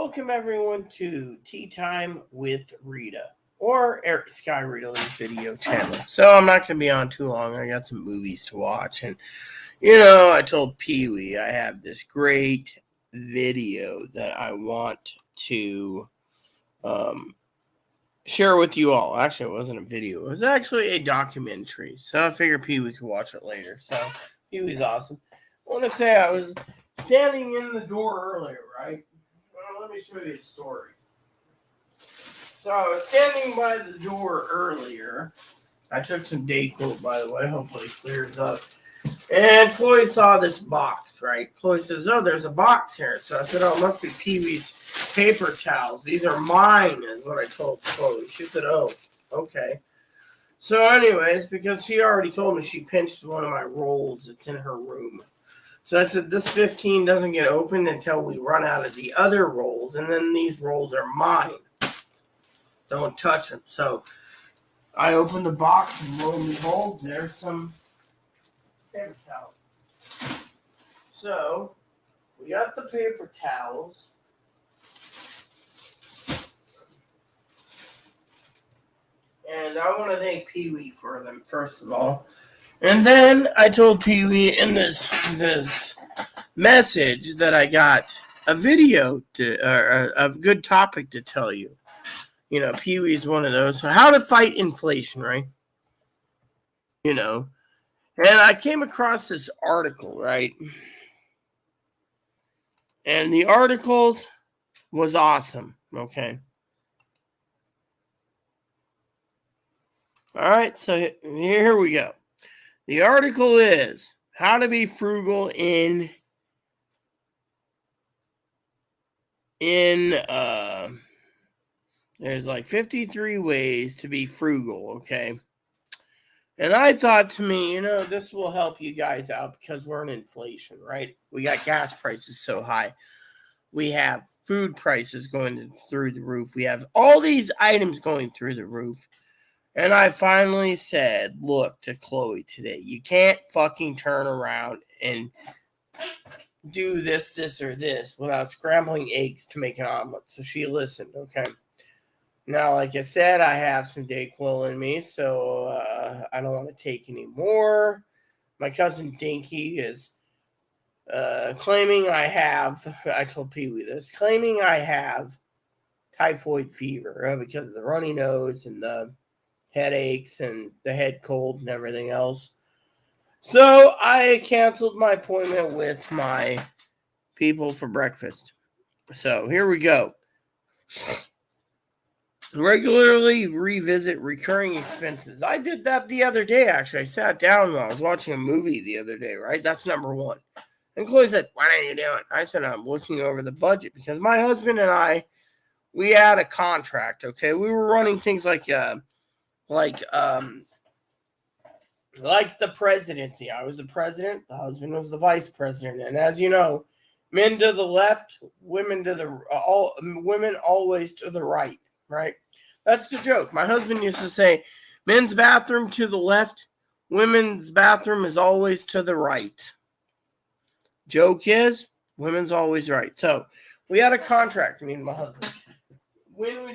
Welcome everyone to Tea Time with Rita or Eric Sky Rita's video channel. So I'm not going to be on too long. I got some movies to watch, and I told Pee Wee I have this great video that I want to share with you all. Actually, it wasn't a video; it was actually a documentary. So I figured Pee Wee could watch it later. So Pee Wee's awesome. I want to say I was standing in the door earlier, right? Well, let me show you a story. So I was standing by the door earlier. I took some Dayquil, by the way. Hopefully it clears up. And Chloe saw this box, right? Chloe says, "Oh, there's a box here." So I said, "Oh, it must be Pee Wee's paper towels. These are mine," is what I told Chloe. She said, "Oh, okay." So anyways, because she already told me she pinched one of my rolls that's in her room. So I said, this 15 doesn't get opened until we run out of the other rolls, and then these rolls are mine. Don't touch them. So I opened the box, and lo and behold, there's some paper towels. So we got the paper towels. And I want to thank Pee Wee for them, first of all. And then I told Pee Wee in this message that I got a video a good topic to tell you. Pee Wee's one of those. So how to fight inflation, right? And I came across this article, right? And the article was awesome, okay? All right, so here we go. The article is how to be frugal in there's like 53 ways to be frugal, okay? And I thought to me, this will help you guys out because we're in inflation, right? We got gas prices so high. We have food prices going through the roof. We have all these items going through the roof. And I finally said, look to Chloe today, you can't fucking turn around and do this, or this without scrambling eggs to make an omelet. So she listened, okay? Now, like I said, I have some Dayquil in me, so I don't want to take any more. My cousin Dinky is claiming I told Pee Wee this, claiming I have typhoid fever because of the runny nose and the headaches and the head cold and everything else. So I canceled my appointment with my people for breakfast. So here we go. Regularly revisit recurring expenses. I did that the other day, actually. I sat down while I was watching a movie the other day, right? That's number one. And Chloe said, "What are you doing?" I said, "I'm looking over the budget," because my husband and I, we had a contract, okay? We were running things like the presidency. I was the president, the husband was the vice president. And as you know, men to the left, women always to the right, right? That's the joke. My husband used to say, men's bathroom to the left, women's bathroom is always to the right. Joke is, women's always right. So we had a contract, me and my husband. When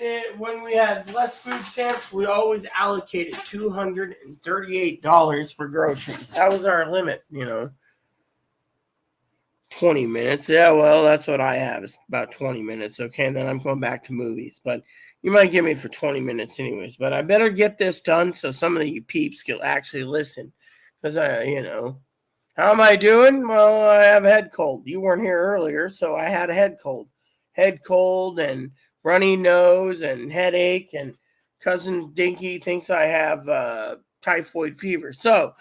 we had less food stamps, we always allocated $238 for groceries. That was our limit, 20 minutes. Yeah, well, that's what I have. It's about 20 minutes, okay? And then I'm going back to movies. But you might get me for 20 minutes anyways. But I better get this done so some of you peeps can actually listen. Because, how am I doing? Well, I have a head cold. You weren't here earlier, so I had a head cold. Head cold and runny nose and headache, and cousin Dinky thinks I have typhoid fever. So,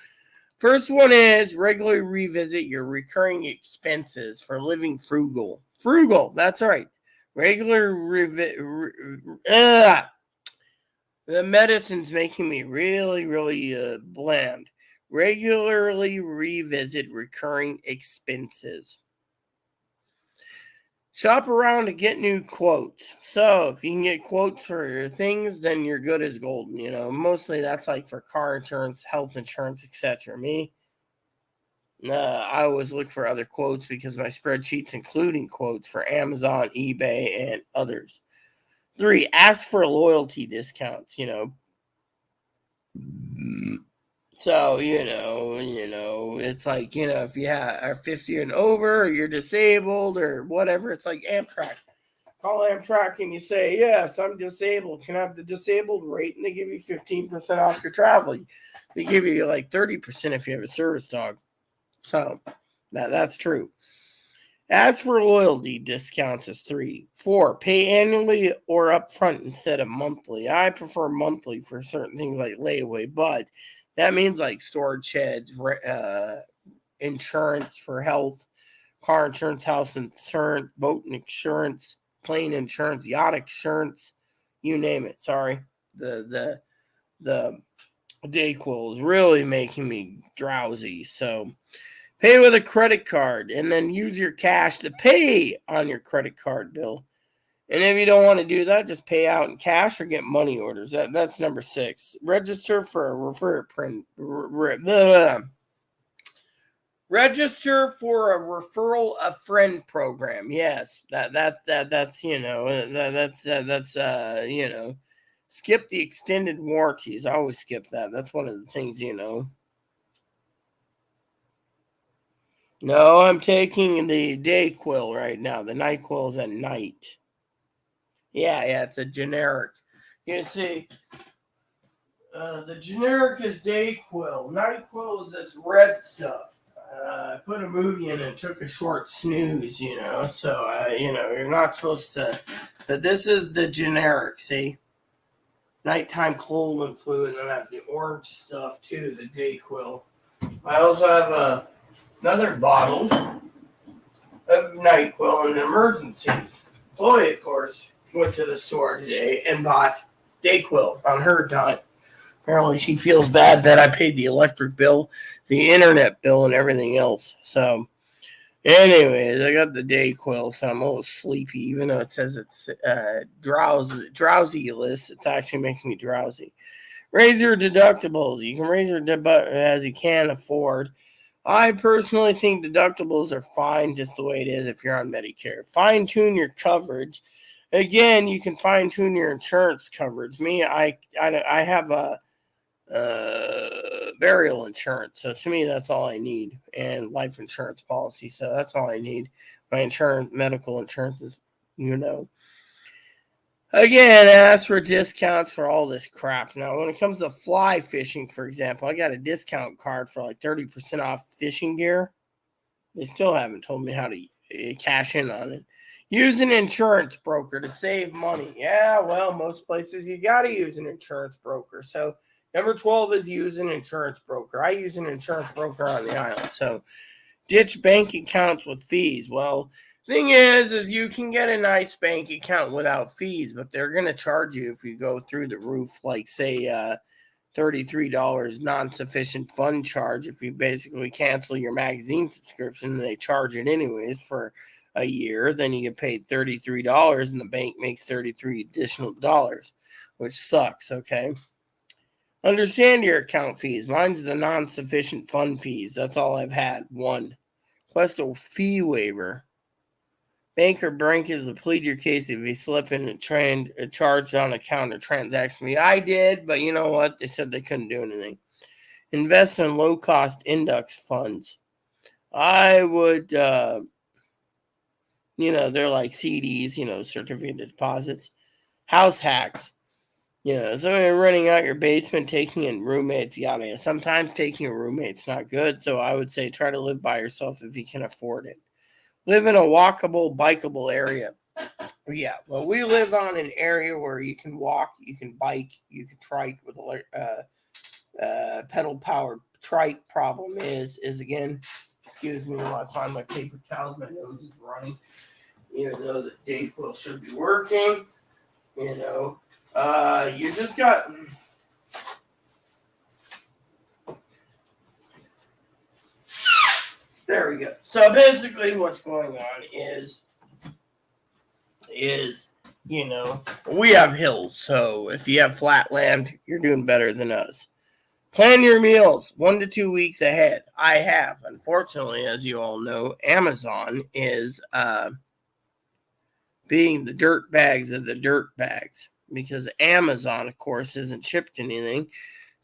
first one is regularly revisit your recurring expenses for living frugal. Frugal, that's right. The medicine's making me really, really bland. Regularly revisit recurring expenses. Shop around to get new quotes. So if you can get quotes for your things, then you're good as gold. Mostly that's like for car insurance, health insurance, etc. Me, I always look for other quotes because my spreadsheet's including quotes for Amazon, eBay, and others. 3, ask for loyalty discounts, So, it's like, if you are 50 and over, or you're disabled or whatever, it's like Amtrak. Call Amtrak and you say, yes, I'm disabled. Can I have the disabled rate? And they give you 15% off your travel. They give you like 30% if you have a service dog. So that's true. As for loyalty discounts is 3. 4, pay annually or upfront instead of monthly. I prefer monthly for certain things like layaway, but that means like storage sheds, insurance for health, car insurance, house insurance, boat insurance, plane insurance, yacht insurance, you name it. Sorry, the Dayquil is really making me drowsy. So pay with a credit card and then use your cash to pay on your credit card bill. And if you don't want to do that, just pay out in cash or get money orders. That's number 6. Register for a Register for a referral a friend program. Yes, that's skip the extended warranties. I always skip that. That's one of the things. No, I'm taking the Dayquil right now. The NyQuil is at night. Yeah, it's a generic. You see, the generic is Dayquil. NyQuil is this red stuff. I put a movie in and took a short snooze, so, you're not supposed to. But this is the generic, see? Nighttime cold and flu, and then I have the orange stuff too, the Dayquil. I also have another bottle of NyQuil in emergencies. Chloe, of course, went to the store today and bought Dayquil on her dime. Apparently, she feels bad that I paid the electric bill, the internet bill, and everything else. So, anyways, I got the Dayquil, so I'm a little sleepy, even though it says it's drowsy list. It's actually making me drowsy. Raise your deductibles. You can raise your as you can afford. I personally think deductibles are fine just the way it is if you're on Medicare. Fine tune your coverage. Again, you can fine tune your insurance coverage. Me, I have a burial insurance. So to me, that's all I need, and life insurance policy. So that's all I need. My medical insurance is, Again, ask for discounts for all this crap. Now, when it comes to fly fishing, for example, I got a discount card for like 30% off fishing gear. They still haven't told me how to cash in on it. Use an insurance broker to save money. Yeah, well, most places you got to use an insurance broker. So number 12 is use an insurance broker. I use an insurance broker on the island. So ditch bank accounts with fees. Well, thing is you can get a nice bank account without fees, but they're going to charge you if you go through the roof, like say $33 non-sufficient fund charge. If you basically cancel your magazine subscription, they charge it anyways for a year, then you get paid $33 and the bank makes $33 additional dollars, which sucks. Okay, understand your account fees. Mine's the non-sufficient fund fees. That's all I've had. 1, request a fee waiver. Bank or bank is to plead your case if you slip in a charged on account or transaction fee. I did, but you know what? They said they couldn't do anything. Invest in low-cost index funds. I would, they're like CDs, certificate deposits. House hacks. So you're renting out your basement, taking in roommates, yada yada. Sometimes taking a roommate's not good, so I would say try to live by yourself if you can afford it. Live in a walkable, bikeable area. Yeah, well, we live on an area where you can walk, you can bike, you can trike with a pedal-powered trike. Problem is again, excuse me while I find my paper towels, my nose is running. Even though the Dayquil should be working, you just got... There we go. So basically what's going on is we have hills. So if you have flat land, you're doing better than us. Plan your meals 1 to 2 weeks ahead. I have. Unfortunately, as you all know, Amazon is being the dirt bags of the dirt bags because Amazon, of course, isn't shipped anything.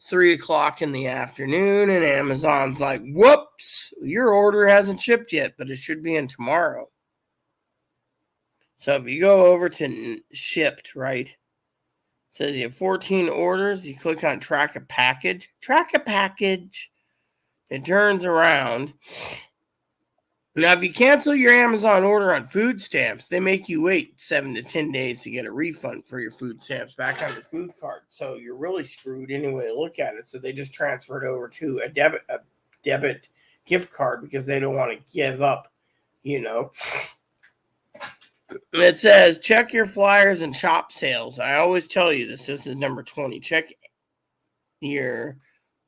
3 o'clock in the afternoon, and Amazon's like, whoops, your order hasn't shipped yet, but it should be in tomorrow. So if you go over to shipped, right, it says you have 14 orders, you click on track a package, it turns around. Now, if you cancel your Amazon order on food stamps, they make you wait 7 to 10 days to get a refund for your food stamps back on your food card. So you're really screwed anyway to look at it. So they just transfer it over to a debit gift card because they don't want to give up, you know. It says, check your flyers and shop sales. I always tell you this. This is number 20. Check your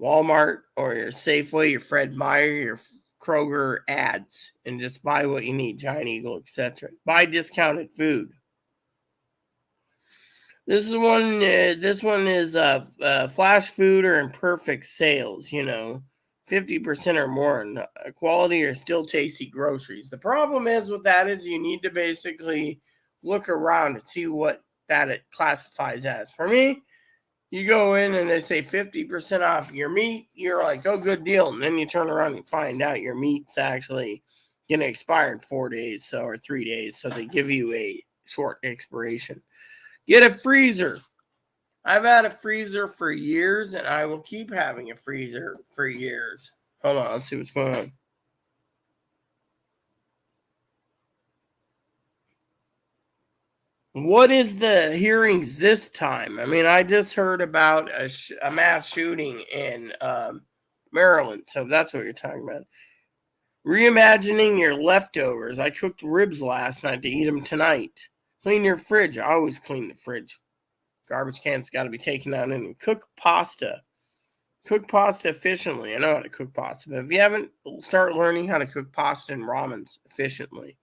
Walmart or your Safeway, your Fred Meyer, your Kroger ads, and just buy what you need, Giant Eagle, etc. Buy discounted food. This one is flash food or imperfect sales. 50% or more in quality or still tasty groceries. The problem is with that is you need to basically look around and see what that it classifies as. For me, you go in and they say 50% off your meat. You're like, oh, good deal. And then you turn around and find out your meat's actually going to expire in 4 days or 3 days. So they give you a short expiration. Get a freezer. I've had a freezer for years, and I will keep having a freezer for years. Hold on, let's see what's going on. What is the hearings this time? I mean, I just heard about a mass shooting in Maryland, so that's what you're talking about. Reimagining your leftovers. I cooked ribs last night to eat them tonight. Clean your fridge. I always clean the fridge. Garbage cans got to be taken out and cook pasta. Cook pasta efficiently. I know how to cook pasta, but if you haven't, start learning how to cook pasta and ramens efficiently.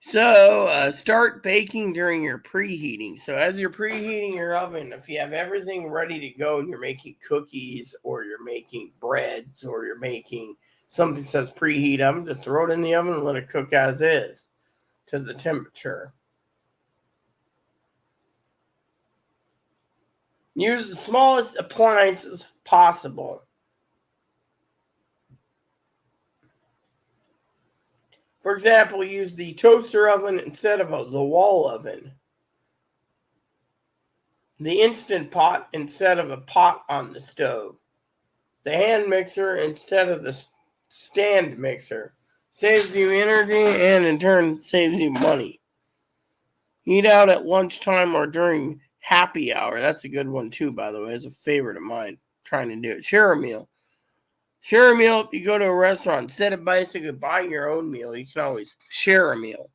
So start baking during your preheating. So as you're preheating your oven, if you have everything ready to go and you're making cookies or you're making breads or you're making something that says preheat oven, just throw it in the oven and let it cook as is to the temperature. Use the smallest appliances possible. For example, use the toaster oven instead of the wall oven. The Instant Pot instead of a pot on the stove. The hand mixer instead of the stand mixer. Saves you energy and in turn saves you money. Eat out at lunchtime or during happy hour. That's a good one too, by the way. It's a favorite of mine. Trying to do it. Share a meal. Share a meal if you go to a restaurant. Instead of basically buying your own meal, you can always share a meal.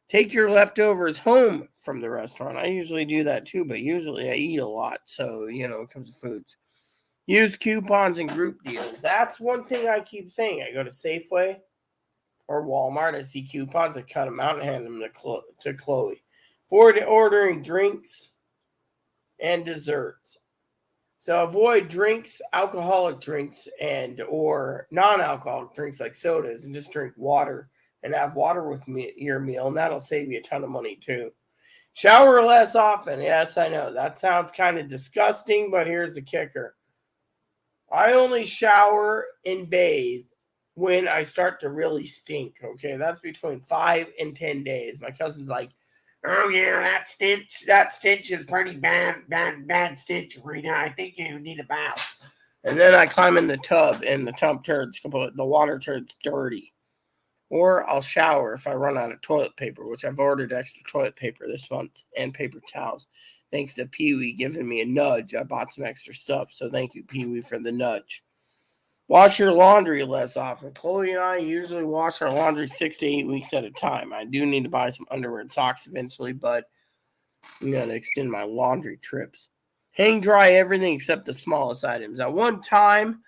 Take your leftovers home from the restaurant. I usually do that too, but usually I eat a lot. So, it comes to foods. Use coupons and group deals. That's one thing I keep saying. I go to Safeway or Walmart. I see coupons. I cut them out and hand them to Chloe. For ordering drinks and desserts. So avoid drinks, alcoholic drinks, and or non-alcoholic drinks like sodas, and just drink water and have water with your meal, and that'll save you a ton of money too. Shower less often. Yes, I know that sounds kind of disgusting, but here's the kicker. I only shower and bathe when I start to really stink. Okay, that's between 5 and 10 days. My cousin's like, oh yeah, that stench is pretty bad stench, Rita. I think you need a bath. And then I climb in the tub and the water turns dirty. Or I'll shower if I run out of toilet paper, which I've ordered extra toilet paper this month and paper towels. Thanks to Pee Wee giving me a nudge, I bought some extra stuff. So thank you, Pee Wee, for the nudge. Wash your laundry less often. Chloe and I usually wash our laundry 6 to 8 weeks at a time. I do need to buy some underwear and socks eventually, but I'm going to extend my laundry trips. Hang dry everything except the smallest items. At one time,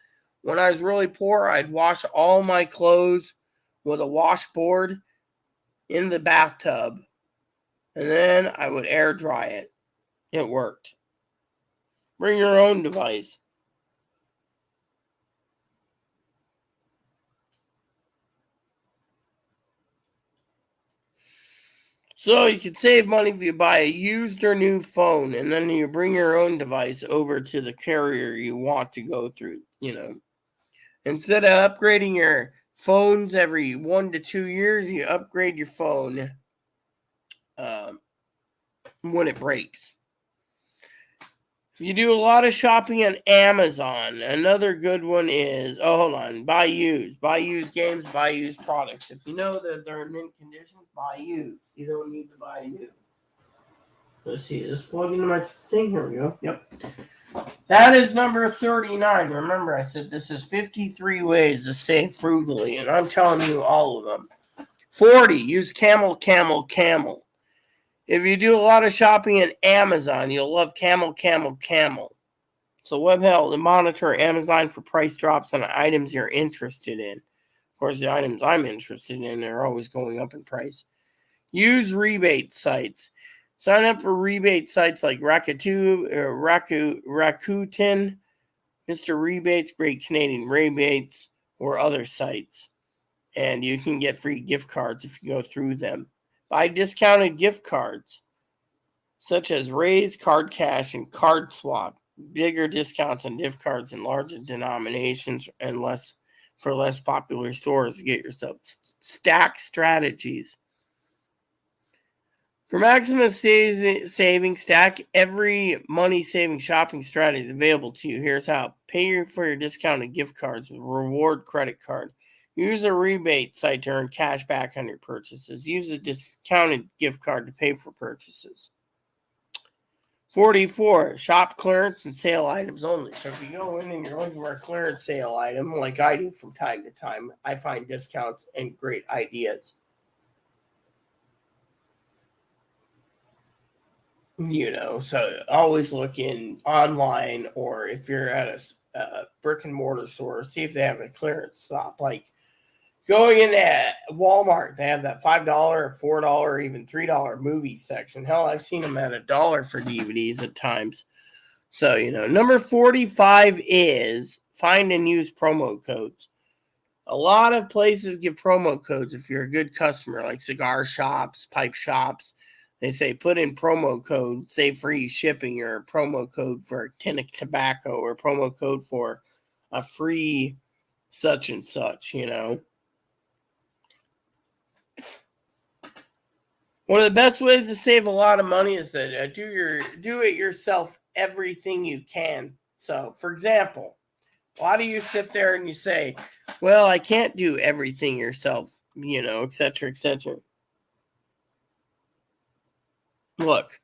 When I was really poor, I'd wash all my clothes with a washboard in the bathtub, and then I would air dry it. It worked. Bring your own device. So you can save money if you buy a used or new phone, and then you bring your own device over to the carrier you want to go through, Instead of upgrading your phones every 1 to 2 years, you upgrade your phone when it breaks. You do a lot of shopping on Amazon. Another good one is, buy used. Buy used games, buy used products. If you know that they're in mint condition, buy used. You don't need to buy new. Let's see, let's plug into my thing. Here we go. Yep. That is number 39. Remember, I said this is 53 ways to save frugally, and I'm telling you all of them. 40, use camel. If you do a lot of shopping at Amazon, you'll love camel. So WebHelp to monitor Amazon for price drops on items you're interested in. Of course, the items I'm interested in are always going up in price. Use rebate sites. Sign up for rebate sites like Rakuten, Mr. Rebates, Great Canadian Rebates, or other sites. And you can get free gift cards if you go through them. Buy discounted gift cards, such as Raise, Card Cash, and Card Swap. Bigger discounts on gift cards in larger denominations and less popular stores to get yourself stack strategies. For maximum saving, stack every money-saving shopping strategy available to you. Here's how. Pay for your discounted gift cards with Reward Credit Card. Use a rebate site to earn cash back on your purchases. Use a discounted gift card to pay for purchases. 44, shop clearance and sale items only. So if you go in and you're looking for a clearance sale item, like I do from time to time, I find discounts and great ideas. So always look in online, or if you're at a brick and mortar store, see if they have a clearance stop. Like going in at Walmart, they have that $5, $4, even $3 movie section. Hell, I've seen them at $1 for DVDs at times. So, number 45 is find and use promo codes. A lot of places give promo codes if you're a good customer, like cigar shops, pipe shops. They say put in promo code, save free shipping, or a promo code for a tin of tobacco, or promo code for a free such and such, One of the best ways to save a lot of money is to do it yourself everything you can. So, for example, why do you sit there and you say, well, I can't do everything yourself, etc., etc. Look,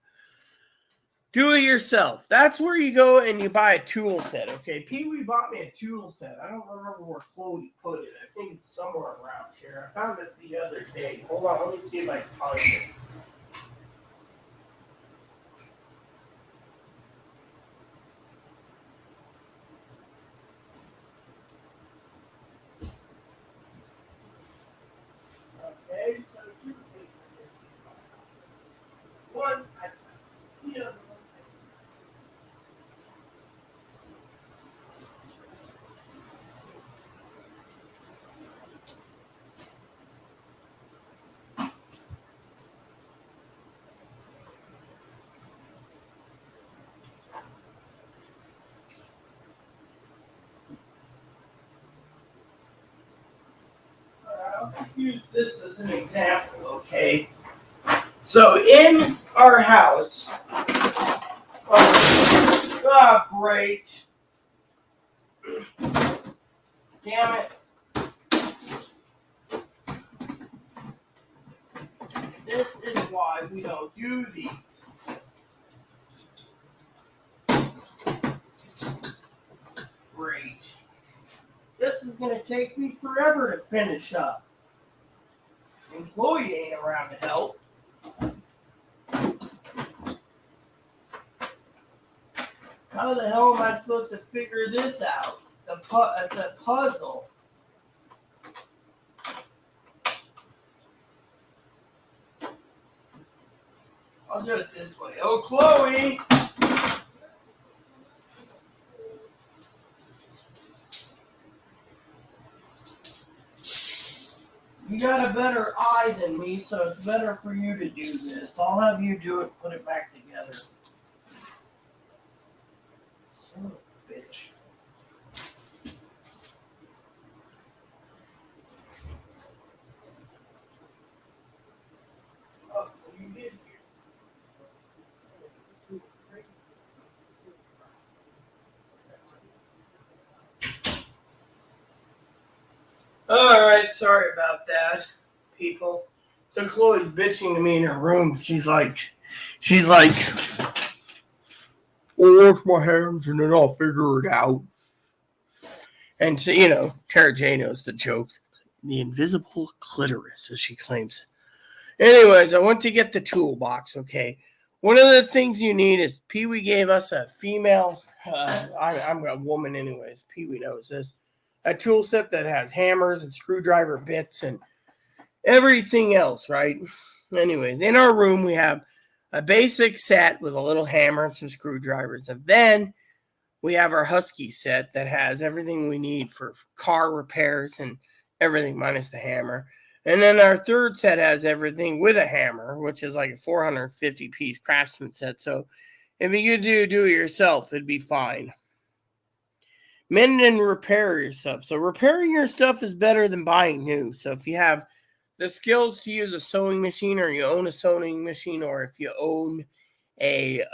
do it yourself. That's where you go and you buy a tool set, okay? Pee-wee bought me a tool set. I don't remember where Chloe put it. I think it's somewhere around here. I found it the other day. Hold on, let me see if I can find it. Okay, so two things. One, I found the other one. I'll just use this as an example, okay? So in our house, great. Damn it. This is why we don't do these. Great. This is going to take me forever to finish up. And Chloe ain't around to help. How the hell am I supposed to figure this out? The a puzzle. I'll do it this way. Oh, Chloe! You got a better eye than me, so it's better for you to do this. I'll have you do it, put it back together. Son of a bitch. Oh, you did. Alright, sorry about that, people. So Chloe's bitching to me in her room. She's like, I'll wash my hands and then I'll figure it out. And so, Tara J knows the joke. The invisible clitoris, as she claims. Anyways, I went to get the toolbox, okay? One of the things you need is Pee Wee gave us a female, I'm a woman anyways, Pee Wee knows this, a tool set that has hammers and screwdriver bits and everything else, right? Anyways, in our room we have a basic set with a little hammer and some screwdrivers. And then we have our Husky set that has everything we need for car repairs and everything minus the hammer. And then our third set has everything with a hammer, which is like a 450-piece craftsman set. So if you do it yourself, it'd be fine. Mend and repair your stuff. So repairing your stuff is better than buying new. So if you have the skills to use a sewing machine, or you own a sewing machine, or if you own a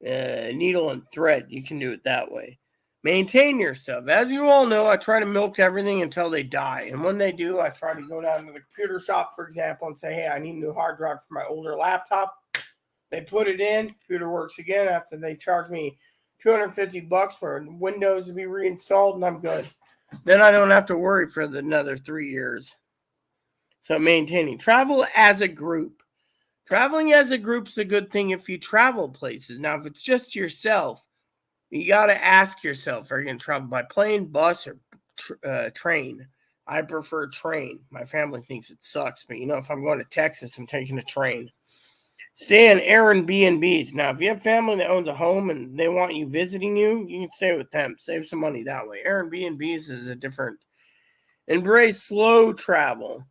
needle and thread, you can do it that way. Maintain your stuff. As you all know, I try to milk everything until they die. And when they do, I try to go down to the computer shop, for example, and say, hey, I need a new hard drive for my older laptop. They put it in, computer works again after they charge me $250 for Windows to be reinstalled, and I'm good. Then I don't have to worry for another 3 years. So maintaining. Travel as a group. Traveling as a group is a good thing if you travel places. Now, if it's just yourself, you got to ask yourself, are you going to travel by plane, bus, or train? I prefer train. My family thinks it sucks, but if I'm going to Texas, I'm taking a train. Stay in Airbnbs. Now, if you have family that owns a home and they want you visiting you can stay with them. Save some money that way. Airbnbs is a different. Embrace slow travel.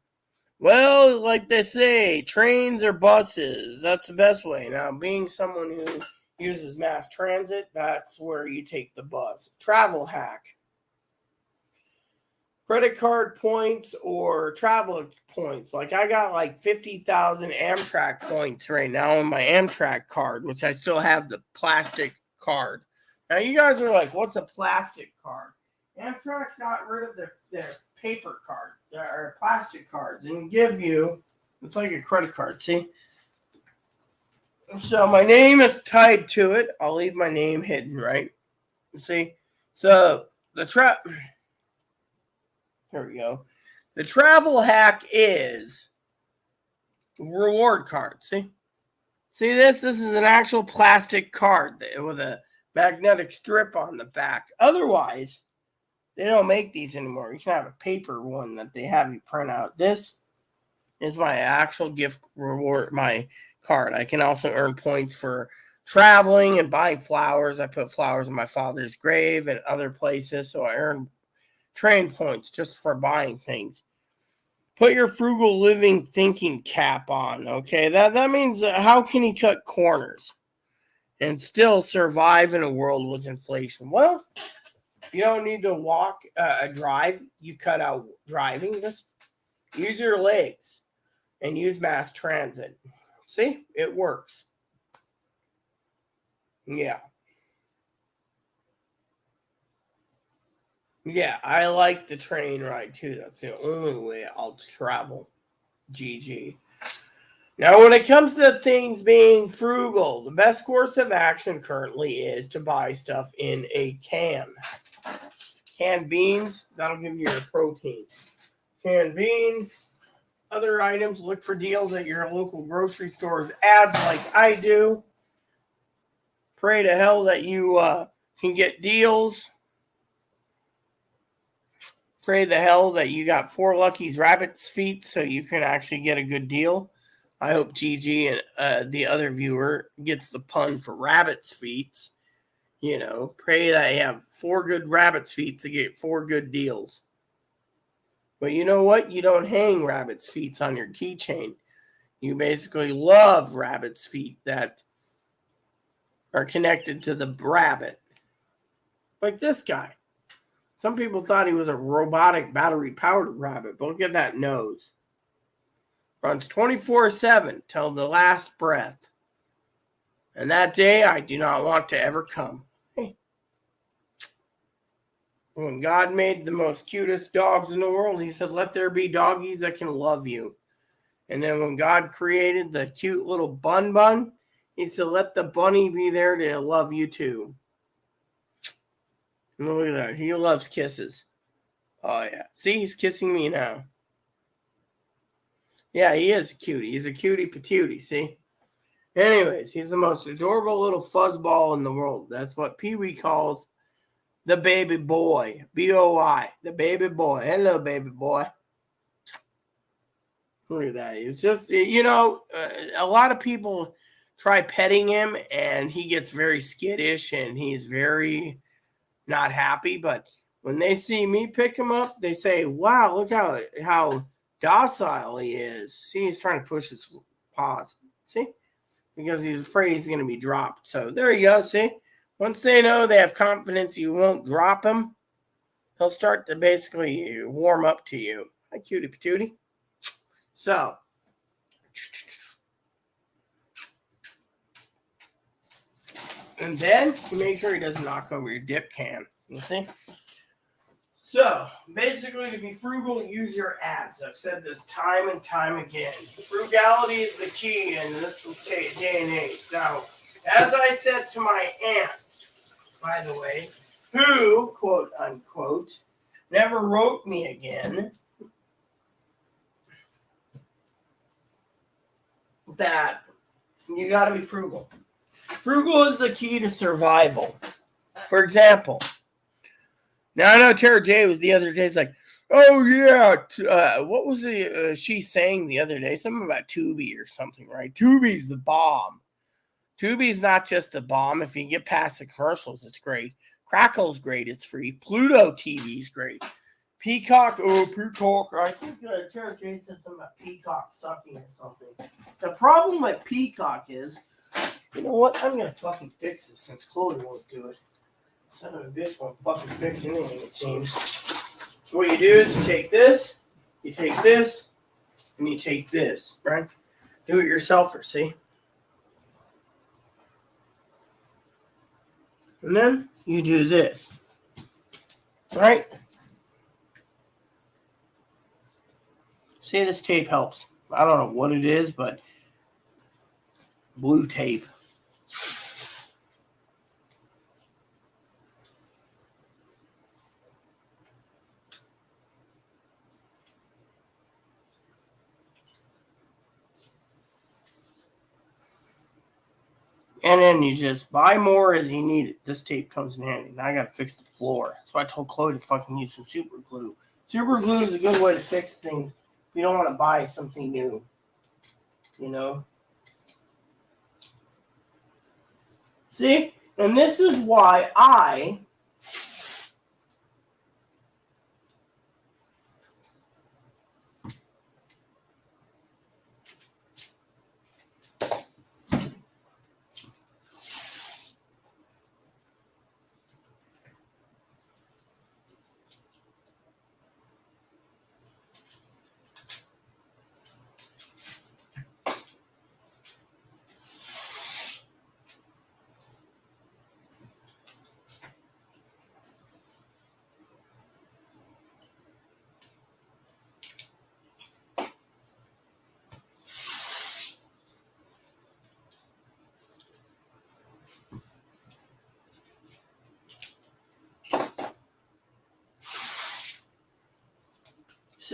Well, like they say, trains or buses, that's the best way. Now, being someone who uses mass transit, that's where you take the bus. Travel hack. Credit card points or travel points. Like I got like 50,000 Amtrak points right now on my Amtrak card, which I still have the plastic card. Now you guys are like, what's a plastic card? Amtrak got rid of their paper card, or plastic cards, and give you, it's like a credit card, see? So my name is tied to it. I'll leave my name hidden, right? See? So here we go. The travel hack is reward card. See this? This is an actual plastic card with a magnetic strip on the back. Otherwise, they don't make these anymore. You can have a paper one that they have you print out. This is my actual gift reward, my card. I can also earn points for traveling and buying flowers. I put flowers in my father's grave and other places, so I earn train points just for buying things. Put your frugal living thinking cap on, okay? That means how can you cut corners and still survive in a world with inflation? Well, you don't need to drive. You cut out driving. Just use your legs and use mass transit. See? It works. Yeah. Yeah, I like the train ride too. That's the only way I'll travel. GG. Now, when it comes to things being frugal, the best course of action currently is to buy stuff in a can. Canned beans, that'll give you your protein. Canned beans, other items, look for deals at your local grocery stores. Ads like I do. Pray to hell that you can get deals. Pray the hell that you got 4 Lucky's rabbit's feet so you can actually get a good deal. I hope Gigi and the other viewer gets the pun for rabbit's feet. Pray that you have 4 good rabbit's feet to get 4 good deals. But you know what? You don't hang rabbit's feet on your keychain. You basically love rabbit's feet that are connected to the rabbit. Like this guy. Some people thought he was a robotic battery-powered rabbit, but look at that nose. Runs 24/7 till the last breath. And that day I do not want to ever come. Hey. When God made the most cutest dogs in the world, he said, let there be doggies that can love you. And then when God created the cute little bun, he said, let the bunny be there to love you too. And look at that. He loves kisses. Oh, yeah. See, he's kissing me now. Yeah, he is a cutie. He's a cutie patootie, see? Anyways, he's the most adorable little fuzzball in the world. That's what Pee-wee calls the baby boy. B-O-I. The baby boy. Hello, baby boy. Look at that. He's just, a lot of people try petting him, and he gets very skittish, and he's very not happy. But when they see me pick him up, they say, wow, look how docile he is. See, he's trying to push his paws. See? Because he's afraid he's going to be dropped. So there you go. See? Once they know they have confidence you won't drop him, he'll start to basically warm up to you. Hi, cutie patootie. So, and then you make sure he doesn't knock over your dip can. You see? So, basically, to be frugal, use your abs. I've said this time and time again. Frugality is the key in this day and age. Now, as I said to my aunt, by the way, who, quote unquote, never wrote me again, that you got to be frugal. Frugal is the key to survival. For example, now I know Tara J was the other day. It's like, oh yeah, what was she saying the other day? Something about Tubi or something, right? Tubi's the bomb. Tubi's not just the bomb. If you get past the commercials, it's great. Crackle's great. It's free. Pluto TV's great. Peacock, Peacock. I think Tara J said something about Peacock sucking or something. The problem with Peacock is, you know what? I'm going to fucking fix this since Chloe won't do it. Son of a bitch won't fucking fix anything, it seems. So what you do is you take this, and you take this, right? Do it yourselfer, see? And then you do this, right? See, this tape helps. I don't know what it is, but blue tape. And then you just buy more as you need it. This tape comes in handy. Now I gotta fix the floor. That's why I told Chloe to fucking use some super glue. Super glue is a good way to fix things if you don't want to buy something new. You know? See? And this is why I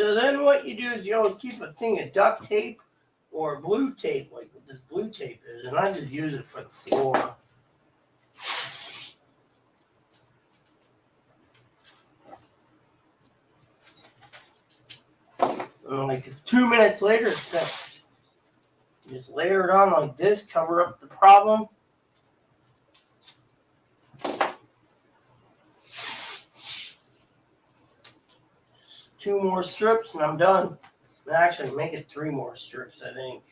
So then what you do is you always keep a thing of duct tape or blue tape, like what this blue tape is, and I just use it for the floor. And like 2 minutes later, it's fixed. Just layer it on like this, cover up the problem. Two more strips and I'm done. Actually, make it 3 more strips, I think.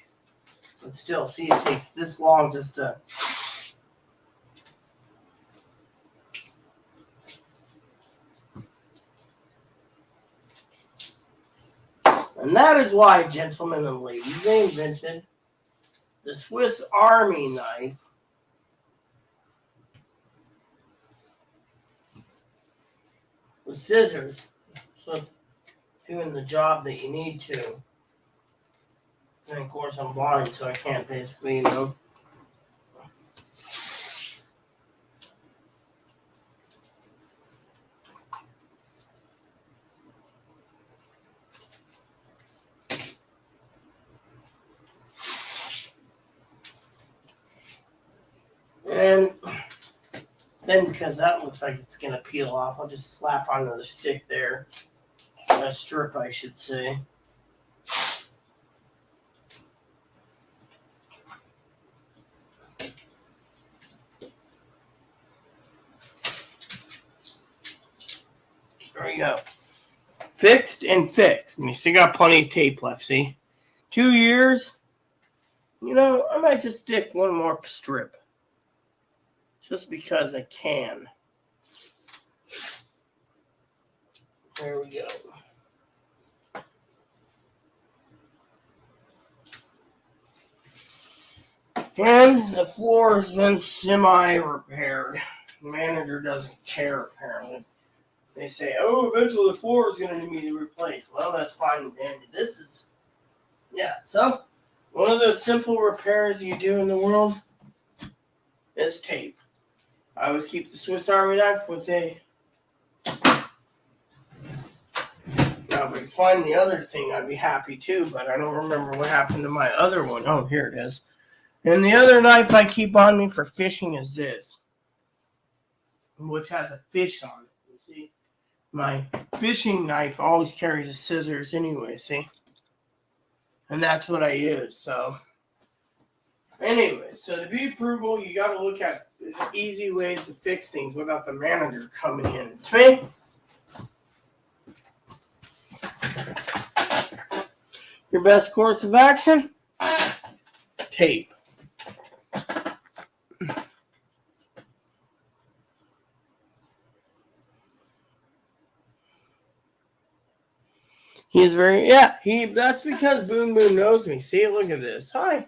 But still, see, it takes this long just to... And that is why, gentlemen and ladies, they invented the Swiss Army knife. With scissors. So, doing the job that you need to. And of course, I'm blind, so I can't basically, you know. And then, because that looks like it's going to peel off, I'll just slap onto the stick there. A strip, I should say. There we go. Fixed and fixed. And you still got plenty of tape left, see? 2 years. You know, I might just stick one more strip. Just because I can. There we go. And the floor has been semi-repaired. The manager doesn't care, apparently. They say, oh, eventually the floor is going to need to be replaced. Well, that's fine and dandy. This is, yeah, so one of those simple repairs you do in the world is tape. I always keep the Swiss Army knife with a... Now, if I could find the other thing, I'd be happy too, but I don't remember what happened to my other one. Oh, here it is. And the other knife I keep on me for fishing is this, which has a fish on it. You see? My fishing knife always carries the scissors anyway, see? And that's what I use, so... Anyway, so to be frugal, you got to look at easy ways to fix things without the manager coming in. To me, your best course of action? Tape. He's very, that's because Boom Boom knows me. See, look at this. Hi.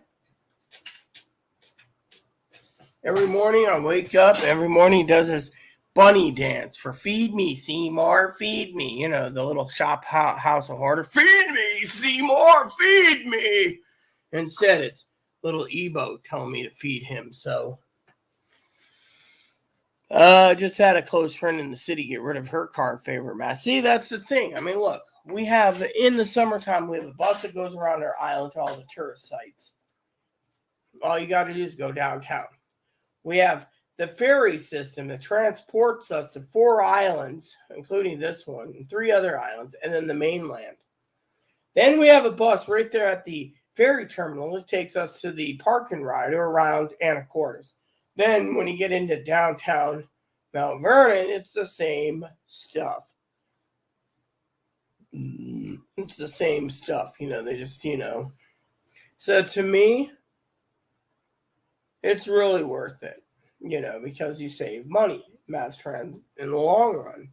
Every morning I wake up, every morning he does his bunny dance for feed me, Seymour, feed me. You know, the little shop house of horror. Feed me, Seymour, feed me. Instead, it's little Ebo telling me to feed him. So, just had a close friend in the city get rid of her card favorite mask. See, that's the thing. I mean, look, we have, in the summertime, we have a bus that goes around our island to all the tourist sites. All you got to do is go downtown. We have the ferry system that transports us to 4 islands, including this one, and 3 other islands, and then the mainland. Then we have a bus right there at the ferry terminal that takes us to the park and ride or around Anacortes. Then when you get into downtown Mount Vernon, it's the same stuff. It's the same stuff, you know, they just, you know. So to me, it's really worth it, you know, because you save money, mass trans, in the long run.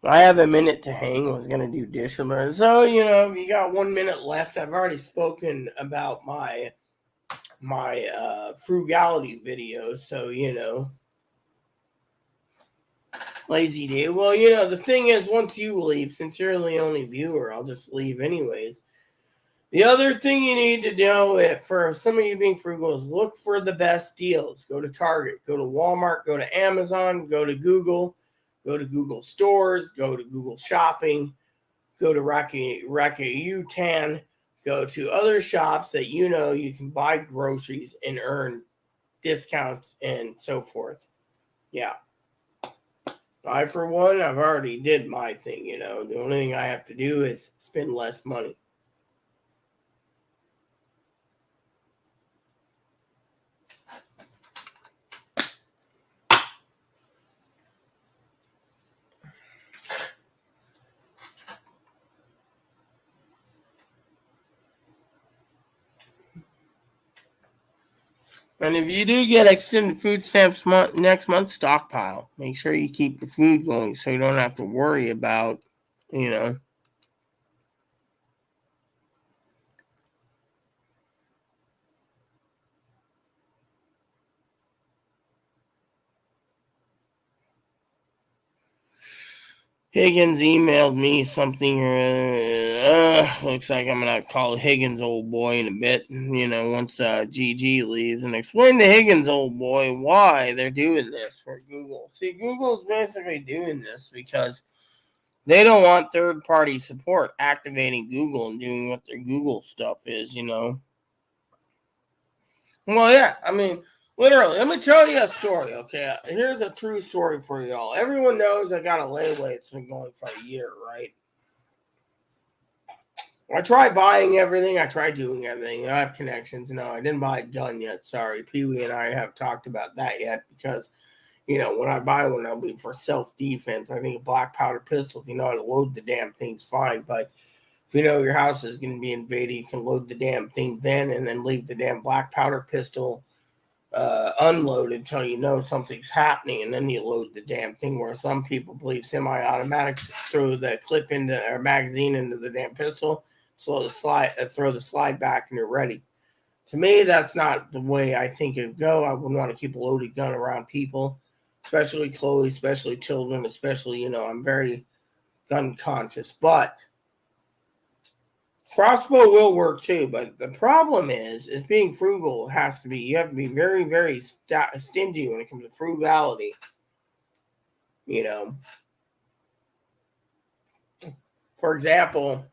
I have a minute to hang. I was going to do discipline. So, you know, you got 1 minute left. I've already spoken about my frugality video. So, you know, lazy day. Well, you know, the thing is, once you leave, since you're the only viewer, I'll just leave anyways. The other thing you need to know, for some of you being frugal, is look for the best deals. Go to Target, go to Walmart, go to Amazon, go to Google stores, go to Google Shopping, go to Rakuten, go to other shops that you know you can buy groceries and earn discounts and so forth. Yeah. I, for one, I've already did my thing, you know. The only thing I have to do is spend less money. And if you do get extended food stamps next month, stockpile. Make sure you keep the food going so you don't have to worry about, you know. Higgins emailed me something. Looks like I'm gonna call Higgins old boy in a bit. You know, once GG leaves, and explain to Higgins old boy why they're doing this for Google. See, Google's basically doing this because they don't want third party support activating Google and doing what their Google stuff is. You know. Well, yeah. I mean, literally. Let me tell you a story. Okay, here's a true story for y'all. Everyone knows I got a layaway. It's been going for a year, right? I tried buying everything. I tried doing everything. I have connections. No, I didn't buy a gun yet. Sorry. Pee Wee and I have talked about that yet because, you know, when I buy one, it'll be for self defense. I think a black powder pistol, if you know how to load the damn thing's fine. But if you know your house is going to be invaded, you can load the damn thing then and then leave the damn black powder pistol unloaded until you know something's happening, and then you load the damn thing. Where some people believe semi-automatics throw the clip into or magazine into the damn pistol, throw the slide back, and you're ready. To me, that's not the way I think it'd go. I wouldn't want to keep a loaded gun around people, especially Chloe, especially children, especially I'm very gun conscious, but crossbow will work too, but the problem is being frugal has to be. You have to be very, very stingy when it comes to frugality. You know, for example,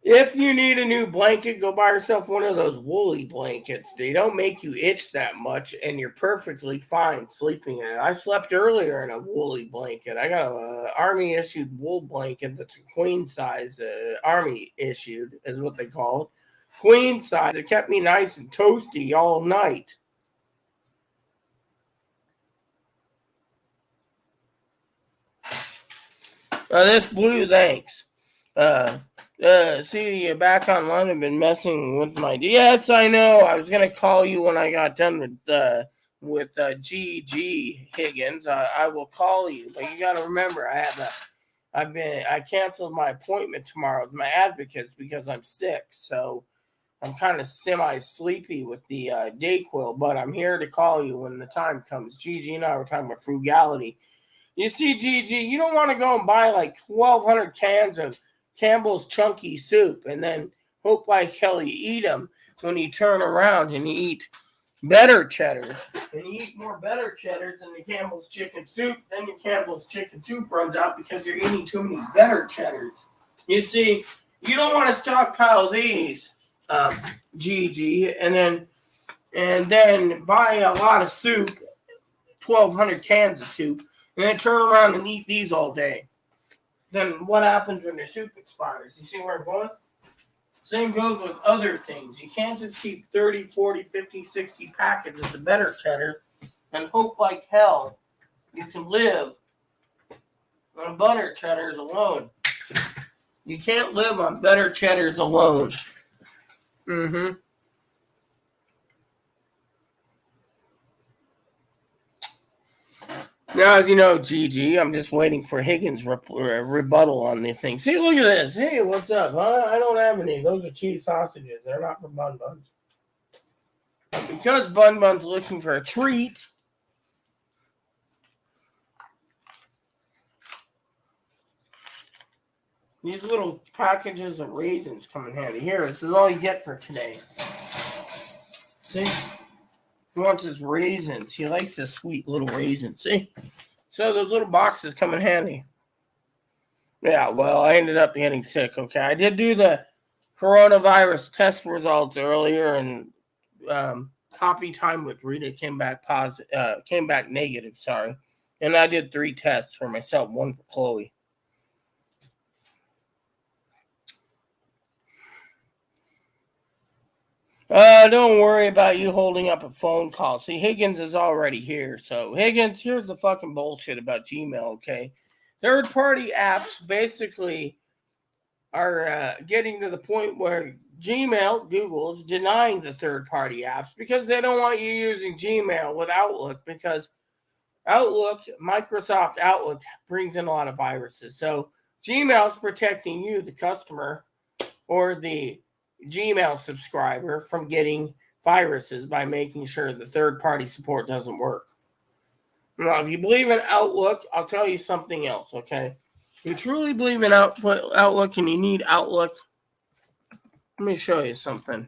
if you need a new blanket, go buy yourself one of those woolly blankets. They don't make you itch that much, and you're perfectly fine sleeping in it. I slept earlier in a woolly blanket. I got a army issued wool blanket that's a queen size. Army issued is what they call it. Queen size. It kept me nice and toasty all night. This blue, thanks. See, you're back online. I've been messing with my. Yes, I know. I was gonna call you when I got done with GG Higgins. I will call you, but you got to remember, I canceled my appointment tomorrow with my advocates because I'm sick. So I'm kind of semi sleepy with the Dayquil, but I'm here to call you when the time comes. GG and I were talking about frugality. You see, GG, you don't want to go and buy like 1,200 cans of Campbell's Chunky Soup and then hope like hell you eat them when you turn around and you eat better cheddars. And you eat more better cheddars than the Campbell's Chicken Soup, then your Campbell's Chicken Soup runs out because you're eating too many better cheddars. You see, you don't want to stockpile these, GG, and then buy a lot of soup, 1,200 cans of soup, and then turn around and eat these all day. Then what happens when your soup expires? You see where I'm going? Same goes with other things. You can't just keep 30, 40, 50, 60 packages of better cheddar and hope like hell you can live on butter cheddars alone. You can't live on better cheddars alone. Mm-hmm. Now, as you know, GG, I'm just waiting for Higgins' rebuttal on the thing. See, look at this. Hey, what's up? Huh? I don't have any. Those are cheese sausages. They're not for Bun Buns. Because Bun Bun's looking for a treat, these little packages of raisins come in handy. Here, this is all you get for today. See? He wants his raisins. He likes his sweet little raisins. See? So those little boxes come in handy. Yeah, well, I ended up getting sick. Okay, I did do the coronavirus test results earlier, and coffee time with Rita came back negative. Sorry, And I did 3 tests for myself, 1 for Chloe. Don't worry about you holding up a phone call. See, Higgins is already here. So, Higgins, here's the fucking bullshit about Gmail, okay? Third party apps basically are getting to the point where Gmail, Google's denying the third party apps because they don't want you using Gmail with Outlook because Outlook, Microsoft Outlook brings in a lot of viruses. So, Gmail's protecting you, the customer, or the Gmail subscriber from getting viruses by making sure the third party support doesn't work. Now, if you believe in Outlook, I'll tell you something else, okay? If you truly believe in Outlook and you need Outlook, let me show you something.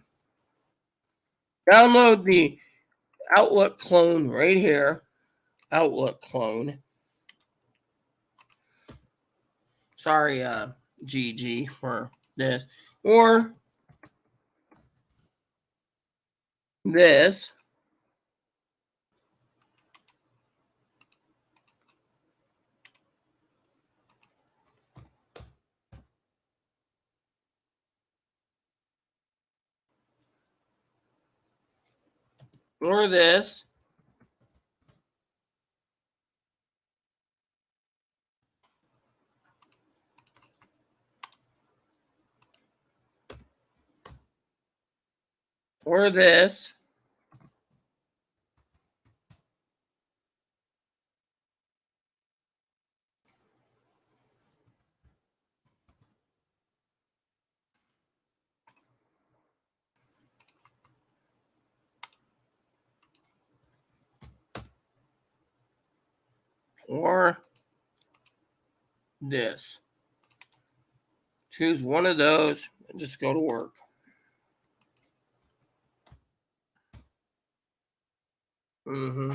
Download the Outlook clone right here. Outlook clone. Sorry, GG for this. Or this. Or this. Or this. Or this. Choose one of those and just go to work. Mm-hmm.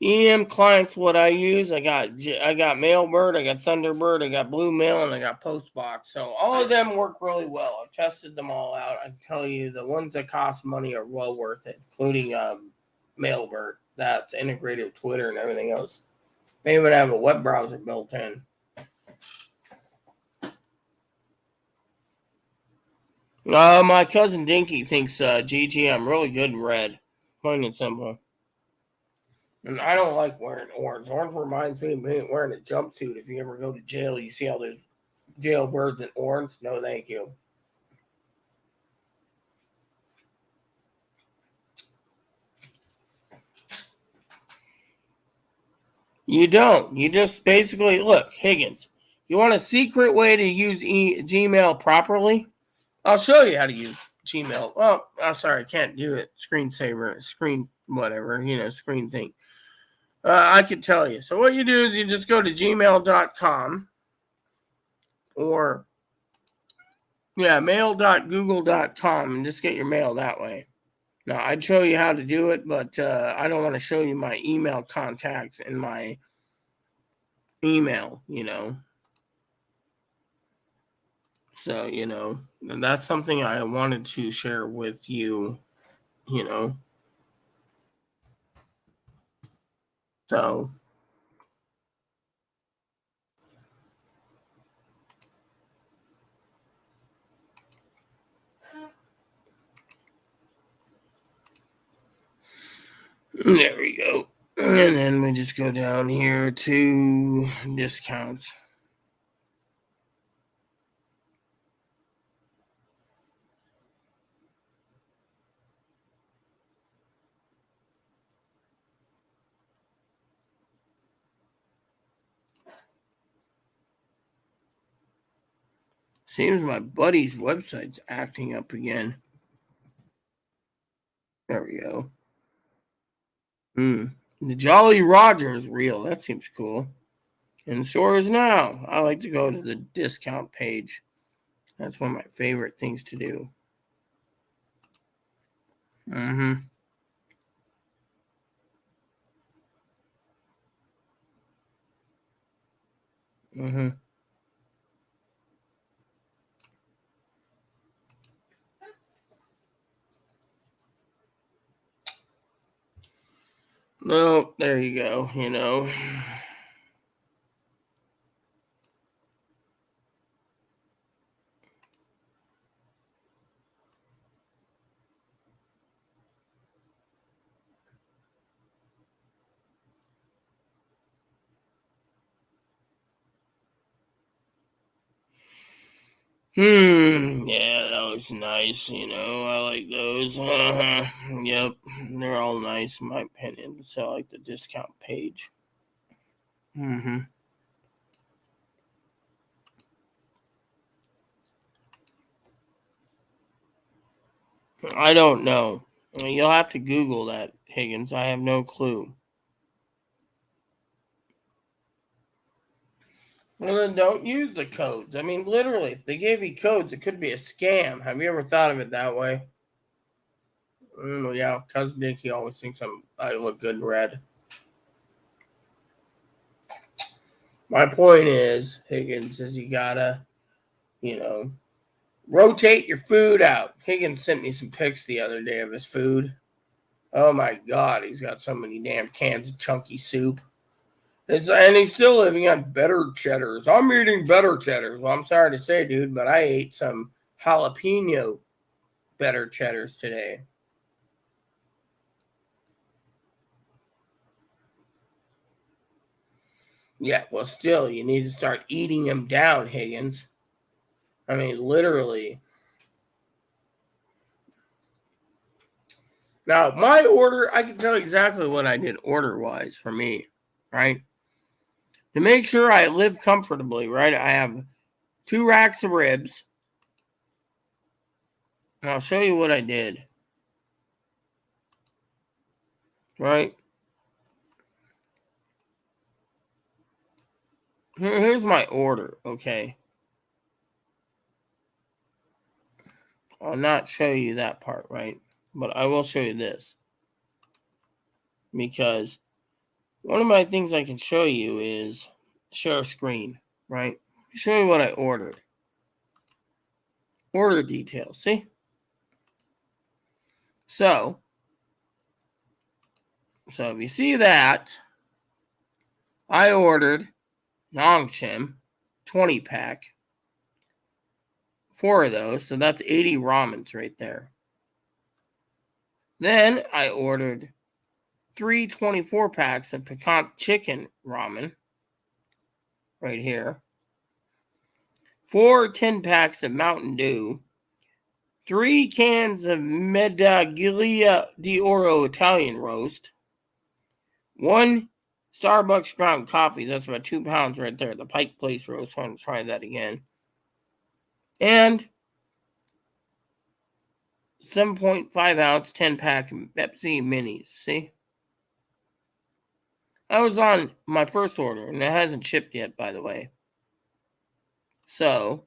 EM clients, what I use, I got Mailbird, I got Thunderbird, I got Blue Mail, and I got Postbox. So all of them work really well. I've tested them all out. I can tell you the ones that cost money are well worth it, including Mailbird that's integrated with Twitter and everything else. They even have a web browser built in. My cousin Dinky thinks GG, I'm really good in red. Plain and simple. And I don't like wearing orange. Orange reminds me of wearing a jumpsuit. If you ever go to jail, you see all those jailbirds in orange. No, thank you. You don't. You just basically look, Higgins. You want a secret way to use Gmail properly? I'll show you how to use Gmail. Oh, I'm sorry, I can't do it. Screensaver, screen, whatever, screen thing. I could tell you. So what you do is you just go to gmail.com or mail.google.com and just get your mail that way. Now, I'd show you how to do it, but I don't want to show you my email contacts and my email. So, that's something I wanted to share with you know. So, there we go. And then we just go down here to discounts. Seems my buddy's website's acting up again. There we go. The Jolly Roger's real. That seems cool. In stores now. I like to go to the discount page. That's one of my favorite things to do. Mm-hmm. Mm-hmm. No, there you go, you know. Yeah, that looks nice, you know. I like those. Yep, they're all nice in my opinion. So I like the discount page. I don't know. You'll have to Google that, Higgins. I have no clue. Well, then don't use the codes. I mean, literally, if they gave you codes, it could be a scam. Have you ever thought of it that way? Yeah, Cousin Dickie always thinks I look good in red. My point is, Higgins, is you gotta, you know, rotate your food out. Higgins sent me some pics the other day of his food. Oh my God, he's got so many damn cans of chunky soup. And he's still living on better cheddars. I'm eating better cheddars. Well, I'm sorry to say, dude, but I ate some jalapeno better cheddars today. Yeah, well, still, you need to start eating them down, Higgins. I mean, literally. Now, my order, I can tell exactly what I did order wise for me, right? To make sure I live comfortably, right? I have 2 racks of ribs. And I'll show you what I did, right? Here's my order, okay? I'll not show you that part, right? But I will show you this. Because one of my things I can show you is share screen, right? Show you what I ordered. Order details, see? So if you see that, I ordered Nongshim 20 pack, 4 of those, so that's 80 ramens right there. Then I ordered 3 24 packs of piquant chicken ramen right here, 4 10 packs of Mountain Dew, 3 cans of Medaglia d'Oro Italian roast, 1 Starbucks ground coffee, that's about 2 pounds right there, the Pike Place roast. I want to try that again. And 7.5 ounce 10 pack Pepsi minis. See? I was on my first order and it hasn't shipped yet, by the way. So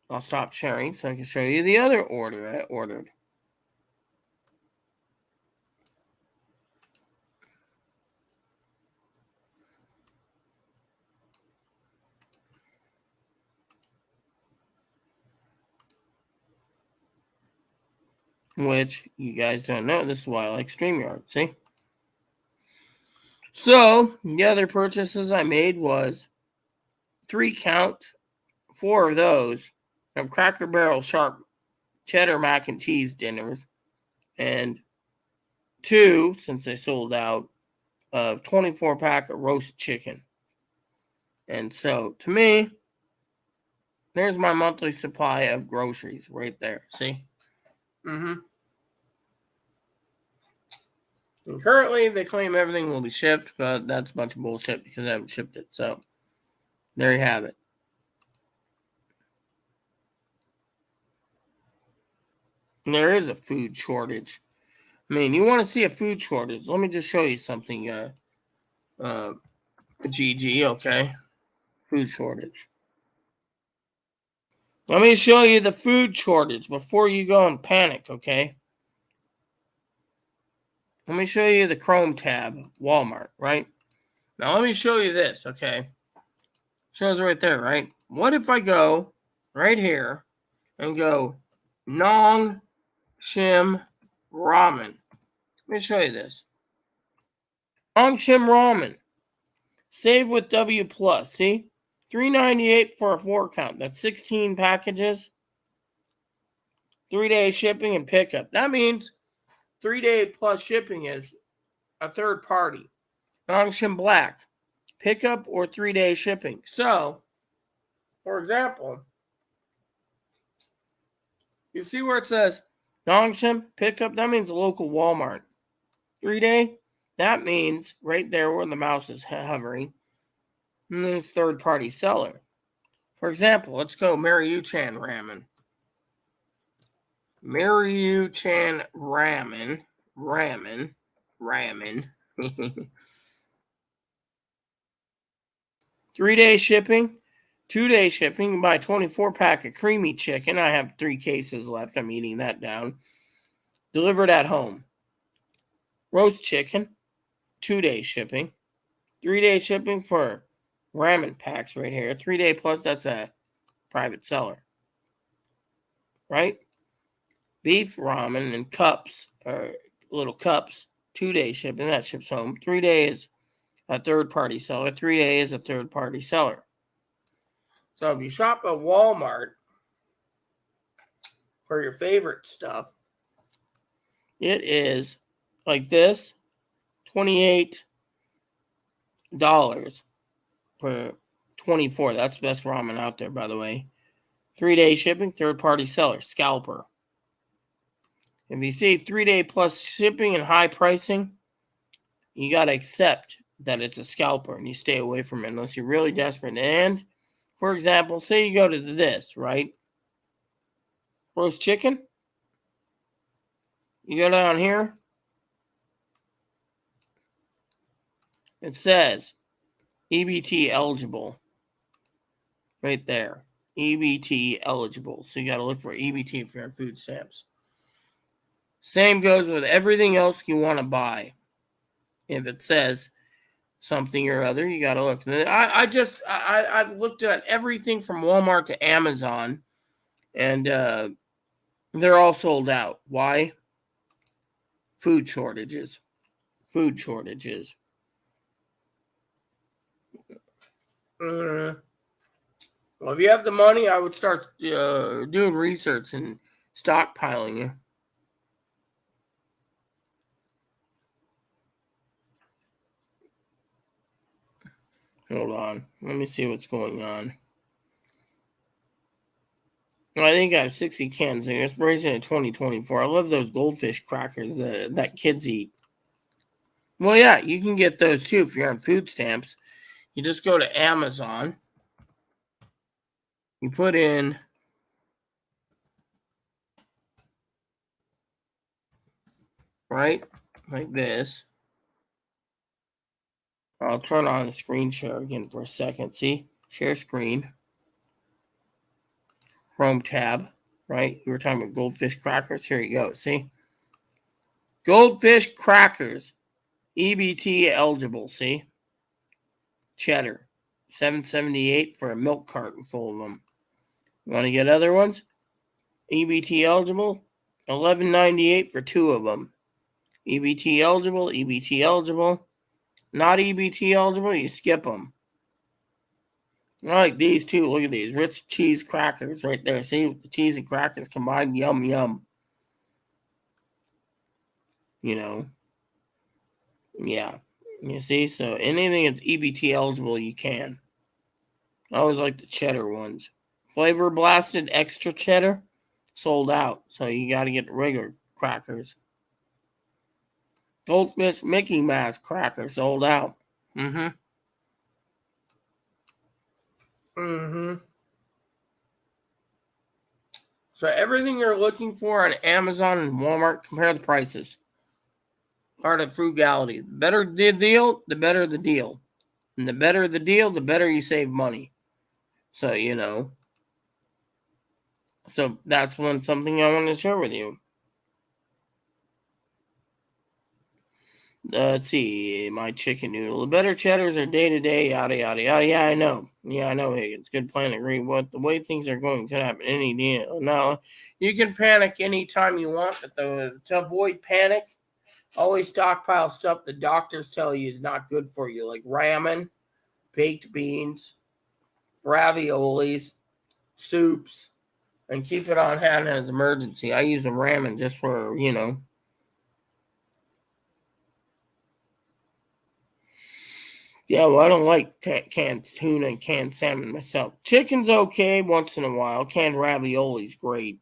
I'll stop sharing so I can show you the other order I ordered. Which you guys don't know. This is why I like StreamYard. See? So the other purchases I made was 3 count, 4 of those of Cracker Barrel sharp cheddar mac and cheese dinners, and 2, since they sold out, of 24 pack of roast chicken. And so to me, there's my monthly supply of groceries right there. See? And currently, they claim everything will be shipped, but that's a bunch of bullshit because I haven't shipped it. So there you have it. And there is a food shortage. I mean, you want to see a food shortage? Let me just show you something, GG, okay? Food shortage. Let me show you the food shortage before you go and panic, okay? Let me show you the Chrome tab, Walmart, right? Now let me show you this, okay? Shows right there, right? What if I go right here and go Nong Shim Ramen? Let me show you this. Nongshim ramen. Save with W plus. See? $3.98 for a 4-count. That's 16 packages. 3-day shipping and pickup. That means 3-day plus shipping is a third party. Nongshim Black. Pickup or 3-day shipping. So, for example, you see where it says Nongshim pickup? That means a local Walmart. 3-day? That means right there where the mouse is hovering. And then it's third party seller. For example, let's go Maryu-chan ramen. Maryu-chan ramen. 3-day shipping, 2-day shipping. You buy 24-pack of creamy chicken. I have 3 cases left. I'm eating that down. Delivered at home. Roast chicken, 2-day shipping. 3-day shipping for ramen packs right here. 3-day plus, that's a private seller. Right? Beef ramen in cups, or little cups. 2-day shipping, that ships home. 3 days a third-party seller. 3 days a third-party seller. So if you shop at Walmart for your favorite stuff, it is like this, $28 for 24. That's the best ramen out there, by the way. 3-day shipping, third-party seller, scalper. If you see 3-day plus shipping and high pricing, you got to accept that it's a scalper and you stay away from it unless you're really desperate. And, for example, say you go to this, right? Roast chicken. You go down here. It says EBT eligible. Right there. EBT eligible. So you got to look for EBT if you're on food stamps. Same goes with everything else you want to buy. If it says something or other, you got to look. I've looked at everything from Walmart to Amazon, and they're all sold out. Why? Food shortages. Food shortages. Well, if you have the money, I would start doing research and stockpiling you. Hold on. Let me see what's going on. I think I have 60 cans. Expiration in 2024. I love those goldfish crackers that kids eat. Well, yeah, you can get those too if you're on food stamps. You just go to Amazon. You put in right like this. I'll turn on the screen share again for a second. See? Share screen. Chrome tab. Right? You were talking about goldfish crackers. Here you go. See? Goldfish crackers. EBT eligible. See? Cheddar. $7.78 for a milk carton full of them. You want to get other ones? EBT eligible. $11.98 for 2 of them. EBT eligible. EBT eligible. Not EBT eligible. You skip them. I like these too. Look at these rich cheese crackers right there. See, the cheese and crackers combined. Yum yum. You know. Yeah. You see, so anything that's EBT eligible, you can. I always like the cheddar ones. Flavor blasted extra cheddar, sold out. So you got to get the regular crackers. Goldfish Mickey Mouse cracker, sold out. So everything you're looking for on Amazon and Walmart, compare the prices. Part of frugality. The better the deal, the better the deal. And the better the deal, the better you save money. So, you know. So that's something I want to share with you. Let's see. My chicken noodle. The better cheddars are day to day, yada, yada, yada. Yeah, I know. Yeah, I know, Higgins. Good plan. Agree. What the way things are going could happen any day. Now, you can panic anytime you want, but to avoid panic, Always stockpile stuff the doctors tell you is not good for you, like ramen, baked beans, raviolis, soups, and keep it on hand as emergency. I use a ramen just for, Yeah, well, I don't like canned tuna and canned salmon myself. Chicken's okay once in a while. Canned ravioli's great.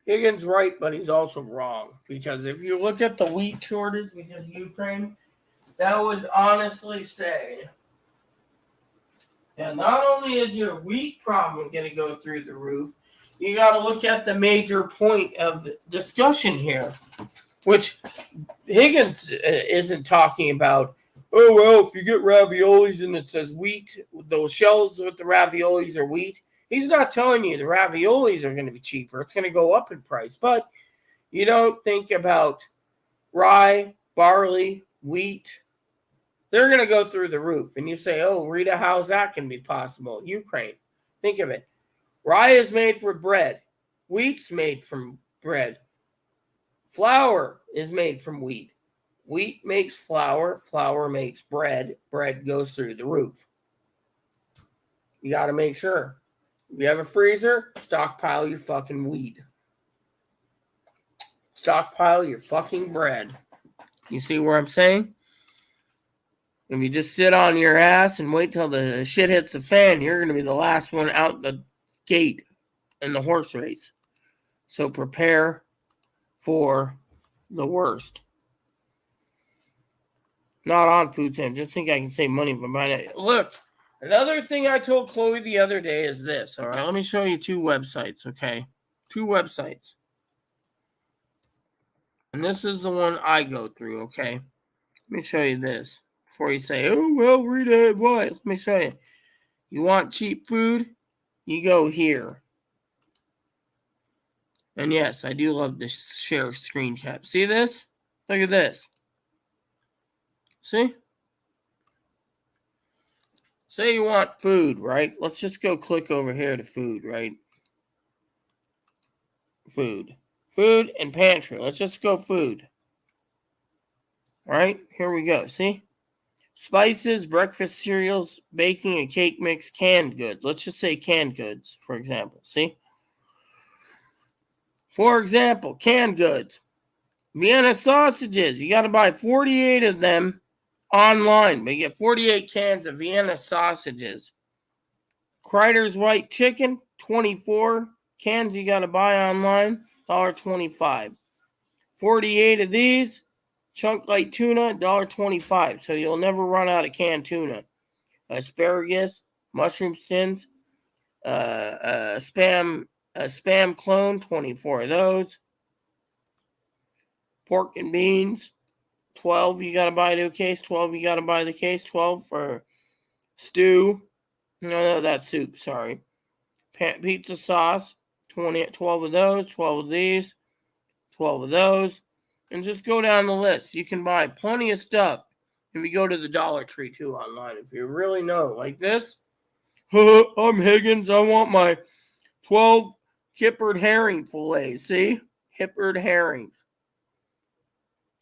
Higgins right, but he's also wrong. Because if you look at the wheat shortage because Ukraine, that would honestly say that not only is your wheat problem going to go through the roof, you got to look at the major point of discussion here, which Higgins isn't talking about. Oh, well, if you get raviolis and it says wheat, those shells with the raviolis are wheat. He's not telling you the raviolis are going to be cheaper. It's going to go up in price. But you don't think about rye, barley, wheat. They're going to go through the roof. And you say, oh, Rita, how's that going to be possible? Ukraine. Think of it. Rye is made for bread. Wheat's made from bread. Flour is made from wheat. Wheat makes flour. Flour makes bread. Bread goes through the roof. You got to make sure. If you have a freezer, stockpile your fucking wheat. Stockpile your fucking bread. You see what I'm saying? If you just sit on your ass and wait till the shit hits the fan, you're going to be the last one out the gate in the horse race. So prepare for the worst. Not on food stamps. Just think I can save money from buying it. Look, another thing I told Chloe the other day is this. All right, let me show you 2 websites, okay? 2 websites. And this is the one I go through, okay? Let me show you this. Before you say, oh, well, Rita, what? Let me show you. You want cheap food? You go here. And yes, I do love to share screen cap. See this? Look at this. See? Say you want food, right? Let's just go click over here to food, right? Food. Food and pantry. Let's just go food. All right, here we go. See? Spices, breakfast cereals, baking and cake mix, canned goods. Let's just say canned goods, for example. See? For example, canned goods. Vienna sausages. You got to buy 48 of them online, but you get 48 cans of Vienna sausages. Kreider's white chicken, 24 cans you got to buy online, $1.25. 48 of these, chunk light tuna, $1.25. So you'll never run out of canned tuna. Asparagus, mushroom skins, spam clone, 24 of those. Pork and beans, 12 you got to buy the case, 12 you got to buy the case, 12 for stew. No, that's soup, sorry. Pizza sauce, 12 of those, 12 of these, 12 of those. And just go down the list. You can buy plenty of stuff if you go to the Dollar Tree too online. If you really know, like this. I'm Higgins. I want my 12 kippered herring fillets. See? Kippered herrings.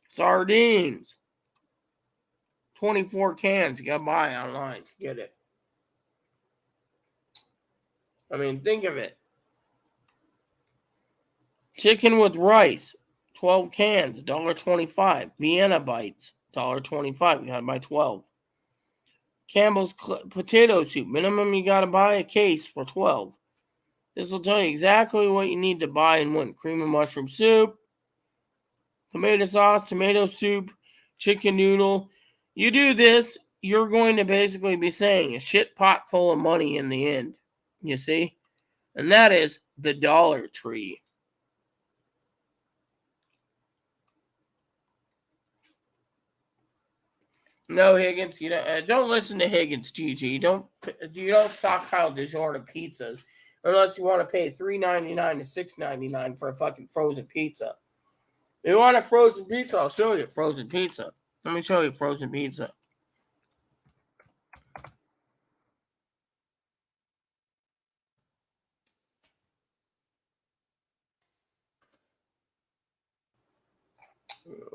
Sardines. 24 cans you got to buy online to get it. I mean, think of it. Chicken with rice, 12 cans, $1.25. Vienna bites, $1.25. You got to buy 12. Campbell's potato soup, minimum you got to buy a case for 12. This will tell you exactly what you need to buy and when. Cream of mushroom soup, tomato sauce, tomato soup, chicken noodle. You do this, you're going to basically be saying a shit pot full of money in the end. You see? And that is the Dollar Tree. No, Higgins, you don't listen to Higgins, GG. You don't stockpile DiGiorno pizzas unless you want to pay $3.99 to $6.99 for a fucking frozen pizza. If you want a frozen pizza, I'll show you frozen pizza. Let me show you frozen pizza.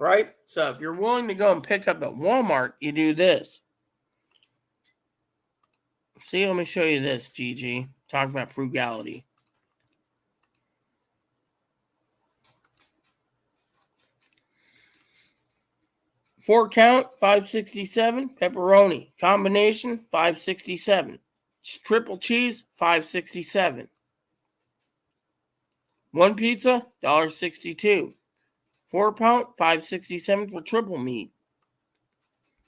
right? So if you're willing to go and pick up at Walmart, you do this. See, let me show you this, Gigi. Talking about frugality. Four count, $5.67. Pepperoni. Combination, $5.67. Triple cheese, $5.67. One pizza, $1.62. 4 pound, $5.67 for triple meat.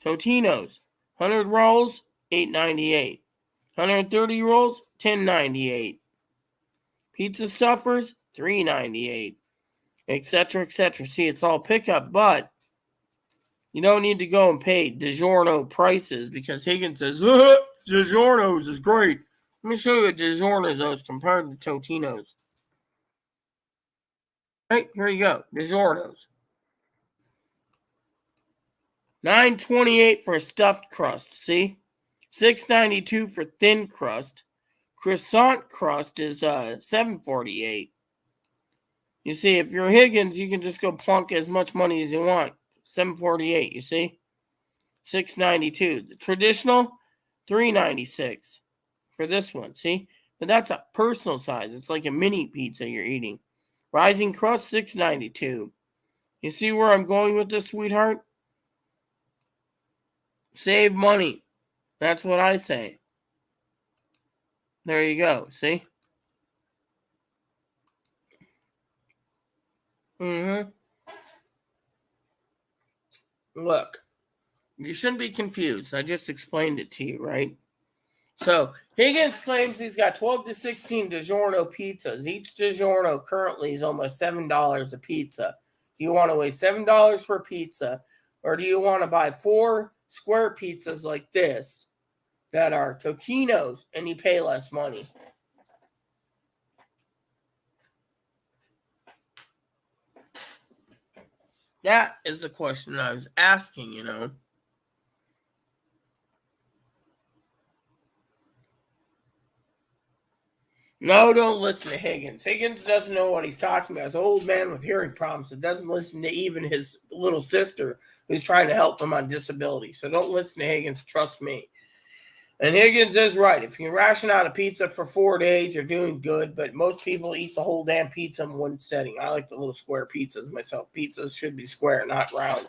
Totino's, 100 rolls, $8.98. 130 rolls, $10.98. Pizza stuffers, $3.98. Etc., etc. See, it's all pickup, but you don't need to go and pay DiGiorno prices because Higgins says, DiGiorno's is great. Let me show you what DiGiorno's is compared to Totino's. Right, here you go. DiGiorno's. $9.28 for a stuffed crust, see? $6.92 for thin crust. Croissant crust is $7.48. You see, if you're Higgins, you can just go plunk as much money as you want. $7.48, you see? $6.92. The traditional, $3.96 for this one, see? But that's a personal size. It's like a mini pizza you're eating. Rising crust, $6.92. You see where I'm going with this, sweetheart? Save money. That's what I say. There you go, see? Look, you shouldn't be confused. I just explained it to you, right? So, Higgins claims he's got 12 to 16 DiGiorno pizzas. Each DiGiorno currently is almost $7 a pizza. Do you want to waste $7 for pizza, or do you want to buy 4 square pizzas like this that are Totino's and you pay less money? That is the question I was asking, you know. No, don't listen to Higgins. Higgins doesn't know what he's talking about. He's an old man with hearing problems that doesn't listen to even his little sister who's trying to help him on disability. So don't listen to Higgins. Trust me. And Higgins is right. If you ration out a pizza for 4 days, you're doing good. But most people eat the whole damn pizza in one setting. I like the little square pizzas myself. Pizzas should be square, not round.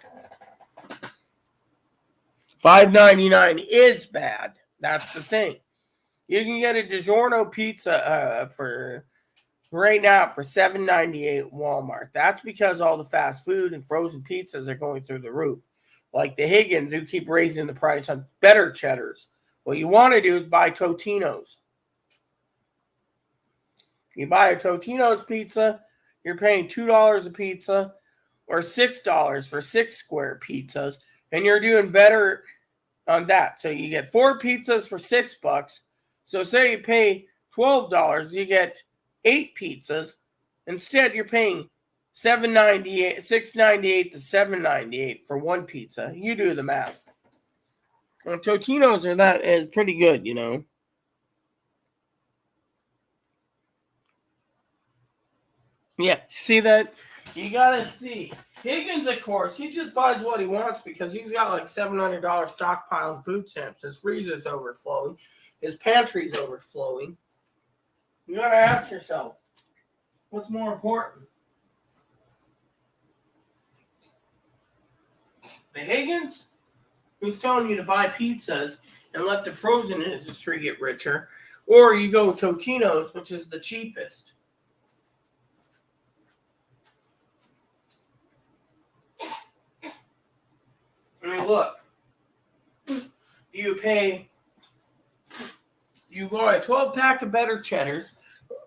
$5.99 is bad. That's the thing. You can get a DiGiorno pizza for right now for $7.98 at Walmart. That's because all the fast food and frozen pizzas are going through the roof. Like the Higgins who keep raising the price on better cheddars. What you want to do is buy Totino's. You buy a Totino's pizza, you're paying $2 a pizza or $6 for 6 square pizzas, and you're doing better on that. So you get 4 pizzas for $6. So say you pay $12, you get 8 pizzas. Instead, you're paying $7.98, $6.98 to $7.98 for one pizza. You do the math. Well, Totino's are that is pretty good, you know. Yeah, see that? You gotta see. Higgins, of course, he just buys what he wants because he's got like $700 stockpile in food stamps. His freezer's overflowing. His pantry's overflowing. You gotta ask yourself, what's more important? The Higgins, who's telling you to buy pizzas and let the frozen industry get richer, or you go with Totino's, which is the cheapest. I mean, look. You buy a 12-pack of better cheddars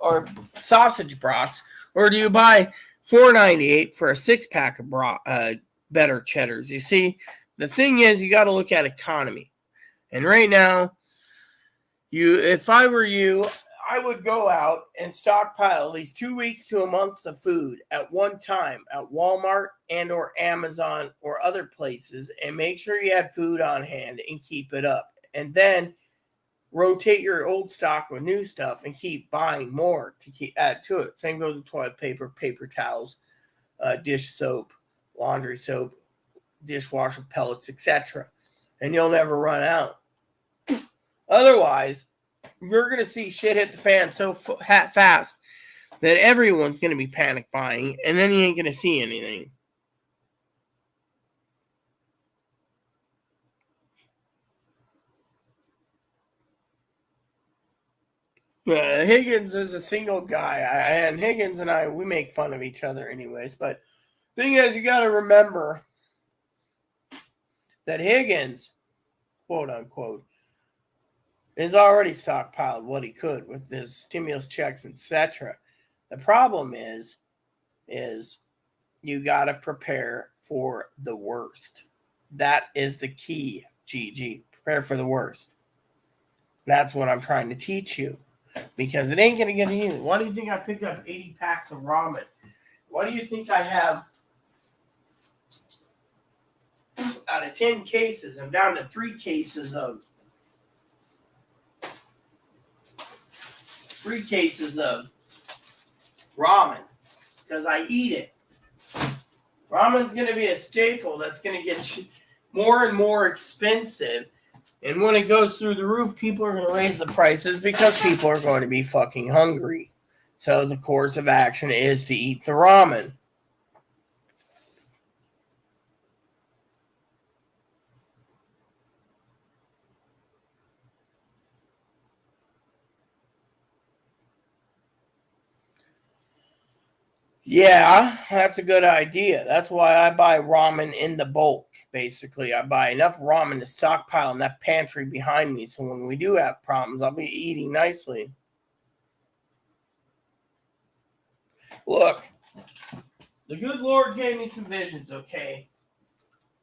or sausage brats, or do you buy $4.98 for a 6-pack of better cheddars? You see, the thing is, you got to look at economy. And right now, if I were you, I would go out and stockpile at least 2 weeks to a month of food at one time at Walmart and or Amazon or other places, and make sure you had food on hand and keep it up. And then rotate your old stock with new stuff and keep buying more to add to it. Same goes with toilet paper, paper towels, dish soap, laundry soap, dishwasher pellets, etc. And you'll never run out. Otherwise, you're going to see shit hit the fan so fast that everyone's going to be panic buying, and then you ain't going to see anything. Higgins is a single guy, and Higgins and I, we make fun of each other anyways. But thing is, you got to remember that Higgins, quote unquote, is already stockpiled what he could with his stimulus checks, etc. The problem is you got to prepare for the worst. That is the key, GG. Prepare for the worst. That's what I'm trying to teach you. Because it ain't going to get easy. Why do you think I picked up 80 packs of ramen? Why do you think I have, out of 10 cases, I'm down to 3 cases of ramen? Because I eat it. Ramen's going to be a staple that's going to get more and more expensive. And when it goes through the roof, people are going to raise the prices because people are going to be fucking hungry. So the course of action is to eat the ramen. Yeah, that's a good idea. That's why I buy ramen in the bulk, basically. I buy enough ramen to stockpile in that pantry behind me, so when we do have problems, I'll be eating nicely. Look, the good Lord gave me some visions, okay?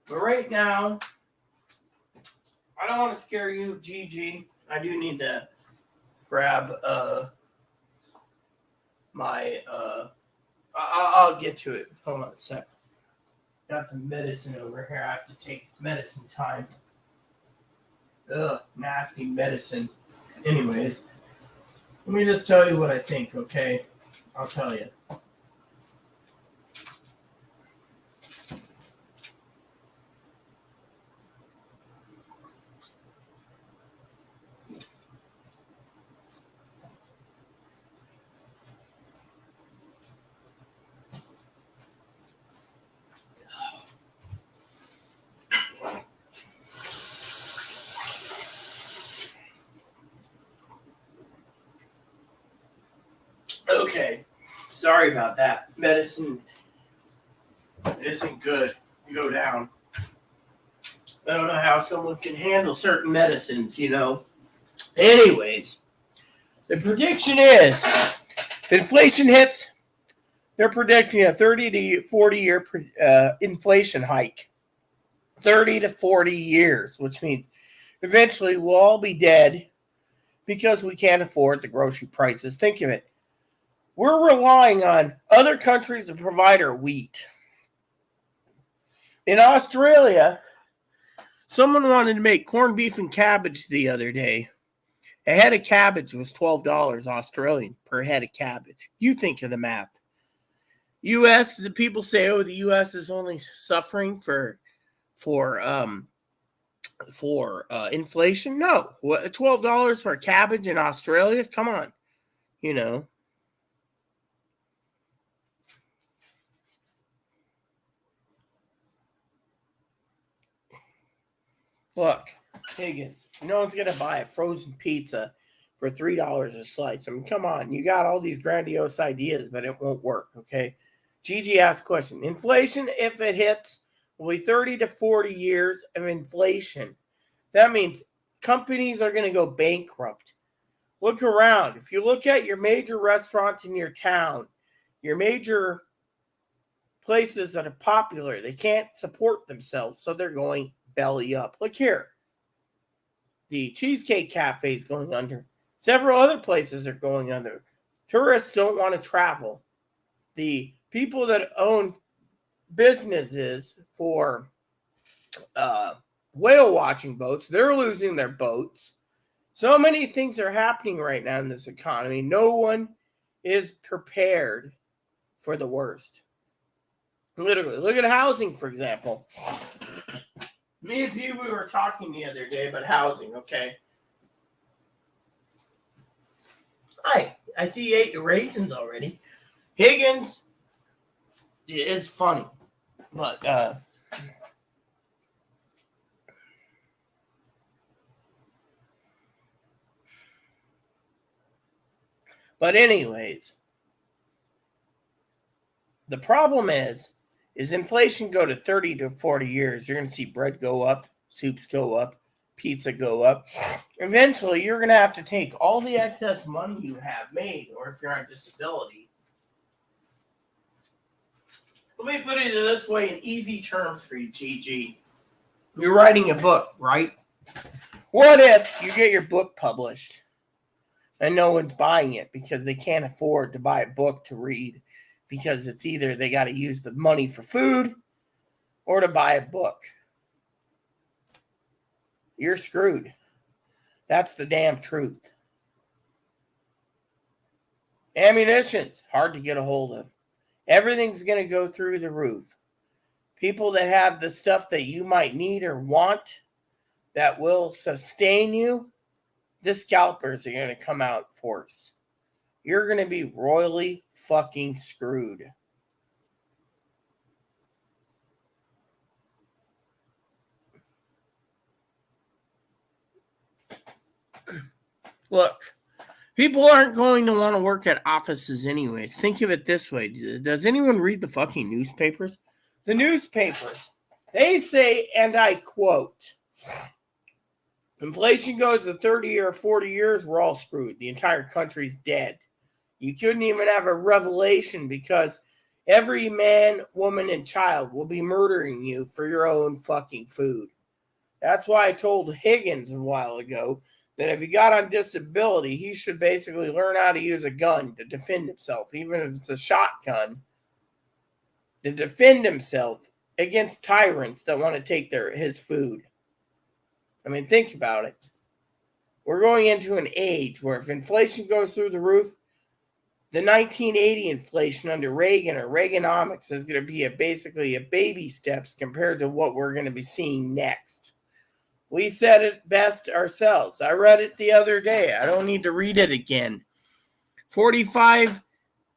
But right now, I don't want to scare you, GG. I do need to grab my I'll get to it. Hold on a sec. Got some medicine over here. I have to take medicine time. Ugh, nasty medicine. Anyways, let me just tell you what I think, okay? I'll tell you. Okay, sorry about that. Medicine isn't good to go down. I don't know how someone can handle certain medicines, you know. Anyways, the prediction is if inflation hits, they're predicting a 30 to 40 year inflation hike. 30 to 40 years, which means eventually we'll all be dead because we can't afford the grocery prices. Think of it. We're relying on other countries to provide our wheat. In Australia, someone wanted to make corned beef and cabbage the other day. A head of cabbage was $12 Australian per head of cabbage. You think of the math. U.S. The people say, "Oh, the U.S. is only suffering for inflation." No, $12 for cabbage in Australia. Come on, you know. Look, Higgins, no one's gonna buy a frozen pizza for $3 a slice. I mean, come on, you got all these grandiose ideas, but it won't work. Okay. Gigi asked a question. Inflation, if it hits, will be 30 to 40 years of inflation. That means companies are going to go bankrupt. Look around. If you look at your major restaurants in your town, your major places that are popular, they can't support themselves, so they're going belly up. Look here. The Cheesecake Cafe is going under. Several other places are going under. Tourists don't want to travel. The people that own businesses for whale watching boats, they're losing their boats. So many things are happening right now in this economy. No one is prepared for the worst. Literally. Look at housing, for example. Me and Pete, we were talking the other day about housing, okay? Hi, I see you ate your raisins already. Higgins is funny, but anyways, the problem is inflation go to 30 to 40 years, you're going to see bread go up, soups go up, pizza go up. Eventually, you're going to have to take all the excess money you have made, or if you're on disability. Let me put it this way in easy terms for you, GG. You're writing a book, right? What if you get your book published and no one's buying it because they can't afford to buy a book to read because it's either they got to use the money for food or to buy a book? You're screwed. That's the damn truth. Ammunition's hard to get a hold of. Everything's going to go through the roof. People that have the stuff that you might need or want that will sustain you, the scalpers are going to come out force. You're going to be royally fucking screwed. Look, people aren't going to want to work at offices anyways. Think of it this way. Does anyone read the fucking newspapers? The newspapers, they say, and I quote, inflation goes to 30 or 40 years, we're all screwed. The entire country's dead. You couldn't even have a revelation because every man, woman, and child will be murdering you for your own fucking food. That's why I told Higgins a while ago that if he got on disability, he should basically learn how to use a gun to defend himself, even if it's a shotgun, to defend himself against tyrants that want to take his food. I mean, think about it. We're going into an age where if inflation goes through the roof, the 1980 inflation under Reagan or Reaganomics is going to be basically a baby steps compared to what we're going to be seeing next. We said it best ourselves. I read it the other day. I don't need to read it again. 45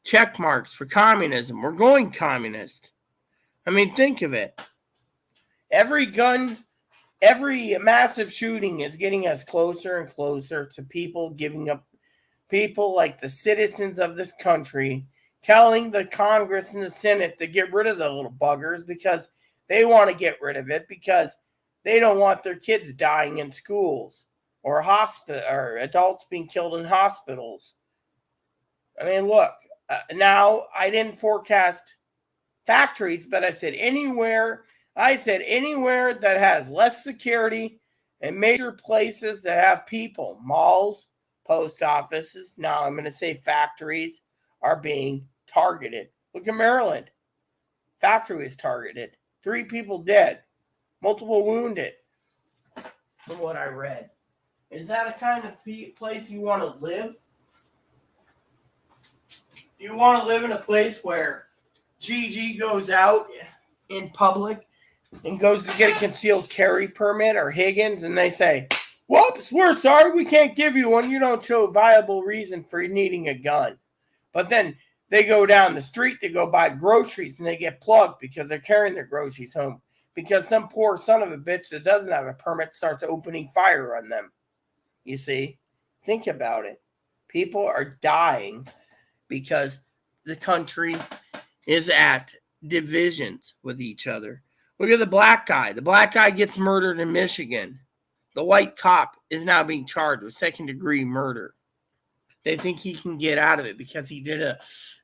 check marks for communism. We're going communist. I mean, think of it. Every massive shooting is getting us closer and closer to people giving up. People like the citizens of this country telling the Congress and the Senate to get rid of the little buggers because they want to get rid of it because they don't want their kids dying in schools or adults being killed in hospitals. I mean, look, now I didn't forecast factories, but I said anywhere that has less security and major places that have people, malls, post offices, now I'm going to say factories, are being targeted. Look at Maryland. Factory is targeted. 3 people dead. Multiple wounded. From what I read. Is that a kind of place you want to live? You want to live in a place where GG goes out in public and goes to get a concealed carry permit, or Higgins, and they say, whoops, we're sorry, we can't give you one. You don't show a viable reason for needing a gun. But then they go down the street to go buy groceries and they get plugged because they're carrying their groceries home. Because some poor son of a bitch that doesn't have a permit starts opening fire on them. You see? Think about it. People are dying because the country is at divisions with each other. Look at the black guy. The black guy gets murdered in Michigan. The white cop is now being charged with second-degree murder. They think he can get out of it because he did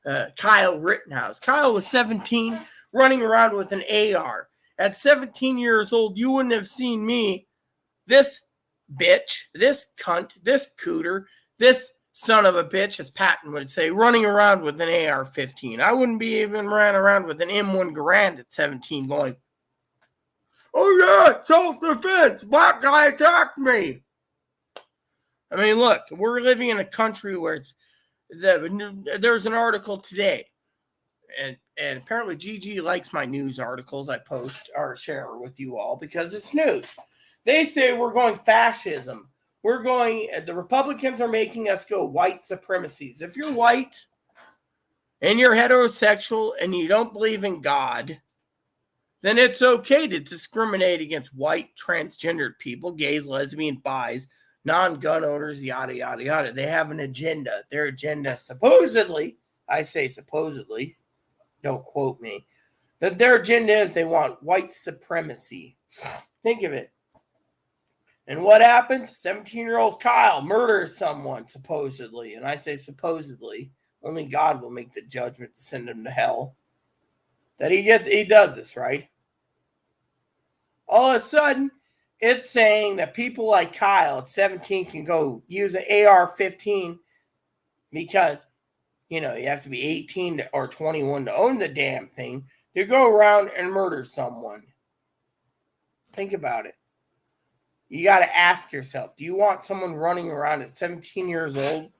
a Kyle Rittenhouse. Kyle was 17, running around with an AR. At 17 years old, you wouldn't have seen me, this bitch, this cunt, this cooter, this son of a bitch, as Patton would say, running around with an AR-15. I wouldn't be even running around with an M1 Garand at 17 going, oh yeah, self-defense, black guy attacked me. I mean, look, we're living in a country where there's an article today, and apparently Gigi likes my news articles I post or share with you all because it's news. They say we're going fascism. The Republicans are making us go white supremacies. If you're white and you're heterosexual and you don't believe in God, then it's okay to discriminate against white transgendered people, gays, lesbians, bis, non-gun owners, yada, yada, yada. They have an agenda. Their agenda, supposedly, I say supposedly, don't quote me, that their agenda is they want white supremacy. Think of it. And what happens? 17-year-old Kyle murders someone, supposedly. And I say supposedly. Only God will make the judgment to send him to hell. That he does this, right? All of a sudden, it's saying that people like Kyle at 17 can go use an AR-15 because, you have to be 18 or 21 to own the damn thing, to go around and murder someone. Think about it. You got to ask yourself, do you want someone running around at 17 years old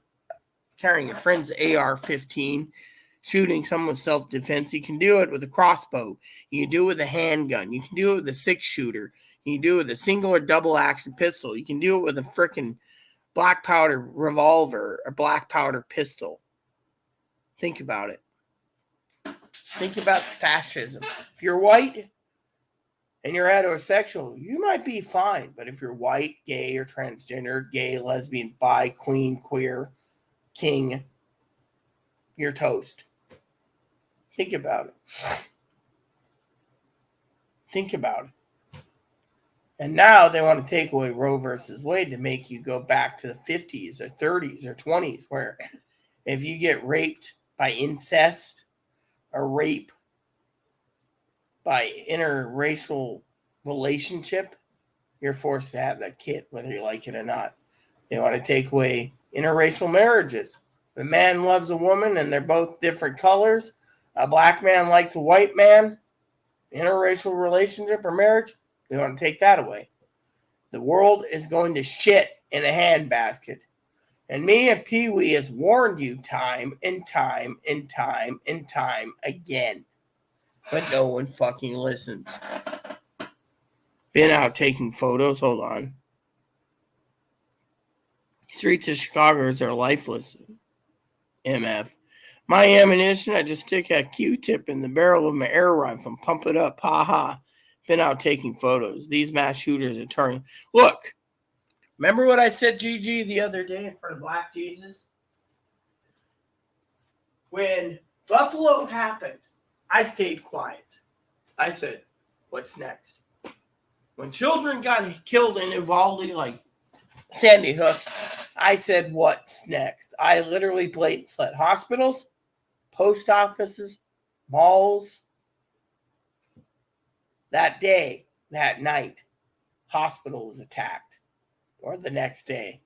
carrying a friend's AR-15, shooting someone with self-defense? You can do it with a crossbow. You can do it with a handgun. You can do it with a 6-shooter. You can do it with a single or double action pistol. You can do it with a freaking black powder revolver or black powder pistol. Think about it. Think about fascism. If you're white and you're heterosexual, you might be fine. But if you're white, gay, or transgender, gay, lesbian, bi, queen, queer, king, you're toast. Think about it. Think about it. And now they want to take away Roe versus Wade to make you go back to the 50s or 30s or 20s, where if you get raped by incest or rape by interracial relationship, you're forced to have that kid, whether you like it or not. They want to take away interracial marriages. If a man loves a woman and they're both different colors, a black man likes a white man, interracial relationship or marriage, they want to take that away. The world is going to shit in a handbasket. And me and Pee Wee has warned you time and time and time and time again. But no one fucking listens. Been out taking photos. Hold on. Streets of Chicago are lifeless. MF. My ammunition, I just stick a Q-tip in the barrel of my air rifle and pump it up. Ha ha. Been out taking photos. These mass shooters are turning. Look. Remember what I said, GG, the other day in front of Black Jesus? When Buffalo happened, I stayed quiet. I said, what's next? When children got killed in Uvalde like Sandy Hook, I said, what's next? I literally blatantly said hospitals, post offices, malls. That day, that night, hospital was attacked. Or the next day.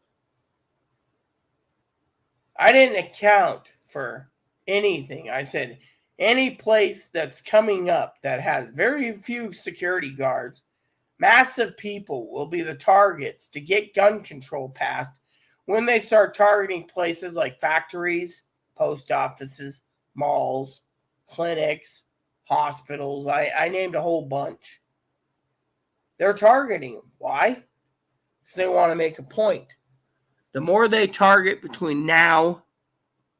I didn't account for anything. I said, any place that's coming up that has very few security guards, massive people will be the targets to get gun control passed when they start targeting places like factories, post offices, malls, clinics, hospitals. I named a whole bunch. They're targeting them. Why? Because they want to make a point. The more they target between now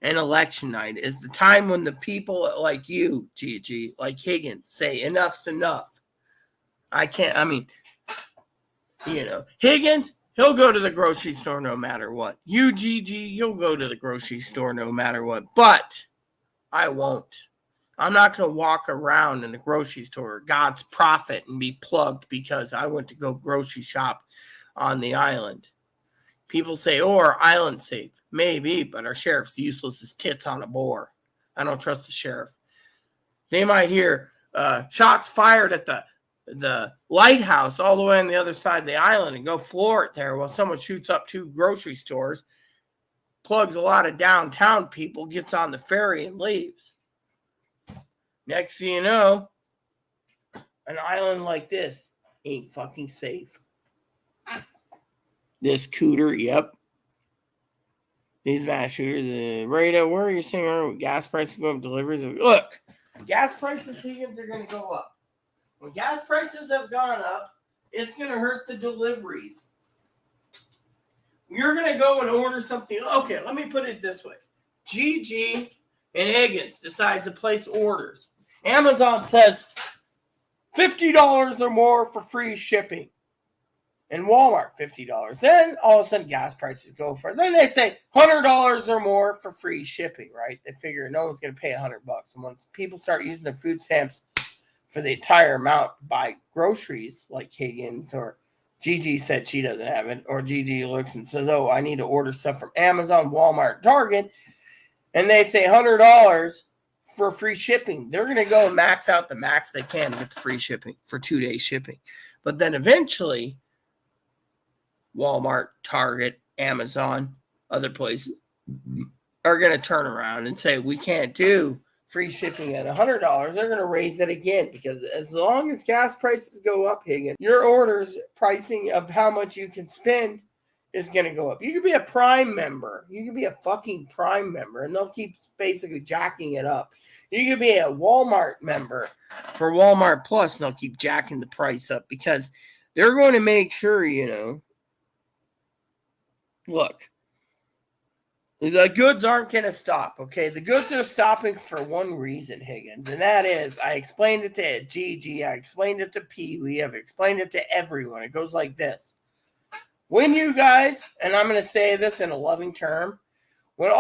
and election night is the time when the people like you, Gigi, like Higgins, say enough's enough. Higgins, he'll go to the grocery store no matter what. You, Gigi, you'll go to the grocery store no matter what. But I won't. I'm not going to walk around in the grocery store, God's prophet, and be plugged because I went to go grocery shop on the island. People say, oh, our island's safe. Maybe, but our sheriff's useless as tits on a boar. I don't trust the sheriff. They might hear shots fired at the lighthouse all the way on the other side of the island and go floor it there while someone shoots up 2 grocery stores, plugs a lot of downtown people, gets on the ferry and leaves. Next thing you know, an island like this ain't fucking safe. This cooter, yep. These mass shooters, Rita, where are you saying gas prices going up, deliveries? Look, Gas prices, Higgins, are going to go up. When gas prices have gone up, it's going to hurt the deliveries. You're going to go and order something. Okay, let me put it this way. Gigi and Higgins decide to place orders. Amazon says $50 or more for free shipping. And Walmart, $50. Then all of a sudden gas prices go for it. Then they say $100 or more for free shipping, right? They figure no one's going to pay $100. And once people start using their food stamps for the entire amount to buy groceries, like Higgins or Gigi said she doesn't have it, or Gigi looks and says, oh, I need to order stuff from Amazon, Walmart, Target, and they say $100 for free shipping. They're going to go and max out the max they can to get the free shipping for 2-day shipping. But then eventually, Walmart, Target, Amazon, other places are going to turn around and say, we can't do free shipping at $100. They're going to raise it again, because as long as gas prices go up, Higgins, your orders pricing of how much you can spend is going to go up. You could be a Prime member. You could be a fucking Prime member, and they'll keep basically jacking it up. You could be a Walmart member for Walmart Plus, and they'll keep jacking the price up, because they're going to make sure, look, the goods aren't going to stop, okay? The goods are stopping for one reason, Higgins, and that is, I explained it to Gigi, I explained it to Pee Wee, I've explained it to everyone. It goes like this. When you guys, and I'm going to say this in a loving term, when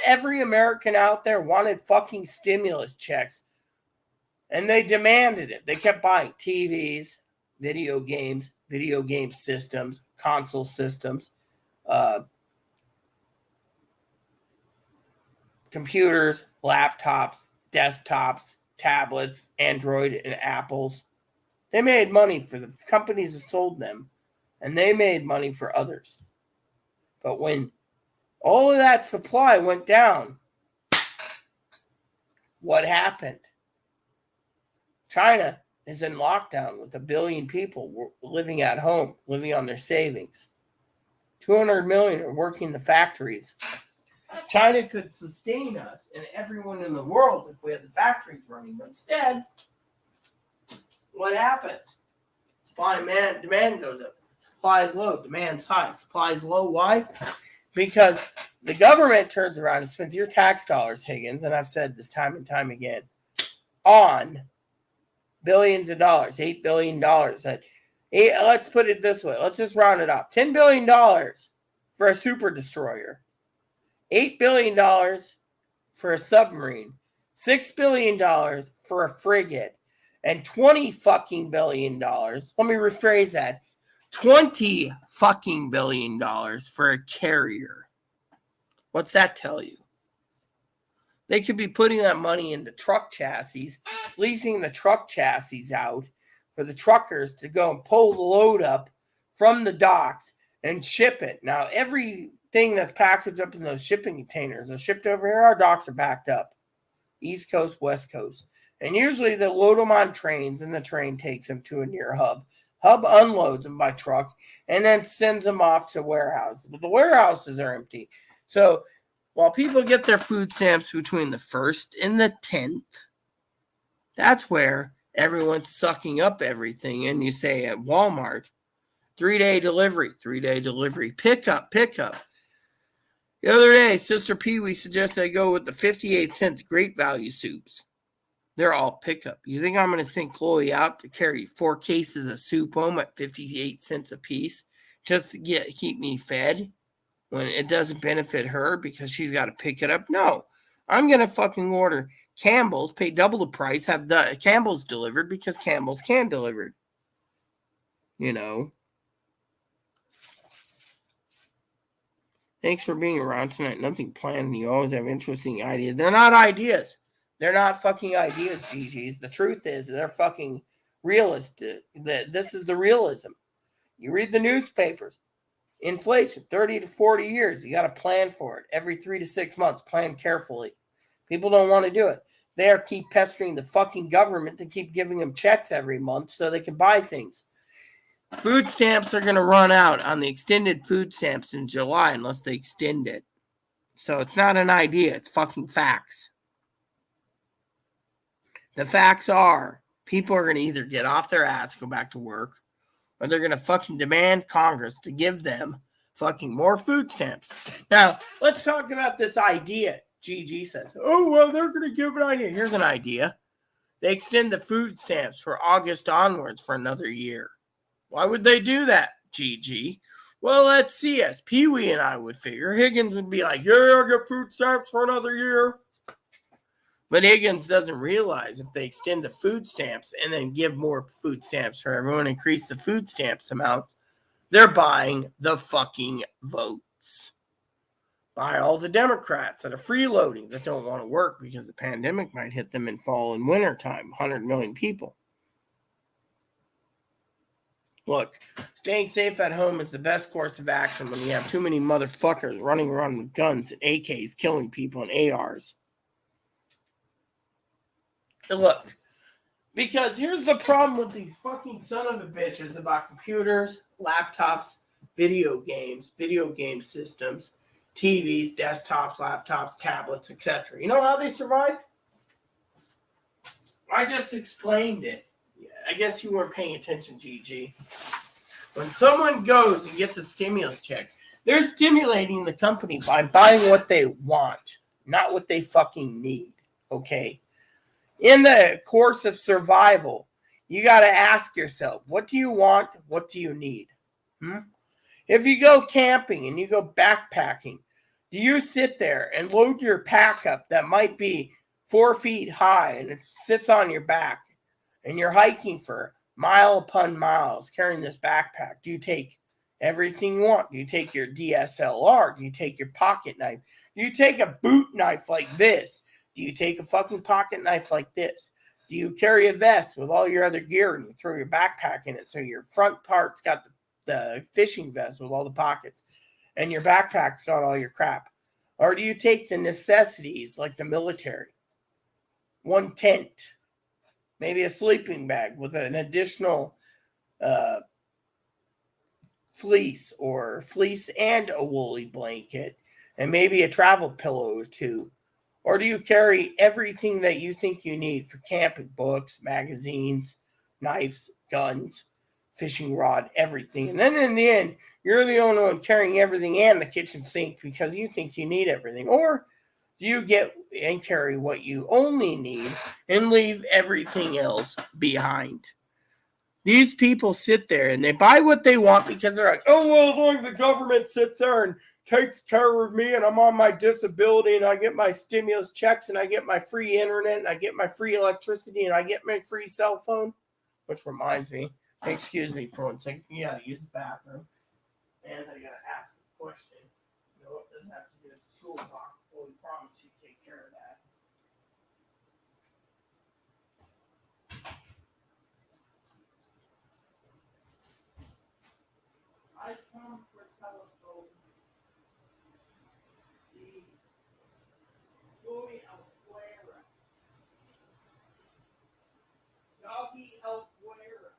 every American out there wanted fucking stimulus checks, and they demanded it, they kept buying TVs, video game systems, console systems, computers, laptops, desktops, tablets, Android, and Apples. They made money for the companies that sold them, and they made money for others. But when all of that supply went down, what happened? China is in lockdown with 1 billion people living at home, living on their savings. 200 million are working in the factories. China could sustain us and everyone in the world if we had the factories running, but instead, what happens? Supply and demand goes up. Supply is low, demand's high. Supply is low. Why? Because the government turns around and spends your tax dollars, Higgins, and I've said this time and time again, on billions of dollars, $8 billion. Let's put it this way. Let's just round it off. $10 billion for a super destroyer. $8 billion for a submarine, $6 billion for a frigate, and $20 fucking billion. Let me rephrase that. $20 fucking billion for a carrier. What's that tell you? They could be putting that money into truck chassis, leasing the truck chassis out for the truckers to go and pull the load up from the docks and ship it. Now, everything that's packaged up in those shipping containers are shipped over here. Our docks are backed up. East Coast, West Coast. And usually they load them on trains, and the train takes them to a near hub. Hub unloads them by truck and then sends them off to warehouses. But the warehouses are empty. So while people get their food stamps between the 1st and the 10th, that's where everyone's sucking up everything. And you say at Walmart, 3-day delivery, pick up. The other day, Sister Pee Wee suggested I go with the 58 cents Great Value soups. They're all pickup. You think I'm going to send Chloe out to carry 4 cases of soup home at 58 cents a piece just to keep me fed when it doesn't benefit her because she's got to pick it up? No. I'm going to fucking order Campbell's, pay double the price, have the Campbell's delivered because Campbell's can delivered. Thanks for being around tonight. Nothing planned. You always have interesting ideas. They're not ideas. They're not fucking ideas, GGs. The truth is they're fucking realistic. This is the realism. You read the newspapers. Inflation, 30 to 40 years. You got to plan for it. Every 3 to 6 months, plan carefully. People don't want to do it. They keep pestering the fucking government to keep giving them checks every month so they can buy things. Food stamps are going to run out on the extended food stamps in July unless they extend it. So it's not an idea. It's fucking facts. The facts are people are going to either get off their ass and go back to work, or they're going to fucking demand Congress to give them fucking more food stamps. Now, let's talk about this idea. GG says, oh, well, they're going to give an idea. Here's an idea. They extend the food stamps for August onwards for another year. Why would they do that, GG? Well, let's see. As Pee Wee and I would figure, Higgins would be like, yeah, I'll get food stamps for another year. But Higgins doesn't realize if they extend the food stamps and then give more food stamps for everyone, increase the food stamps amount, they're buying the fucking votes. By all the Democrats that are freeloading that don't want to work because the pandemic might hit them in fall and winter time, 100 million people. Look, staying safe at home is the best course of action when you have too many motherfuckers running around with guns and AKs killing people and ARs. And look, because here's the problem with these fucking son of a bitches about computers, laptops, video game systems, TVs, desktops, laptops, tablets, etc. You know how they survived? I just explained it. I guess you weren't paying attention, GG. When someone goes and gets a stimulus check, they're stimulating the company by buying what they want, not what they fucking need, okay? In the course of survival, you got to ask yourself, what do you want? What do you need? If you go camping and you go backpacking, do you sit there and load your pack up that might be 4 feet high and it sits on your back and you're hiking for mile upon miles carrying this backpack? Do you take everything you want? Do you take your DSLR? Do you take your pocket knife? Do you take a boot knife like this? Do you take a fucking pocket knife like this? Do you carry a vest with all your other gear and you throw your backpack in it so your front part's got the fishing vest with all the pockets and your backpack's got all your crap? Or do you take the necessities like the military? One tent, maybe a sleeping bag with an additional fleece and a woolly blanket and maybe a travel pillow or two? Or do you carry everything that you think you need for camping? Books, magazines, knives, guns, fishing rod, everything. And then in the end, you're the only one carrying everything and the kitchen sink because you think you need everything. Or do you get and carry what you only need and leave everything else behind? These people sit there and they buy what they want because they're like, oh, well, as long as the government sits there and takes care of me and I'm on my disability and I get my stimulus checks and I get my free internet and I get my free electricity and I get my free cell phone. Which reminds me, excuse me for 1 second, you gotta use the bathroom. And I gotta ask a question. No, it doesn't have to be a toolbox. Well, we promise you take care of that. I come for telephone. See, Louis Alfuera. Doggy Alfuera.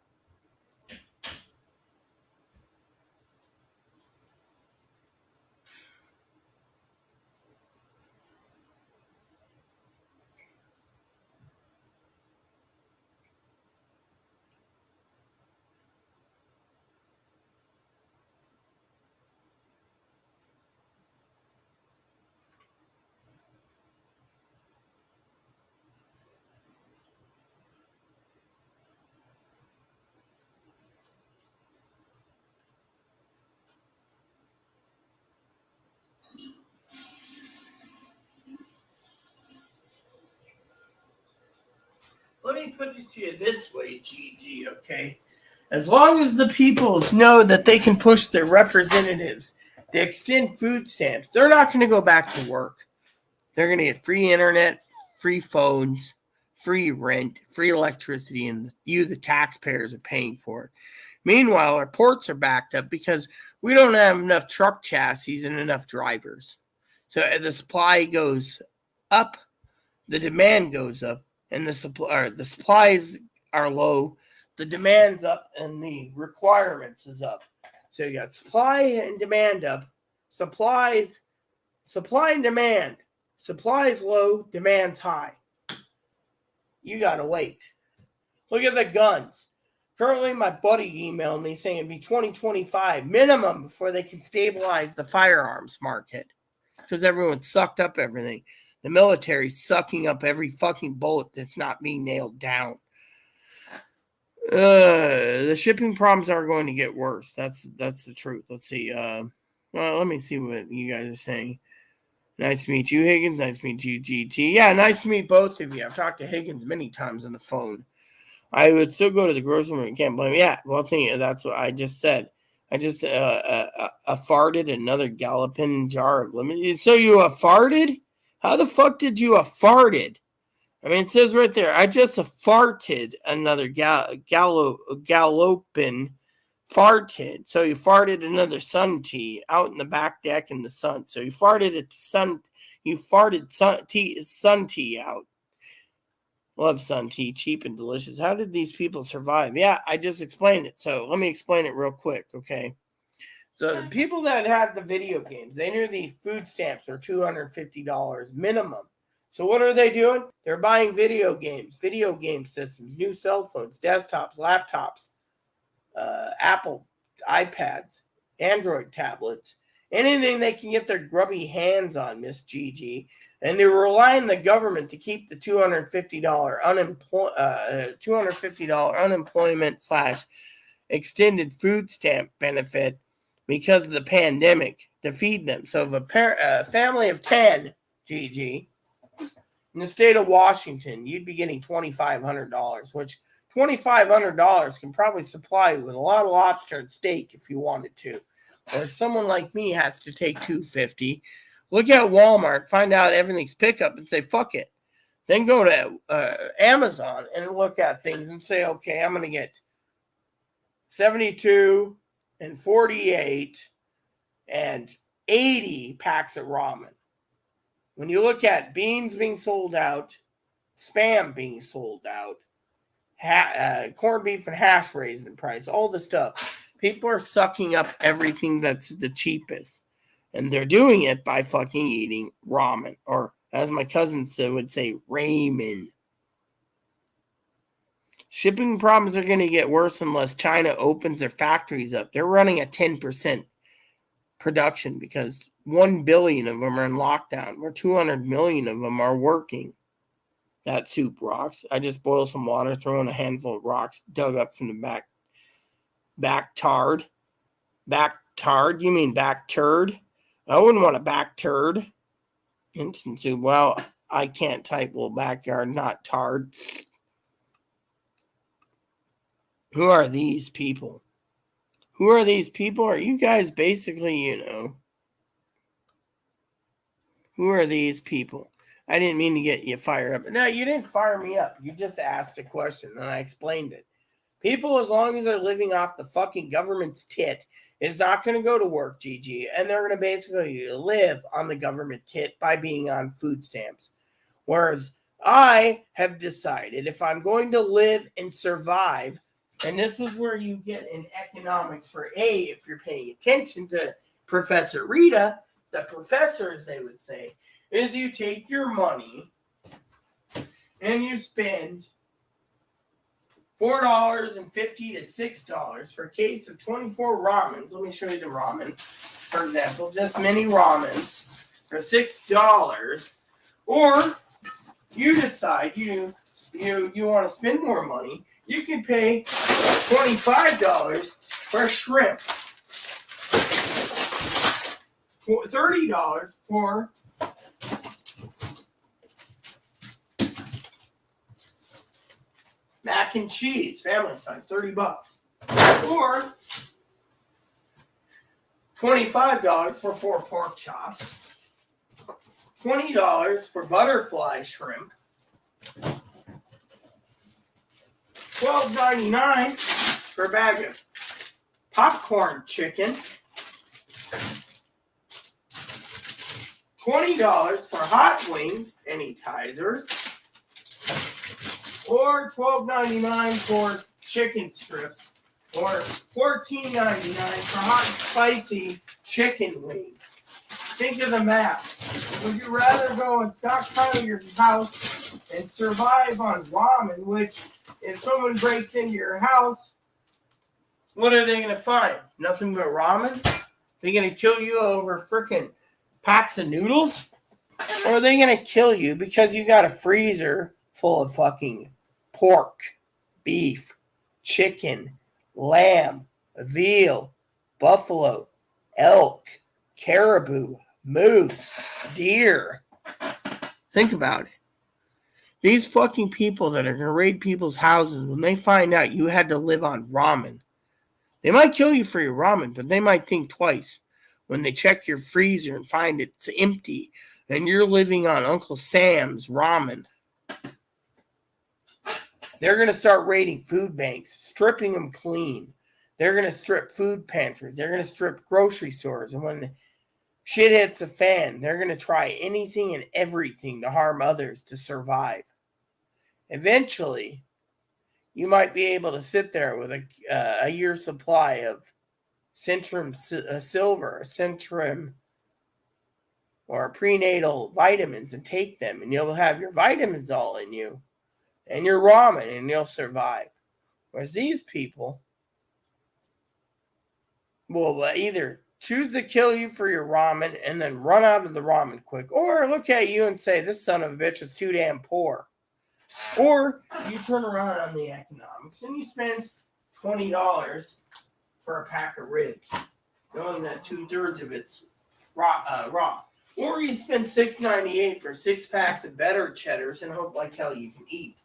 Let me put it to you this way, GG, okay? As long as the people know that they can push their representatives to extend food stamps, they're not going to go back to work. They're going to get free internet, free phones, free rent, free electricity, and you, the taxpayers, are paying for it. Meanwhile, our ports are backed up because we don't have enough truck chassis and enough drivers. So the supply goes up, the demand goes up, and the supplies are low, the demand's up, and the requirements is up. So you got supply and demand up, supply and demand. Supply is low, demand's high. You gotta wait. Look at the guns. Currently, my buddy emailed me saying it'd be 2025 minimum before they can stabilize the firearms market. Because everyone sucked up everything. The military's sucking up every fucking bullet that's not being nailed down. The shipping problems are going to get worse. That's the truth. Let's see. Well, let me see what you guys are saying. Nice to meet you, Higgins. Nice to meet you, GT. Yeah, nice to meet both of you. I've talked to Higgins many times on the phone. I would still go to the grocery store. Can't blame me. Yeah, well, that's what I just said. I just farted another galloping jar of lemon. So you farted? How the fuck did you farted? I mean, it says right there, I just farted another galloping farted. So you farted another sun tea out in the back deck in the sun. So you farted sun tea out. Love sun tea, cheap and delicious. How did these people survive? Yeah, I just explained it. So let me explain it real quick, okay? So the people that had the video games, they knew the food stamps are $250 minimum. So what are they doing? They're buying video games, video game systems, new cell phones, desktops, laptops, Apple iPads, Android tablets, anything they can get their grubby hands on, Miss Gigi. And they were relying on the government to keep the $250 unemployment / extended food stamp benefit because of the pandemic to feed them. So if a family of 10, Gigi, in the state of Washington, you'd be getting $2,500, which $2,500 can probably supply you with a lot of lobster and steak if you wanted to. Or someone like me has to take $250. Look at Walmart, find out everything's pickup, and say, fuck it. Then go to Amazon and look at things and say, okay, I'm going to get 72 and 48 and 80 packs of ramen. When you look at beans being sold out, Spam being sold out, corned beef and hash raisin price, all the stuff, people are sucking up everything that's the cheapest. And they're doing it by fucking eating ramen. Or, as my cousin would say, ramen. Shipping problems are going to get worse unless China opens their factories up. They're running at 10% production because 1 billion of them are in lockdown, where 200 million of them are working. That soup rocks. I just boiled some water, throw in a handful of rocks, dug up from the back turd? You mean back turd? I wouldn't want a back turd. Instant soup. Well, I can't type little backyard, not tard. Who are these people? Who are these people? Are you guys basically, who are these people? I didn't mean to get you fired up. No, you didn't fire me up. You just asked a question and I explained it. People, as long as they're living off the fucking government's tit, is not going to go to work, Gigi, and they're going to basically live on the government tit by being on food stamps. Whereas I have decided if I'm going to live and survive, and this is where you get in economics for if you're paying attention to Professor Rita, the professor, as they would say, is you take your money and you spend $4.50 to $6 for a case of 24 ramens. Let me show you the ramen. For example, just mini ramens for $6. Or you decide you want to spend more money. You can pay $25 for shrimp. $30 for mac and cheese, family size, $30. Or $25 for 4 pork chops. $20 for butterfly shrimp. $12.99 for a bag of popcorn chicken. $20 for hot wings, any Tizers. Or $12.99 for chicken strips, or $14.99 for hot spicy chicken wings. Think of the math. Would you rather go and stockpile your house and survive on ramen, which if someone breaks into your house, what are they going to find? Nothing but ramen? They're going to kill you over freaking packs of noodles? Or are they going to kill you because you got a freezer full of fucking pork, beef, chicken, lamb, veal, buffalo, elk, caribou, moose, deer? Think about it. These fucking people that are going to raid people's houses, when they find out you had to live on ramen, they might kill you for your ramen, but they might think twice when they check your freezer and find it's empty and you're living on Uncle Sam's ramen. They're going to start raiding food banks, stripping them clean. They're going to strip food pantries. They're going to strip grocery stores. And when shit hits the fan, they're going to try anything and everything to harm others to survive. Eventually, you might be able to sit there with a year's supply of Centrum Silver, Centrum, or prenatal vitamins and take them, and you'll have your vitamins all in you and your ramen, and you'll survive. Whereas these people will either choose to kill you for your ramen and then run out of the ramen quick, or look at you and say, this son of a bitch is too damn poor. Or you turn around on the economics and you spend $20 for a pack of ribs, knowing that 2/3 of it's raw. Or you spend $6.98 for 6 packs of better cheddars and hope like hell you can eat.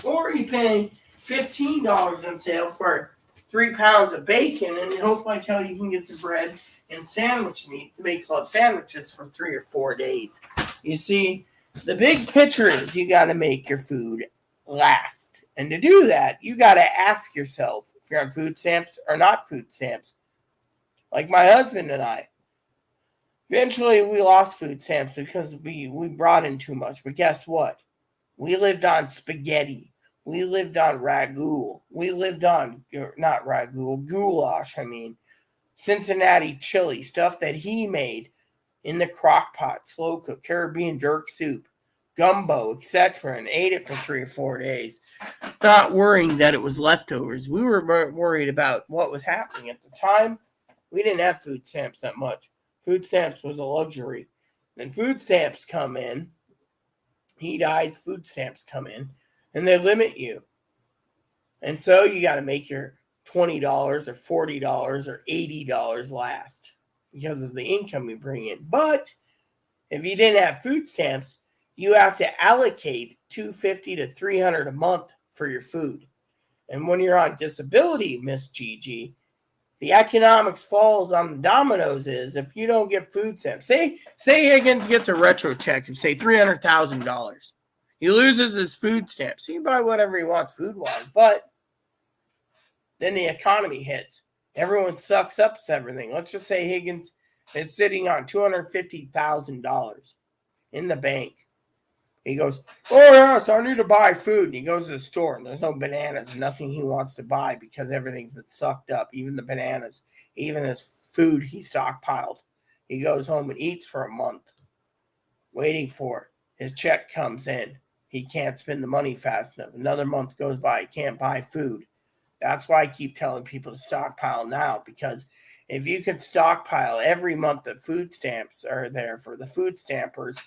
Or you pay $15 on sale for 3 pounds of bacon and hope like hell you can get some bread and sandwich meat to make club sandwiches for 3 or 4 days. You see, the big picture is you got to make your food last. And to do that, you got to ask yourself if you're on food stamps or not food stamps. Like my husband and I. Eventually, we lost food stamps because we brought in too much. But guess what? We lived on spaghetti. We lived on ragu. We lived on, not ragu, goulash, Cincinnati chili, stuff that he made in the crock pot, slow cook, Caribbean jerk soup, gumbo, etc., and ate it for 3 or 4 days, not worrying that it was leftovers. We were worried about what was happening at the time. We didn't have food stamps that much. Food stamps was a luxury. Then food stamps come in. He dies, food stamps come in, and they limit you. And so you got to make your $20 or $40 or $80 last because of the income you bring in. But if you didn't have food stamps, you have to allocate $250 to $300 a month for your food. And when you're on disability, Miss Gigi, the economics falls on the dominoes is if you don't get food stamps. Say Higgins gets a retro check of, say, $300,000. He loses his food stamps. He can buy whatever he wants food-wise, but then the economy hits. Everyone sucks up everything. Let's just say Higgins is sitting on $250,000 in the bank. He goes, oh, yes, I need to buy food. And he goes to the store, and there's no bananas, nothing he wants to buy because everything's been sucked up, even the bananas, even his food he stockpiled. He goes home and eats for a month, waiting for it. His check comes in. He can't spend the money fast enough. Another month goes by. He can't buy food. That's why I keep telling people to stockpile now, because if you could stockpile every month that food stamps are there for the food stampers,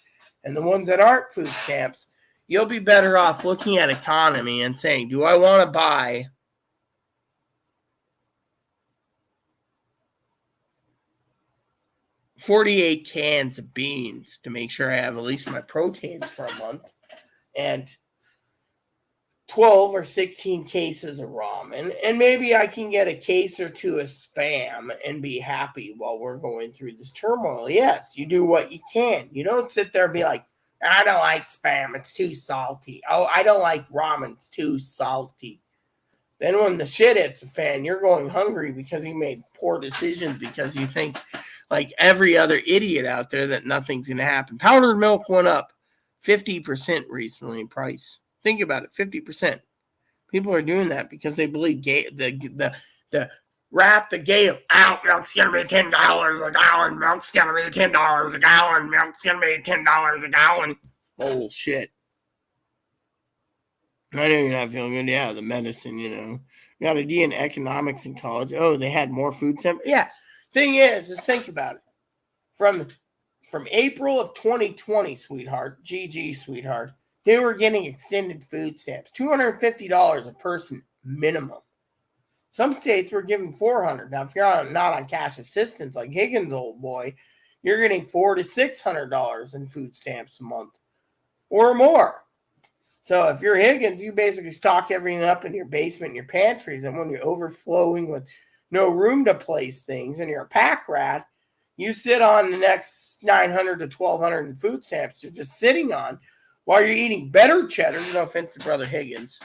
and the ones that aren't food stamps, you'll be better off looking at economy and saying, do I want to buy 48 cans of beans to make sure I have at least my proteins for a month, and 12 or 16 cases of ramen, and maybe I can get a case or two of Spam and be happy while we're going through this turmoil. Yes, you do what you can. You don't sit there and be like, I don't like Spam, it's too salty. Oh, I don't like ramen, it's too salty. Then when the shit hits the fan, you're going hungry because you made poor decisions because you think, like every other idiot out there, that nothing's going to happen. Powdered milk went up 50% recently in price. Think about it, 50%. People are doing that because they believe the wrath the gale. Out, milk's going to be $10 a gallon. Milk's going to be $10 a gallon. Milk's going to be $10 a gallon. Bullshit. I know you're not feeling good. Yeah, the medicine, Got a D in economics in college. Oh, they had more food stamps. Yeah. Thing is think about it. From April of 2020, sweetheart, GG, sweetheart, they were getting extended food stamps, $250 a person minimum. Some states were giving $400. Now, if you're not on cash assistance like Higgins' old boy, you're getting $400 to $600 in food stamps a month or more. So if you're Higgins, you basically stock everything up in your basement and your pantries, and when you're overflowing with no room to place things and you're a pack rat, you sit on the next 900 to 1,200 in food stamps you're just sitting on while you're eating better cheddar. No offense to Brother Higgins.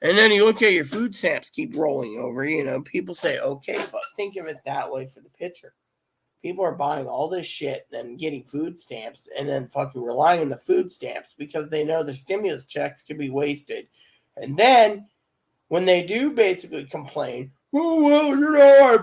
And then you look at your food stamps keep rolling over. People say, okay, but think of it that way for the pitcher. People are buying all this shit and getting food stamps and then fucking relying on the food stamps because they know their stimulus checks can be wasted. And then when they do basically complain, oh, well,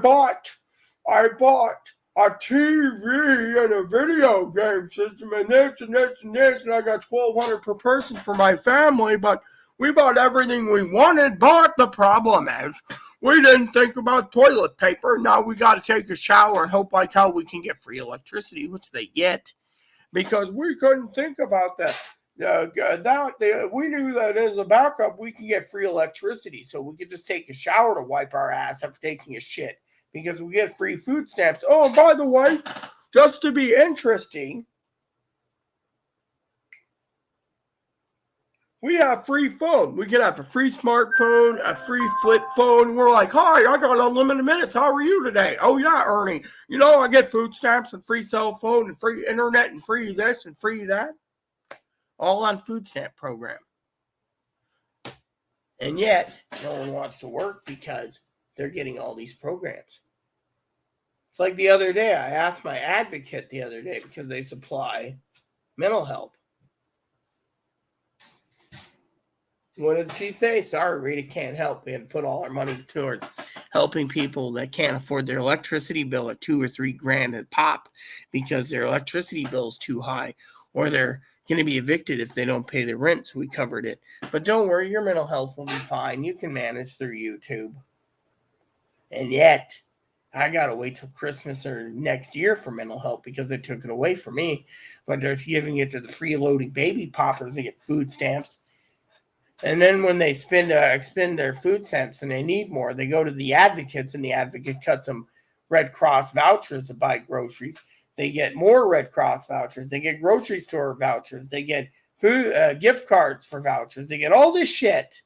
I bought a TV and a video game system and this and this and this, and I got $1,200 per person for my family, but we bought everything we wanted. But the problem is, we didn't think about toilet paper. Now we got to take a shower and hope like how we can get free electricity, which they get, because we couldn't think about that. We knew that as a backup, we can get free electricity, so we could just take a shower to wipe our ass after taking a shit because we get free food stamps. Oh, and by the way, just to be interesting, we have free phone. We could have a free smartphone, a free flip phone. We're like, hi, I got unlimited minutes. How are you today? Oh, yeah, Ernie. I get food stamps and free cell phone and free internet and free this and free that. All on food stamp program. And yet, no one wants to work because they're getting all these programs. It's like the other day, I asked my advocate the other day because they supply mental help. What did she say? Sorry, Rita can't help. We had to put all our money towards helping people that can't afford their electricity bill at $2,000 or $3,000 a pop because their electricity bill is too high, or they're going to be evicted if they don't pay their rent. So we covered it. But don't worry, your mental health will be fine. You can manage through YouTube. And yet, I got to wait till Christmas or next year for mental health because they took it away from me. But they're giving it to the freeloading baby poppers. They get food stamps. And then when they expend their food stamps and they need more, they go to the advocates, and the advocate cuts them Red Cross vouchers to buy groceries. They get more Red Cross vouchers. They get grocery store vouchers. They get food gift cards for vouchers. They get all this shit.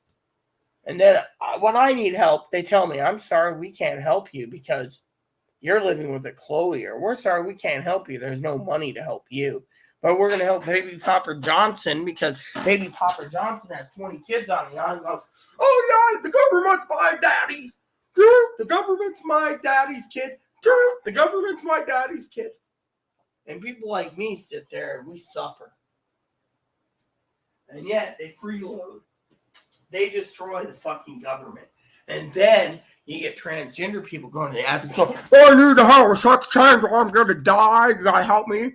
And then when I need help, they tell me, I'm sorry, we can't help you because you're living with a Chloe, or we're sorry, we can't help you. There's no money to help you. But we're going to help Baby Popper Johnson because Baby Popper Johnson has 20 kids on the island. Oh, yeah, the government's my daddy's. Dude, the government's my daddy's kid. Dude, the government's my daddy's kid. And people like me sit there and we suffer. And yet they freeload. They destroy the fucking government. And then you get transgender people going to the advocate. I need to have a sex change or I'm going to die. You got to help me.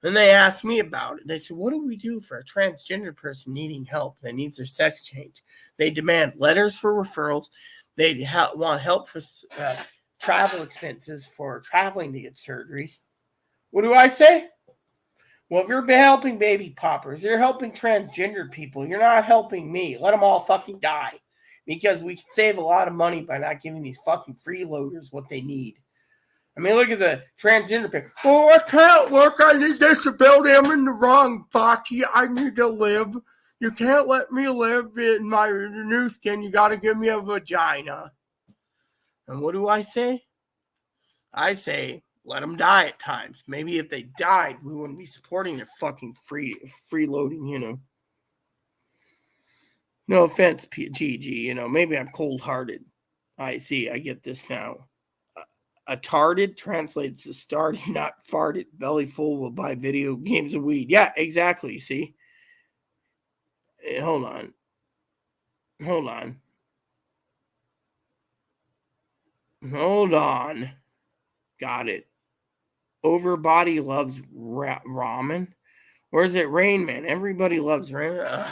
And they asked me about it. They said, what do we do for a transgender person needing help that needs their sex change? They demand letters for referrals. They want help for travel expenses for traveling to get surgeries. What do I say? Well, if you're helping baby poppers, you're helping transgender people. You're not helping me. Let them all fucking die. Because we can save a lot of money by not giving these fucking freeloaders what they need. I mean, look at the transgender people. Oh, I can't work. I need disability. I'm in the wrong body. I need to live. You can't let me live in my new skin. You got to give me a vagina. And what do I say? I say, let them die at times. Maybe if they died, we wouldn't be supporting their fucking freeloading, No offense, GG, maybe I'm cold-hearted. I see, I get this now. Attarded translates to started, not farted. Belly full will buy video games of weed. Yeah, exactly. See? Hold on. Got it. Overbody loves ramen. Or is it Rain Man? Everybody loves ramen.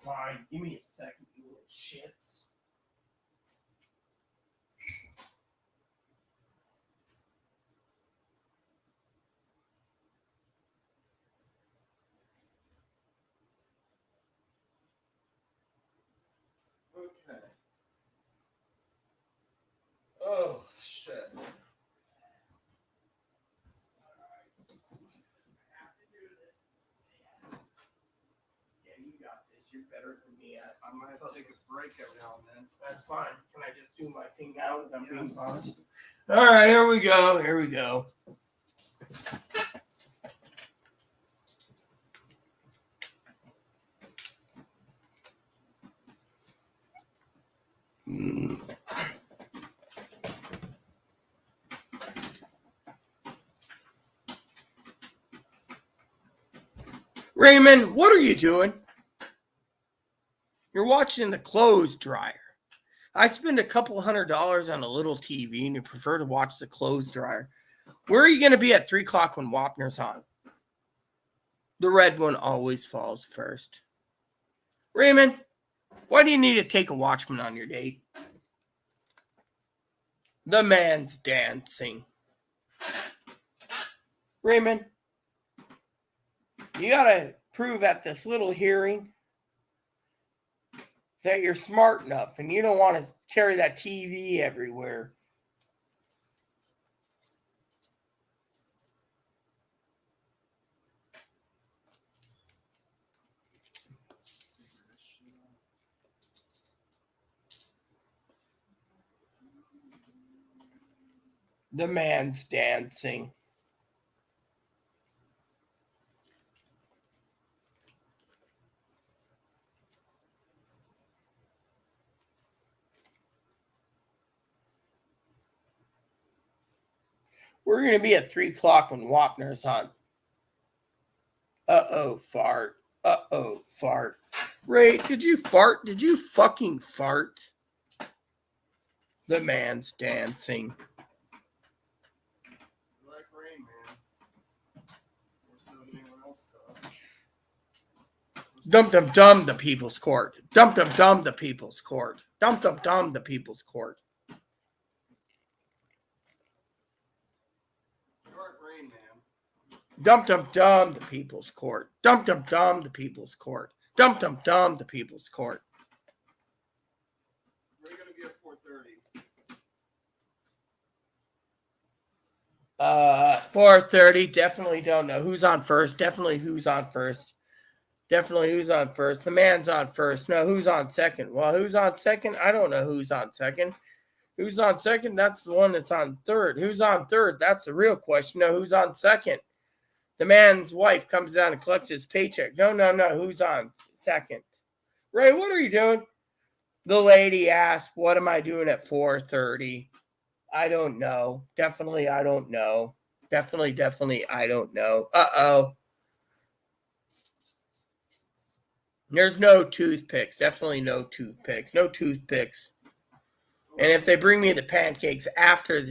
fine. Give me a second, you little shits. Okay. Oh, shit. You got this. You're better than me. I might have to take a break every now and then. That's fine. Can I just do my thing now? I'm being Yes. fine. All right, here we go. Here we go. Raymond, what are you doing? You're watching the clothes dryer. I spend a couple $100 on a little TV and you prefer to watch the clothes dryer. Where are you going to be at 3 o'clock when Wapner's on? The red one always falls first. Raymond, why do you need to take a Watchman on your date? The man's dancing. Raymond, you got to prove at this little hearing that you're smart enough and you don't want to carry that TV everywhere. The man's dancing. We're going to be at 3 o'clock when Wapner's on. Uh-oh, fart. Uh-oh, fart. Ray, did you fart? Did you fucking fart? The man's dancing. You like rain, man. More so than anyone else does. Dum dum dum, the people's court. Dum dum dum, the people's court. Dum dum dum, the people's court. You like rain, man. Dum dum dum, the people's court. Dum dum dum, the people's court. Dum dum dum, the people's court. Where are you going to be at 4:30? 4:30. Definitely don't know who's on first. Definitely who's on first. Definitely who's on first. The man's on first. No, who's on second? Well, who's on second? I don't know who's on second. Who's on second? That's the one that's on third. Who's on third? That's the real question. No, who's on second? The man's wife comes down and collects his paycheck. No. Who's on second? Ray, what are you doing? The lady asked, what am I doing at 4:30? I don't know. Definitely, I don't know. Definitely, I don't know. Uh-oh. There's no toothpicks. Definitely no toothpicks. No toothpicks. And if they bring me the pancakes after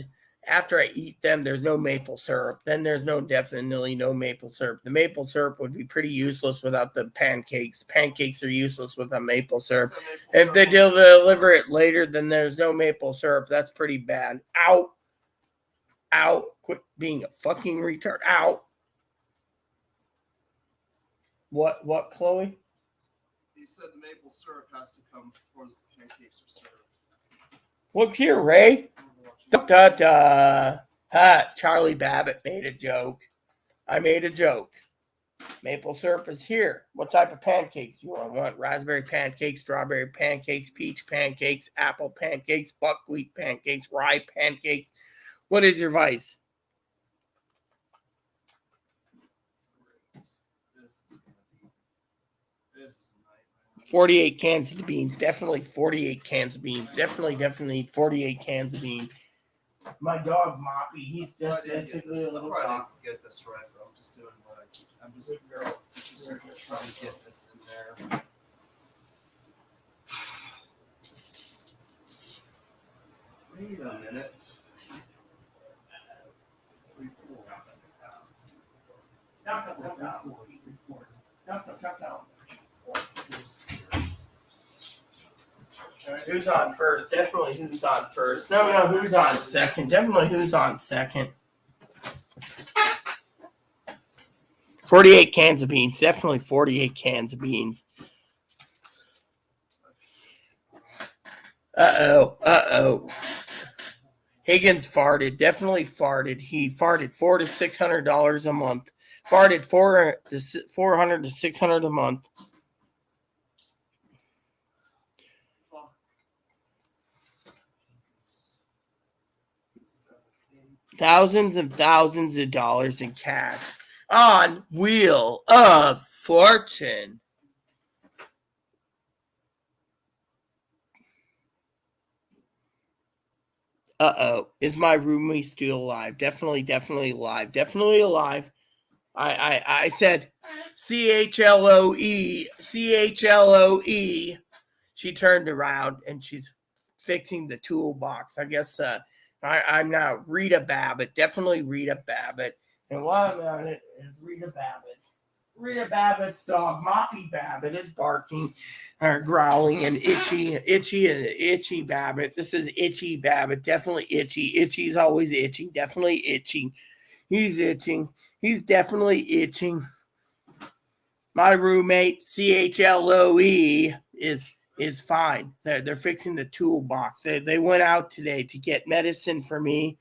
I eat them, there's no maple syrup. Then there's definitely no maple syrup. The maple syrup would be pretty useless without the pancakes. Pancakes are useless without maple syrup. If they deliver it later, then there's no maple syrup. That's pretty bad. Ow. Ow. Quit being a fucking retard. Ow. What, Chloe? He said the maple syrup has to come before the pancakes are served. Look here, Ray. Da. Charlie Babbitt made a joke. I made a joke. Maple syrup is here. What type of pancakes do you want? Raspberry pancakes, strawberry pancakes, peach pancakes, apple pancakes, buckwheat pancakes, rye pancakes. What is your vice? This is a nightmare. 48 cans of beans. Definitely 48 cans of beans. Definitely 48 cans of beans. My dog's Moppy. He's just basically a little dog. Get this right, bro. I'm just doing what I'm just trying to get this in there. Wait a minute. 3-4. Who's on first? Definitely who's on first. No, who's on second? Definitely who's on second. 48 cans of beans. Definitely 48 cans of beans. Uh-oh. Higgins farted. Definitely farted. He farted $400 to $600 a month. Farted $400 to $600 a month. Thousands and thousands of dollars in cash on Wheel of Fortune. Uh-oh. Is my roommate still alive? Definitely alive. Definitely alive. I said CHLOE. CHLOE. She turned around and she's fixing the toolbox. I guess I'm now Rita Babbitt. Definitely Rita Babbitt. And while I'm on it is Rita Babbitt. Rita Babbitt's dog, Moppy Babbitt, is barking or growling, and Itchy Babbitt. This is Itchy Babbitt. Definitely itchy. Itchy's always itching. Definitely itching. He's itching. He's definitely itching. My roommate, CHLOE, is fine. They're fixing the toolbox. They went out today to get medicine for me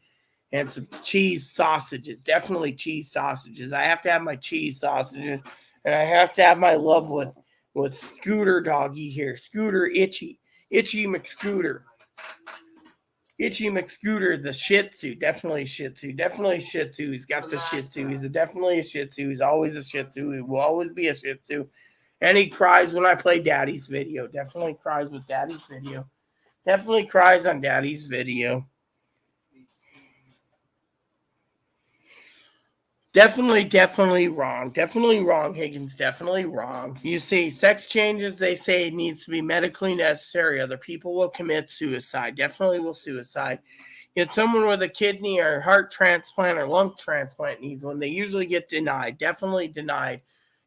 and some cheese sausages. Definitely cheese sausages. I have to have my cheese sausages, and I have to have my love with Scooter Doggy here. Scooter Itchy McScooter. Itchy McScooter, the Shih Tzu. Definitely Shih Tzu. Definitely Shih Tzu. He's got the Shih Tzu. He's definitely a Shih Tzu. He's always a Shih Tzu. He will always be a Shih Tzu. And he cries when I play Daddy's video. Definitely cries with Daddy's video. Definitely cries on Daddy's video. Definitely wrong. Definitely wrong, Higgins. Definitely wrong. You see, sex changes, they say it needs to be medically necessary. Other people will commit suicide. Definitely will suicide. Yet someone with a kidney or heart transplant or lung transplant needs one. They usually get denied. Definitely denied.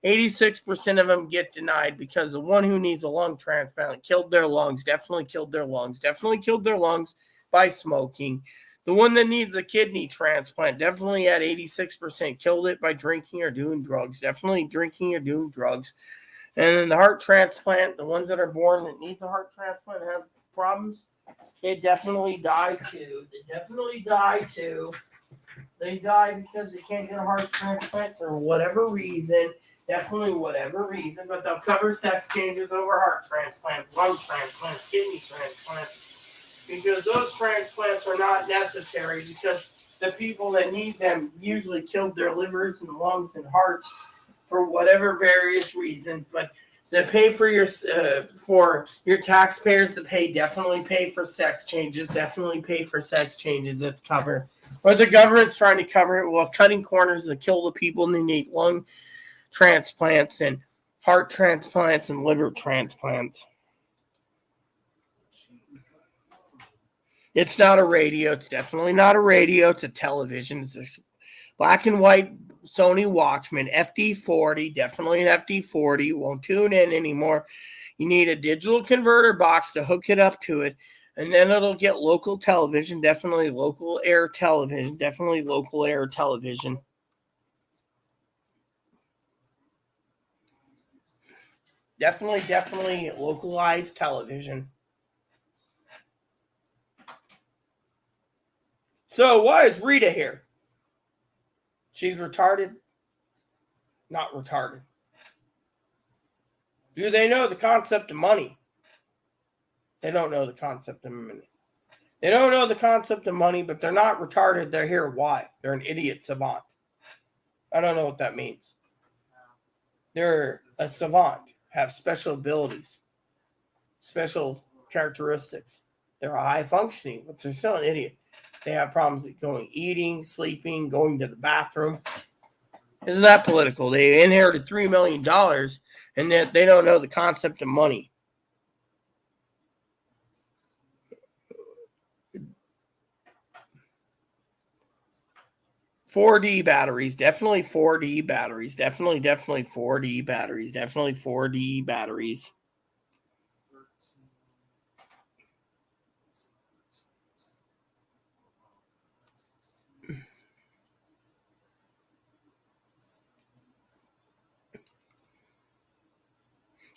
86% of them get denied because the one who needs a lung transplant killed their lungs. Definitely killed their lungs. Definitely killed their lungs by smoking. The one that needs a kidney transplant definitely at 86% killed it by drinking or doing drugs. Definitely drinking or doing drugs. And then the heart transplant, the ones that are born that need the heart transplant have problems, they definitely die too. They die because they can't get a heart transplant for whatever reason. Definitely whatever reason. But they'll cover sex changes over heart transplants, lung transplants, kidney transplants. Because those transplants are not necessary because the people that need them usually killed their livers and lungs and hearts for whatever various reasons. But they pay for your taxpayers to pay. Definitely pay for sex changes. Definitely pay for sex changes. That's covered. Or the government's trying to cover it while cutting corners to kill the people and they need lung transplants and heart transplants and liver transplants. It's not a radio. It's definitely not a radio. It's a television. It's a black and white Sony Watchman FD40. Definitely an FD40. You won't tune in anymore. You need a digital converter box to hook it up to it. And then it'll get local television. Definitely local air television. Definitely local air television. Definitely localized television. So why is Rita here? She's retarded? Not retarded. Do they know the concept of money? They don't know the concept of money. They don't know the concept of money, but they're not retarded. They're here. Why? They're an idiot savant. I don't know what that means. They're a savant, have special abilities, special characteristics. They're a high functioning, but they're still an idiot. They have problems eating, sleeping, going to the bathroom. Isn't that political? They inherited $3 million and they don't know the concept of money. $4D batteries, definitely $4D batteries, definitely $4D batteries, definitely $4D batteries.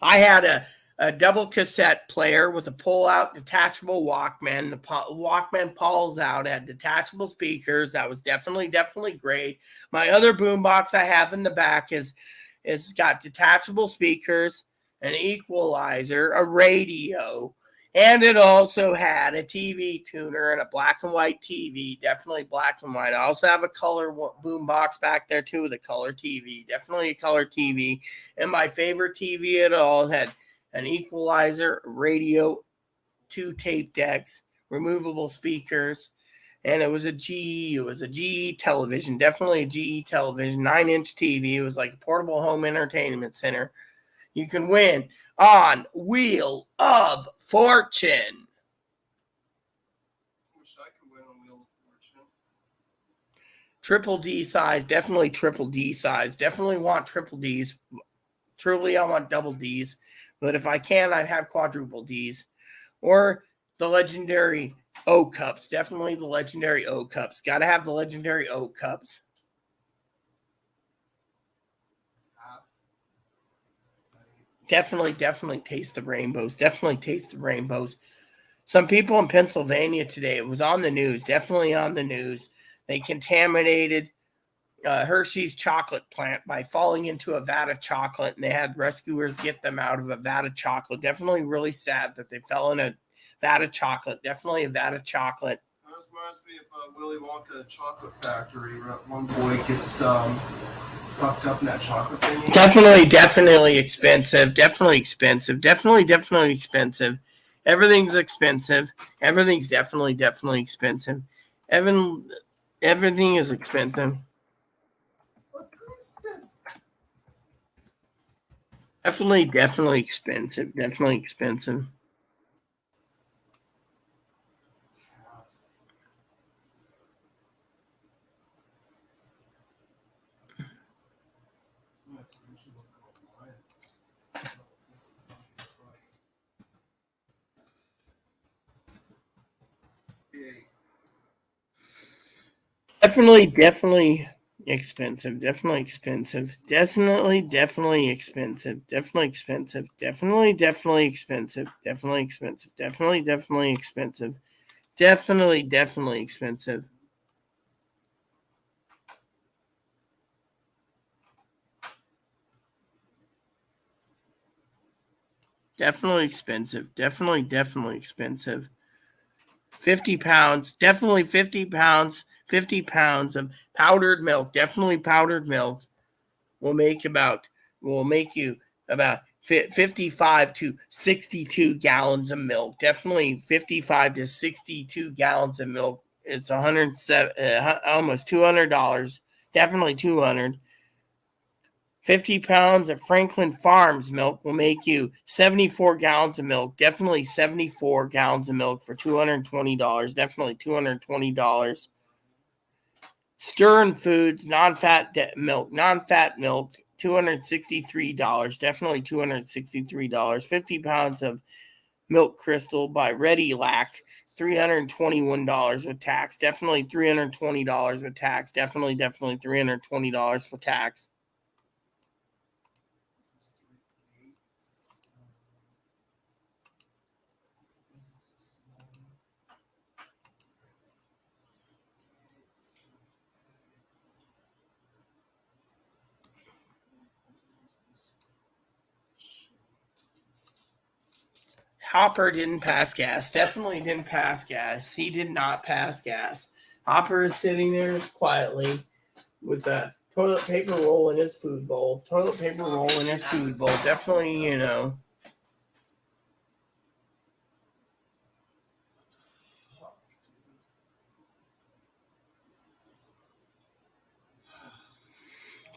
I had a double cassette player with a pull-out detachable Walkman. The Walkman pulls out, had detachable speakers. That was definitely great. My other boombox I have in the back is got detachable speakers, an equalizer, a radio, and it also had a TV tuner and a black and white TV. Definitely black and white. I also have a color boombox back there too with a color TV. Definitely a color TV. And my favorite TV at all had an equalizer, radio, two tape decks, removable speakers, and it was a GE television, definitely a GE television, 9-inch TV. It was like a portable home entertainment center. You can win on Wheel of Fortune. Wish I could win on Wheel of Fortune. Triple D size, definitely triple D size. Definitely want triple D's. Truly, I want double D's. But if I can, I'd have quadruple D's. Or the legendary O Cups. Definitely the legendary O Cups. Got to have the legendary O Cups. Definitely taste the rainbows. Definitely taste the rainbows. Some people in Pennsylvania today, it was on the news, definitely on the news. They contaminated Hershey's chocolate plant by falling into a vat of chocolate, and they had rescuers get them out of a vat of chocolate. Definitely really sad that they fell in a vat of chocolate. Definitely a vat of chocolate. This reminds me of Willy Wonka Chocolate Factory. One boy gets sucked up in that chocolate thing. Definitely expensive. Definitely expensive. Definitely expensive. Everything's expensive. Everything's definitely expensive. Everything is expensive. Definitely expensive. Definitely expensive. Definitely expensive. Definitely expensive. Definitely expensive. Definitely expensive. Definitely expensive. Definitely expensive. Definitely expensive. Definitely expensive. Definitely expensive. Definitely expensive. 50 pounds. Definitely 50 pounds. 50 pounds of powdered milk. Definitely powdered milk will make about will make you about 55 to 62 gallons of milk. Definitely 55 to 62 gallons of milk. It's 107 almost $200. Definitely 200. 50 pounds of Franklin Farms milk will make you 74 gallons of milk. Definitely 74 gallons of milk for $220. Definitely $220. Stern Foods non-fat milk, $263. Definitely $263. 50 pounds of Milk Crystal by Ready Lac, $321 with tax. Definitely $320 with tax. Definitely $320 for tax. Hopper didn't pass gas. Definitely didn't pass gas. He did not pass gas. Hopper is sitting there quietly with a toilet paper roll in his food bowl. Toilet paper roll in his food bowl. Definitely,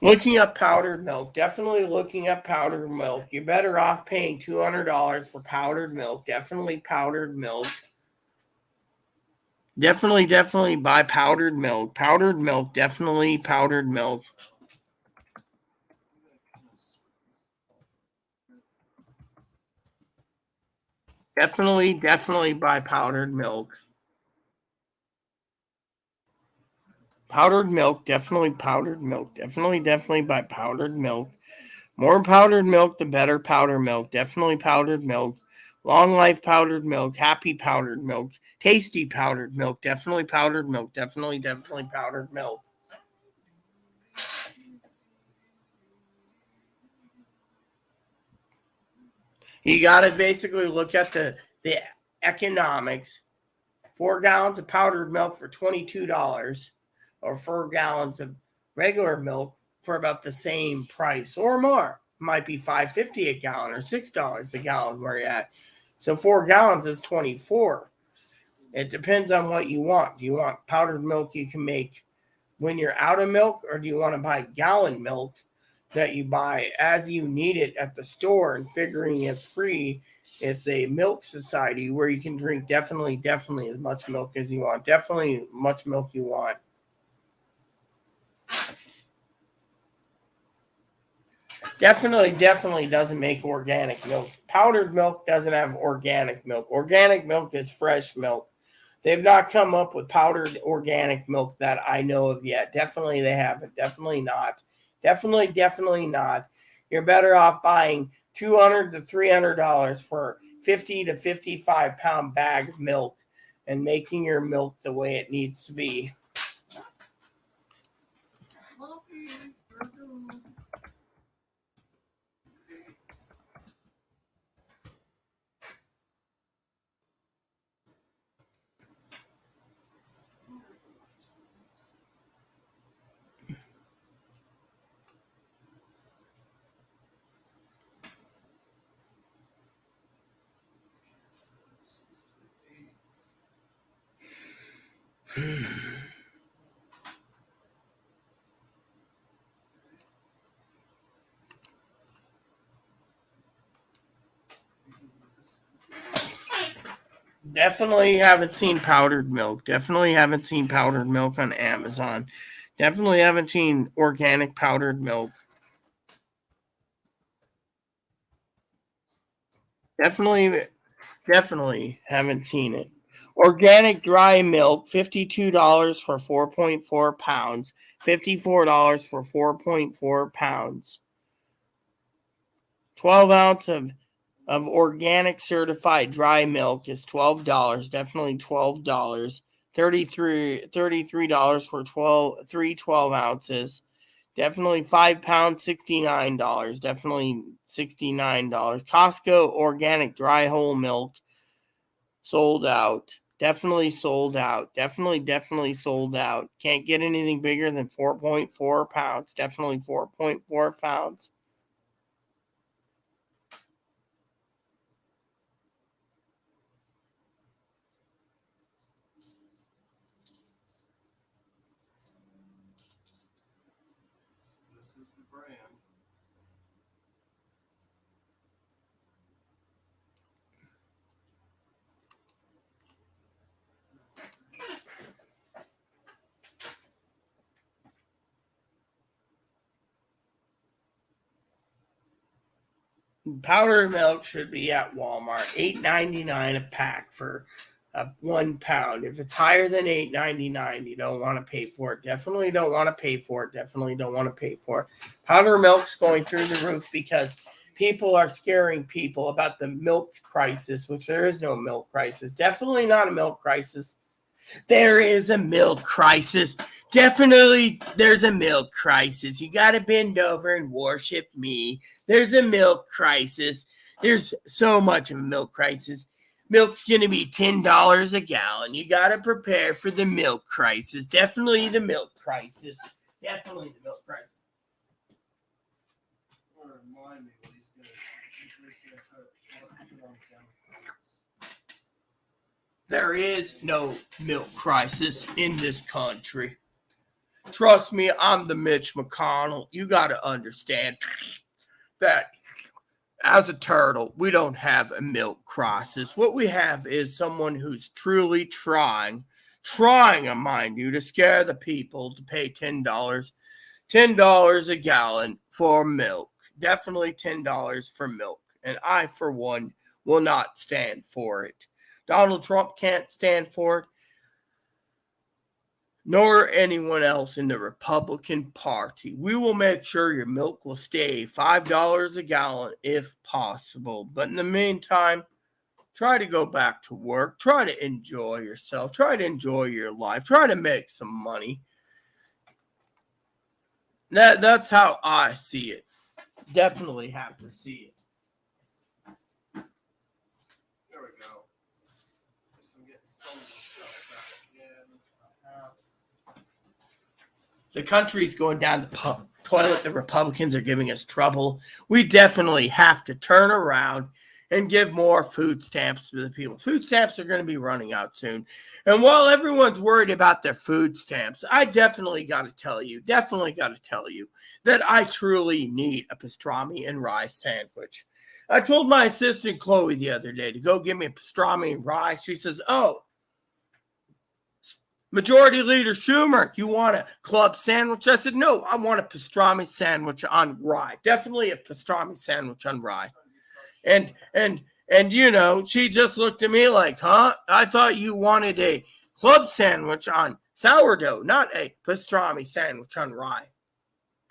looking up powdered milk. Definitely looking up powdered milk. You're better off paying $200 for powdered milk. Definitely powdered milk. Definitely buy powdered milk. Powdered milk. Definitely powdered milk. Definitely buy powdered milk. Powdered milk. Definitely powdered milk. Definitely buy powdered milk. More powdered milk, the better powdered milk. Definitely powdered milk. Long life powdered milk. Happy powdered milk. Tasty powdered milk. Definitely powdered milk. Definitely powdered milk. You got to basically look at the economics. 4 gallons of powdered milk for $22, or 4 gallons of regular milk for about the same price or more. Might be $5.50 a gallon or $6 a gallon where you're at. So 4 gallons is 24. It depends on what you want. Do you want powdered milk you can make when you're out of milk, or do you want to buy gallon milk that you buy as you need it at the store, and figuring it's free? It's a milk society where you can drink definitely as much milk as you want. Definitely much milk you want. Definitely doesn't make organic milk. Powdered milk doesn't have organic milk. Organic milk is fresh milk. They've not come up with powdered organic milk that I know of yet. Definitely they haven't. Definitely not. Definitely not. You're better off buying $200 to $300 for 50 to 55 pound bag of milk and making your milk the way it needs to be. Definitely haven't seen powdered milk. Definitely haven't seen powdered milk on Amazon. Definitely haven't seen organic powdered milk. Definitely, definitely haven't seen it. Organic dry milk, $52 for 4.4 pounds. $54 for 4.4 pounds. 12 ounce of organic certified dry milk is $12. Definitely $12. $33 for 12 ounces. Definitely 5 pounds, $69. Definitely $69. Costco organic dry whole milk sold out. Definitely sold out. Definitely sold out. Can't get anything bigger than 4.4 pounds. Definitely 4.4 pounds. This is the brand. Powdered milk should be at Walmart. $8.99 a pack for 1 pound. If it's higher than $8.99, you don't want to pay for it. Definitely don't want to pay for it. Definitely don't want to pay for it. Powdered milk's going through the roof because people are scaring people about the milk crisis, which there is no milk crisis. Definitely not a milk crisis. There is a milk crisis. Definitely, there's a milk crisis. You gotta bend over and worship me. There's a milk crisis. There's so much of a milk crisis. Milk's gonna be $10 a gallon. You gotta prepare for the milk crisis. Definitely the milk crisis. Definitely the milk crisis. Remind me what he's gonna put on chemicals. There is no milk crisis in this country. Trust me, I'm the Mitch McConnell. You got to understand that as a turtle, we don't have a milk crisis. What we have is someone who's truly trying, mind you, to scare the people to pay $10 a gallon for milk. Definitely $10 for milk. And I, for one, will not stand for it. Donald Trump can't stand for it. nor anyone else in the Republican Party. We will make sure your milk will stay $5 a gallon if possible. But in the meantime, try to go back to work. Try to enjoy yourself. Try to enjoy your life. Try to make some money. That's how I see it. Definitely have to see it. There we go. Guess I'm getting some of this stuff back again. I have. The country's going down the toilet. The Republicans are giving us trouble. We definitely have to turn around and give more food stamps to the people. Food stamps are going to be running out soon. And while everyone's worried about their food stamps, I definitely got to tell you that I truly need a pastrami and rye sandwich. I told my assistant Chloe the other day to go get me a pastrami and rye. She says, "Oh, Majority Leader Schumer, you want a club sandwich?" I said, "No, I want a pastrami sandwich on rye. Definitely a pastrami sandwich on rye." And she just looked at me like, "Huh? I thought you wanted a club sandwich on sourdough, not a pastrami sandwich on rye."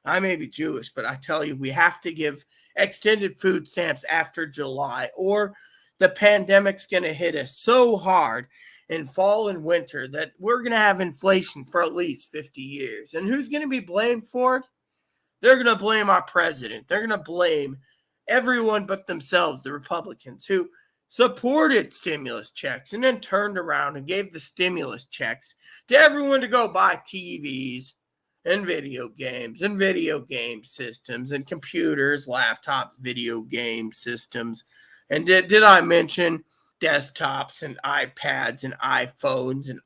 I may be Jewish, but I tell you, we have to give extended food stamps after July, or the pandemic's going to hit us so hard in fall and winter that we're going to have inflation for at least 50 years. And who's going to be blamed for it? They're going to blame our president. They're going to blame everyone but themselves, the Republicans, who supported stimulus checks and then turned around and gave the stimulus checks to everyone to go buy TVs and video game systems and computers, laptops, video game systems. And did I mention desktops and iPads and iPhones and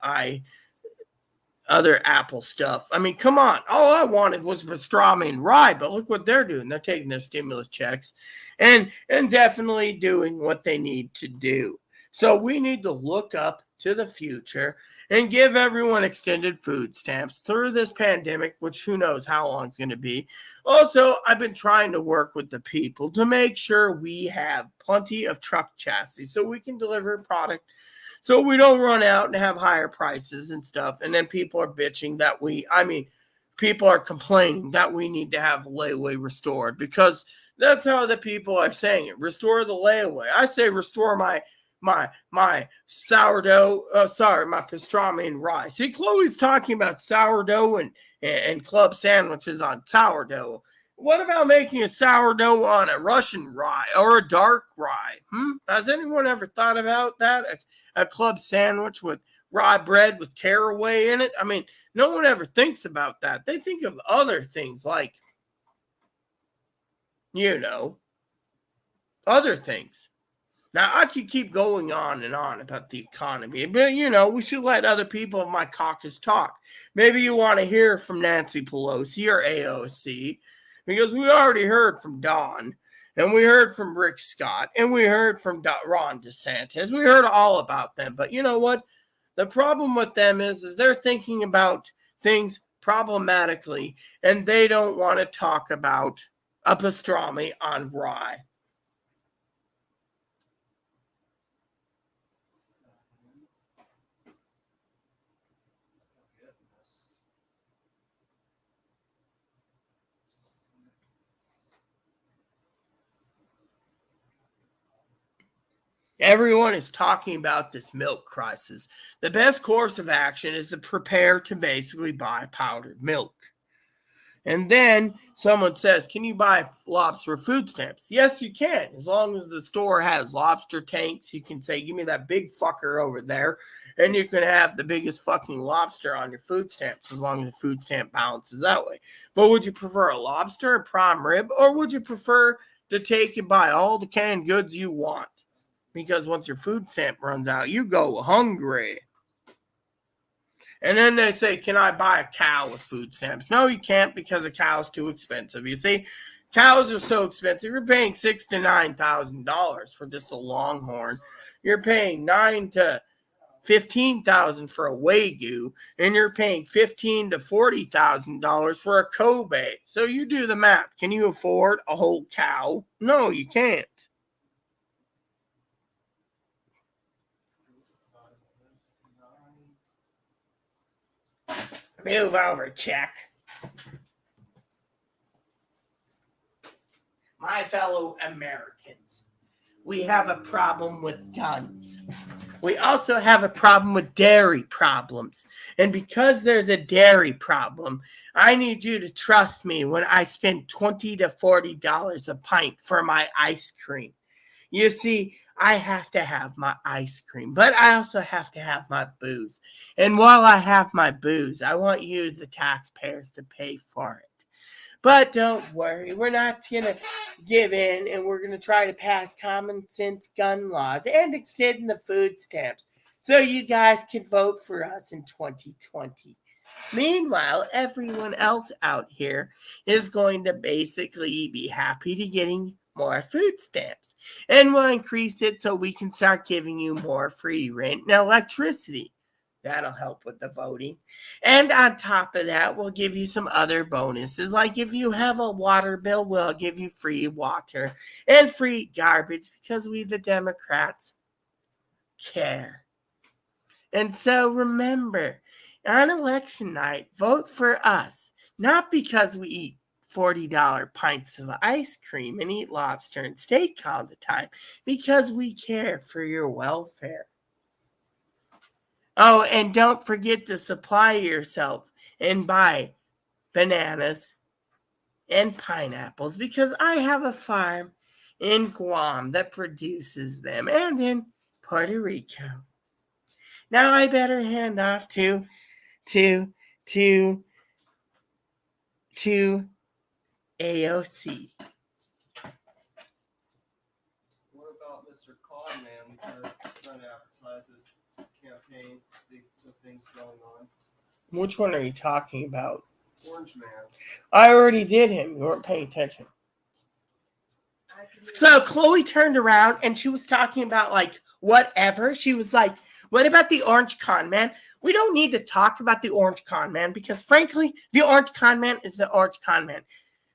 other Apple stuff? I mean, come on. All I wanted was pastrami and rye, but look what they're doing. They're taking their stimulus checks and definitely doing what they need to do. So we need to look up to the future and give everyone extended food stamps through this pandemic, which who knows how long it's going to be. Also, I've been trying to work with the people to make sure we have plenty of truck chassis so we can deliver product, so we don't run out and have higher prices and stuff. And then people are bitching that people are complaining that we need to have layaway restored, because that's how the people are saying it. Restore the layaway. I say restore my sourdough, my pastrami and rye. See, Chloe's talking about sourdough and club sandwiches on sourdough. What about making a sourdough on a Russian rye or a dark rye? Has anyone ever thought about that? A club sandwich with rye bread with caraway in it? I mean, no one ever thinks about that. They think of other things like, other things. Now, I could keep going on and on about the economy, but, we should let other people of my caucus talk. Maybe you want to hear from Nancy Pelosi or AOC, because we already heard from Don, and we heard from Rick Scott, and we heard from Ron DeSantis. We heard all about them, but you know what? The problem with them is they're thinking about things problematically, and they don't want to talk about a pastrami on rye. Everyone is talking about this milk crisis. The best course of action is to prepare to basically buy powdered milk. And then someone says, "Can you buy lobster food stamps?" Yes, you can. As long as the store has lobster tanks, you can say, "Give me that big fucker over there." And you can have the biggest fucking lobster on your food stamps, as long as the food stamp balances that way. But would you prefer a lobster, a prime rib, or would you prefer to take and buy all the canned goods you want? Because once your food stamp runs out, you go hungry. And then they say, "Can I buy a cow with food stamps?" No, you can't, because a cow's too expensive. You see, cows are so expensive. You're paying $6,000 to $9,000 for just a longhorn. You're paying $9,000 to $15,000 for a Wagyu, and you're paying $15,000 to $40,000 for a Kobe. So you do the math. Can you afford a whole cow? No, you can't. Move over, check. My fellow Americans, we have a problem with guns. We also have a problem with dairy problems. And because there's a dairy problem, I need you to trust me when I spend $20 to $40 a pint for my ice cream. You see, I have to have my ice cream, but I also have to have my booze. And while I have my booze, I want you, the taxpayers, to pay for it. But don't worry, we're not going to give in, and we're going to try to pass common sense gun laws and extend the food stamps so you guys can vote for us in 2020. Meanwhile, everyone else out here is going to basically be happy to getting more food stamps. And we'll increase it so we can start giving you more free rent and electricity. That'll help with the voting. And on top of that, we'll give you some other bonuses. Like if you have a water bill, we'll give you free water and free garbage because we, the Democrats, care. And so remember, on election night, vote for us. Not because we eat $40 pints of ice cream and eat lobster and steak all the time, because we care for your welfare. Oh, and don't forget to supply yourself and buy bananas and pineapples because I have a farm in Guam that produces them and in Puerto Rico. Now I better hand off to to AOC. What about Mr. Conman? We could try to advertise this campaign, the things going on. Which one are you talking about? Orange Man. I already did him. You weren't paying attention. So Chloe turned around and she was talking about like whatever. She was like, what about the orange con man? We don't need to talk about the orange con man because frankly, the orange con man is the orange con man.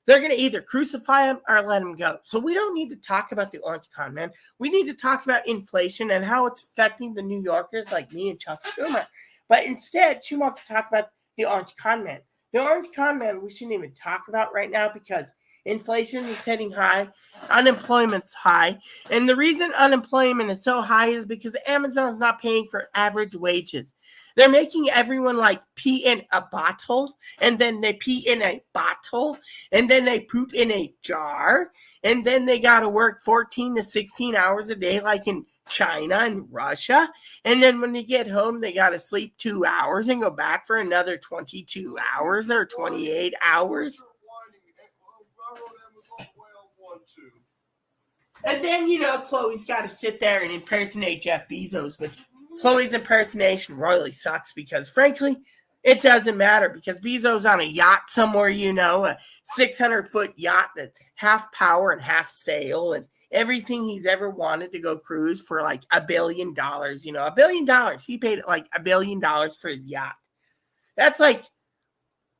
They're going to either crucify him or let him go. So we don't need to talk about the orange con man. We need to talk about inflation and how it's affecting the New Yorkers like me and Chuck Schumer. But instead, she wants to talk about the orange con man. The orange con man we shouldn't even talk about right now because inflation is hitting high, unemployment's high, and the reason unemployment is so high is because Amazon is not paying for average wages. They're making everyone like pee in a bottle, and then they pee in a bottle, and then they poop in a jar, and then they got to work 14 to 16 hours a day like in China and Russia. And then when they get home, they got to sleep 2 hours and go back for another 22 hours or 28 hours. And then, Chloe's got to sit there and impersonate Jeff Bezos, which Chloe's impersonation royally sucks because, frankly, it doesn't matter because Bezos on a yacht somewhere, a 600-foot yacht that's half power and half sail and everything he's ever wanted to go cruise for like $1 billion, $1 billion. He paid like $1 billion for his yacht. That's like,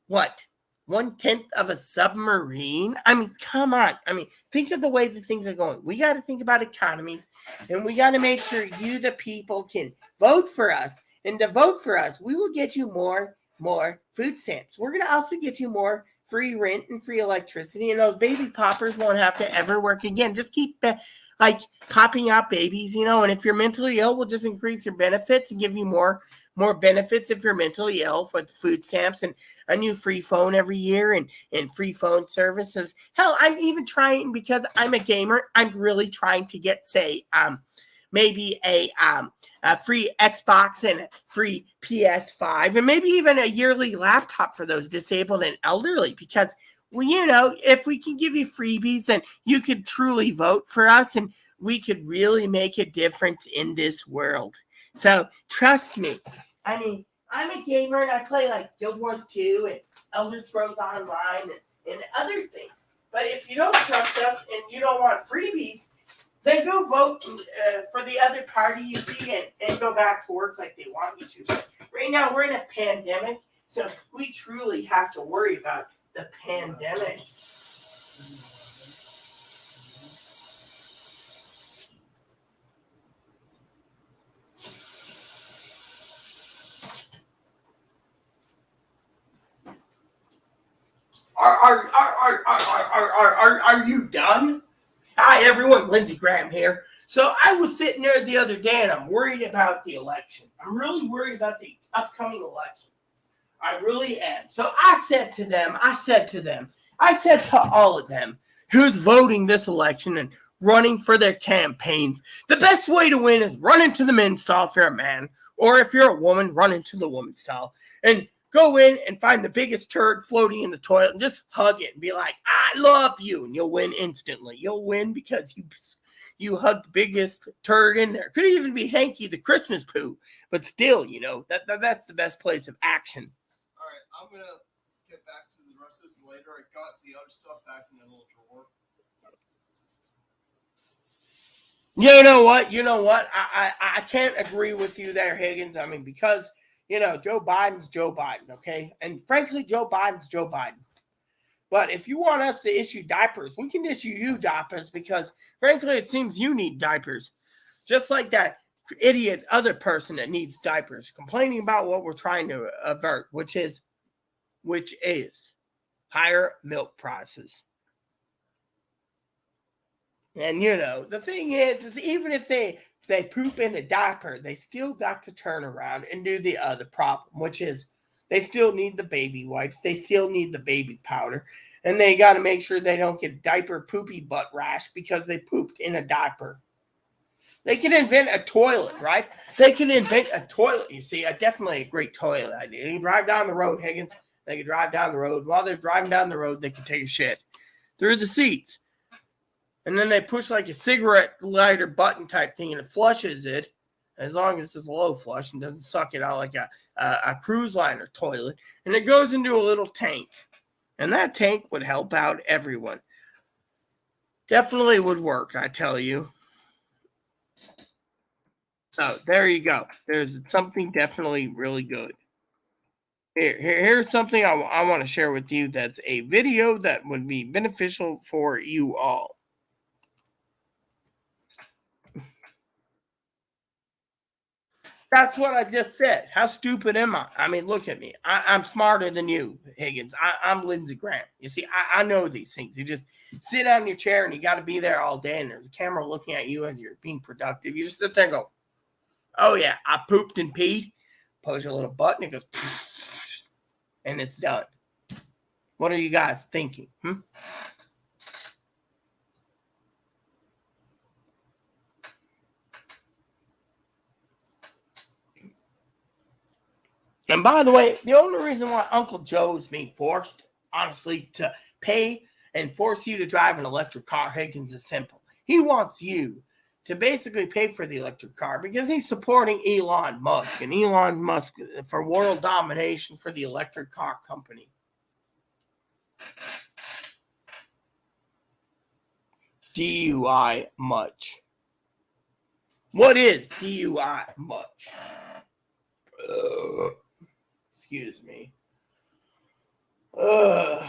what? 1/10 of a submarine? I mean, come on. I mean, think of the way the things are going. We got to think about economies, and we got to make sure you, the people, can vote for us. And to vote for us, we will get you more food stamps. We're going to also get you more free rent and free electricity, and those baby poppers won't have to ever work again. Just keep popping out babies, and if you're mentally ill, we'll just increase your benefits and give you more benefits if you're mentally ill for food stamps and a new free phone every year and free phone services. Hell, I'm even trying because I'm a gamer. I'm really trying to get, say, maybe a free Xbox and a free PS5 and maybe even a yearly laptop for those disabled and elderly because, if we can give you freebies and you could truly vote for us and we could really make a difference in this world. So trust me. I mean, I'm a gamer and I play like Guild Wars 2 and Elder Scrolls Online and other things. But if you don't trust us and you don't want freebies, then go vote for the other party you see and go back to work like they want you to. But right now, we're in a pandemic, so we truly have to worry about the pandemic. Are you done? Hi, everyone. Lindsey Graham here. So I was sitting there the other day and I'm worried about the election. I'm really worried about the upcoming election. I really am. So I said to all of them who's voting this election and running for their campaigns, the best way to win is run into the men's stall if you're a man, or if you're a woman, run into the women's stall and go in and find the biggest turd floating in the toilet and just hug it and be like, I love you. And you'll win instantly. You'll win because you hugged the biggest turd in there. Could even be Hanky the Christmas poo. But still, that's the best place of action. All right, I'm gonna get back to the rest of this later. I got the other stuff back in the little drawer. You know what? I can't agree with you there, Higgins. I mean, because Joe Biden's Joe Biden, okay? And frankly, Joe Biden's Joe Biden. But if you want us to issue diapers, we can issue you diapers because, frankly, it seems you need diapers. Just like that idiot other person that needs diapers, complaining about what we're trying to avert, which is higher milk prices. And the thing is even if they poop in a diaper, they still got to turn around and do the other problem, which is they still need the baby wipes, they still need the baby powder, and they got to make sure they don't get diaper poopy butt rash because they pooped in a diaper. They can invent a toilet, right? They can invent a toilet. You see, definitely a great toilet idea. They can drive down the road, Higgins. They can drive down the road. While they're driving down the road, they can take a shit through the seats. And then they push like a cigarette lighter button type thing and it flushes it, as long as it's a low flush and doesn't suck it out like a cruise liner toilet. And it goes into a little tank. And that tank would help out everyone. Definitely would work, I tell you. So there you go. There's something definitely really good. Here's something I want to share with you that's a video that would be beneficial for you all. That's what I just said. How stupid am I? I mean, look at me. I'm smarter than you, Higgins. I'm Lindsey Graham. You see, I know these things. You just sit down in your chair and you got to be there all day, and there's a camera looking at you as you're being productive. You just sit there and go, oh, yeah, I pooped and peed. Push a little button, it goes, and it's done. What are you guys thinking? And by the way, the only reason why Uncle Joe's being forced, honestly, to pay and force you to drive an electric car, Higgins, is simple. He wants you to basically pay for the electric car because he's supporting Elon Musk and Elon Musk for world domination for the electric car company. DUI much. What is DUI much? Excuse me. Well,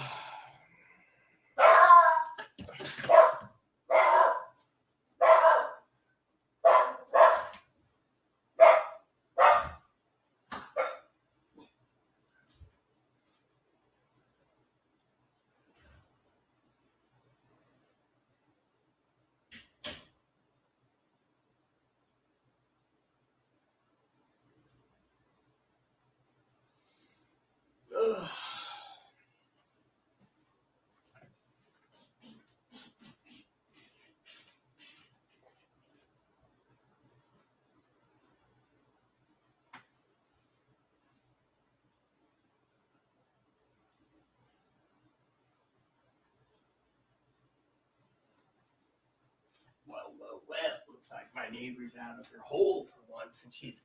looks like my neighbor's out of her hole for once, and she's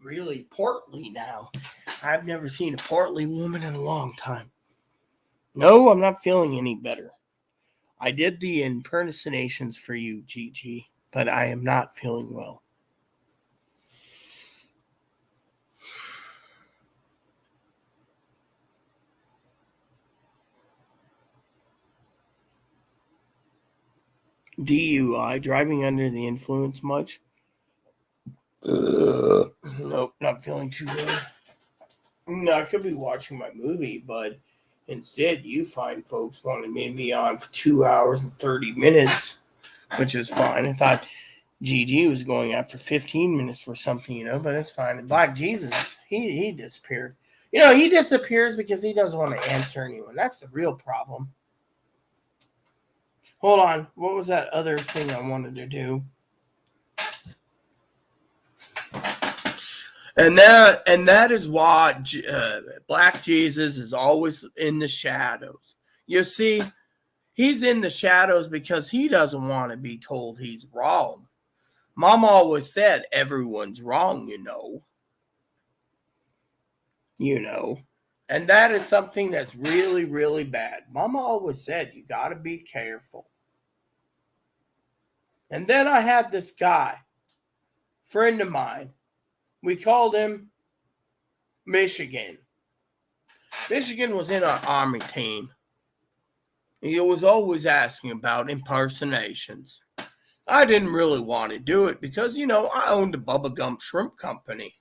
really portly now. I've never seen a portly woman in a long time. No, I'm not feeling any better. I did the impersonations for you, Gigi, but I am not feeling well. DUI, driving under the influence much? Nope, not feeling too good. No, I could be watching my movie, but Instead, you fine folks wanted me to be on for 2 hours and 30 minutes, which is fine. I thought GG was going after 15 minutes for something, but it's fine. And Black Jesus, he disappeared. He disappears because he doesn't want to answer anyone. That's the real problem. Hold on. What was that other thing I wanted to do? And that is why Black Jesus is always in the shadows. You see, he's in the shadows because he doesn't want to be told he's wrong. Mom always said everyone's wrong, And that is something that's really, really bad. Mama always said you got to be careful. And then I had this guy, friend of mine. We called him Michigan. Michigan was in our Army team. He was always asking about impersonations. I didn't really want to do it because, I owned a Bubba Gump Shrimp Company.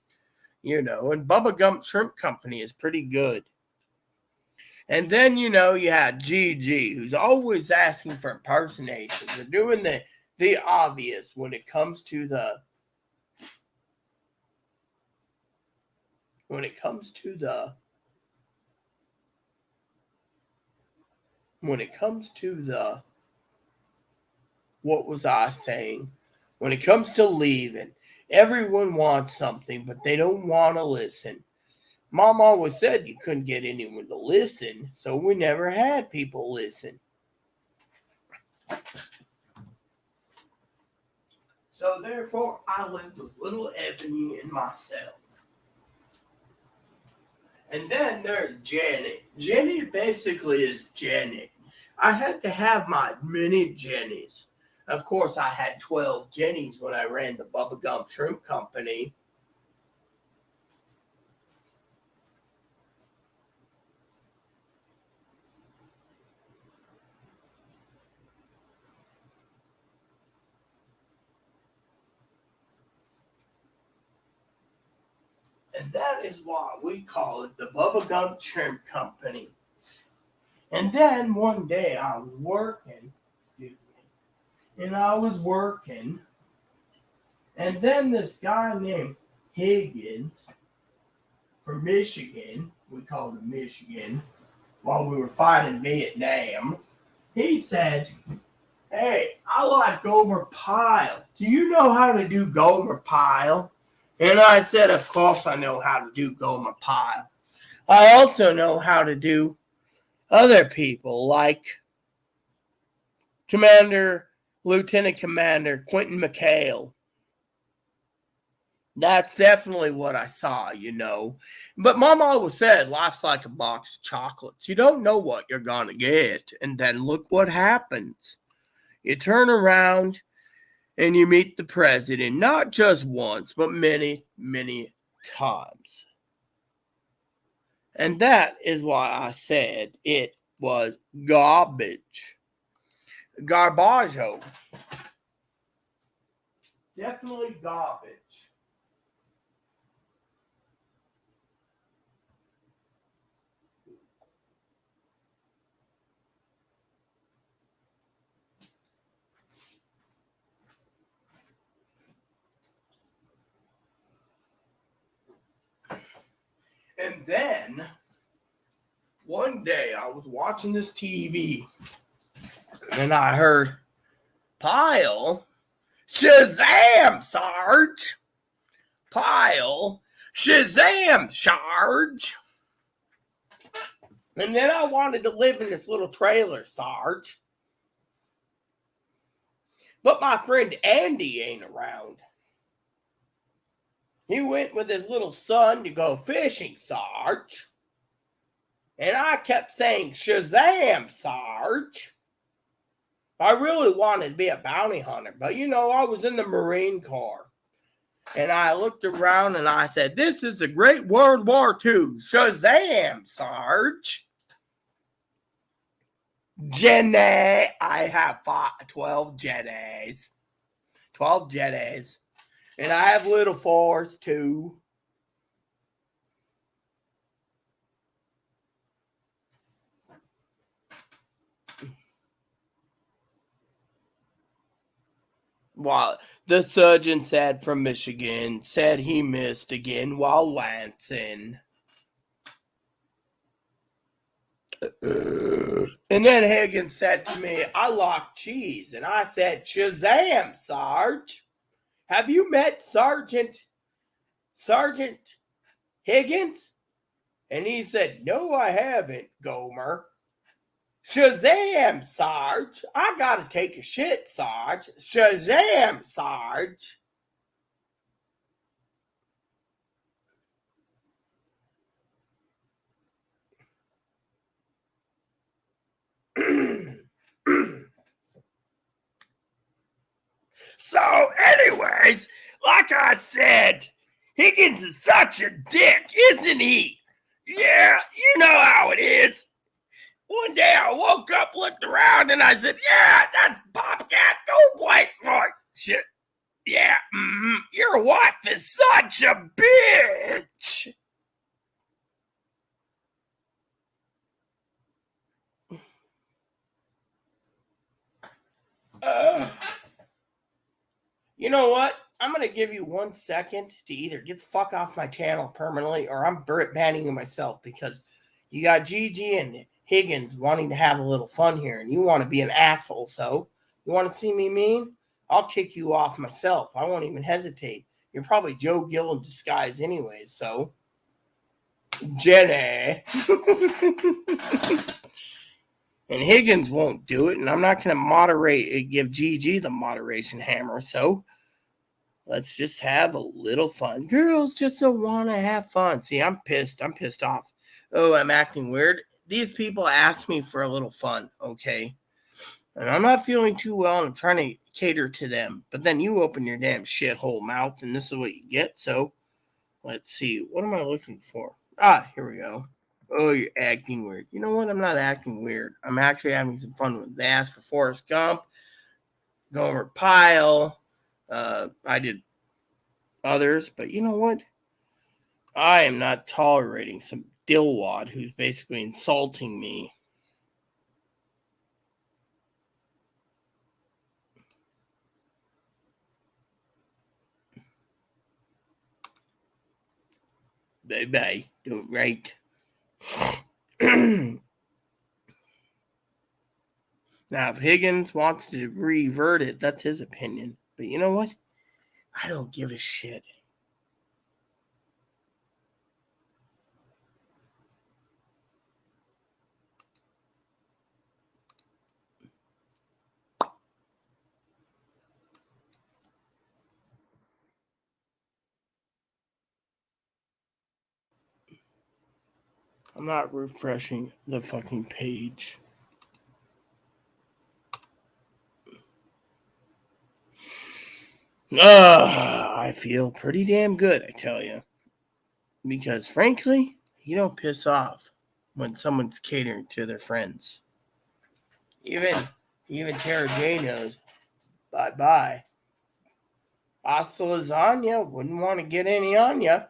And Bubba Gump Shrimp Company is pretty good. And then, you had GG, who's always asking for impersonations. They're doing the obvious when it comes to the what was I saying? When it comes to leaving, everyone wants something, but they don't want to listen. Mom always said you couldn't get anyone to listen, so we never had people listen. So therefore, I lived with little Ebony and myself. And then there's Jenny. Jenny basically is Jenny. I had to have my mini Jennies. Of course, I had 12 Jennies when I ran the Bubba Gump Shrimp Company. And that is why we call it the Bubba Gump Shrimp Company. And then one day I was working, and then this guy named Higgins from Michigan, we called him Michigan, while we were fighting Vietnam, he said, "Hey, I like Gomer Pyle. Do you know how to do Gomer Pyle?" And I said, "Of course I know how to do Gomer Pyle. I also know how to do other people like Lieutenant Commander Quentin McHale." That's definitely what I saw, But Mom always said life's like a box of chocolates. You don't know what you're going to get. And then look what happens. You turn around and you meet the president, not just once, but many, many times. And that is why I said it was garbage. Garbaggio. Definitely garbage. And then one day I was watching this TV and I heard, "Pyle, Shazam, Sarge! Pyle, Shazam, Sarge!" And then I wanted to live in this little trailer, Sarge. But my friend Andy ain't around. He went with his little son to go fishing, Sarge. And I kept saying, "Shazam, Sarge." I really wanted to be a bounty hunter, but I was in the Marine Corps. And I looked around and I said, "This is the Great World War II. Shazam, Sarge." Jenny, I have 12 Jennies. 12 Jennies. And I have little fours too. While the surgeon said from Michigan said he missed again while lancing. And then Higgins said to me, I lock cheese. And I said, Shazam, Sarge. Have you met Sergeant Higgins? And he said, no, I haven't, Gomer. Shazam, Sarge. I gotta take a shit, Sarge. Shazam, Sarge. So, anyways, like I said, Higgins is such a dick, isn't he? Yeah, you know how it is. One day I woke up, looked around, and I said, yeah, that's Bobcat Goldthwait's voice. Shit. Yeah, your wife is such a bitch. You know what? I'm going to give you 1 second to either get the fuck off my channel permanently or I'm banning you myself because you got Gigi and Higgins wanting to have a little fun here and you want to be an asshole. So, you want to see me mean? I'll kick you off myself. I won't even hesitate. You're probably Joe Gill in disguise anyways, so. Jenny. And Higgins won't do it, and I'm not going to give Gigi the moderation hammer, so let's just have a little fun. Girls just don't want to have fun. See, I'm pissed. I'm pissed off. Oh, I'm acting weird. These people ask me for a little fun, okay? And I'm not feeling too well, and I'm trying to cater to them. But then you open your damn shithole mouth, and this is what you get. So, let's see. What am I looking for? Ah, here we go. Oh, you're acting weird. You know what? I'm not acting weird. I'm actually having some fun with it. They asked for Forrest Gump, Gomer Pyle. I did others, but you know what? I am not tolerating some dillwad who's basically insulting me. Bye-bye. Don't write. Now, if Higgins wants to revert it, that's his opinion. But you know what? I don't give a shit. I'm not refreshing the fucking page. I feel pretty damn good, I tell you. Because frankly, you don't piss off when someone's catering to their friends. Even Tara J knows. Bye bye. Hasta lasagna. Wouldn't want to get any on ya.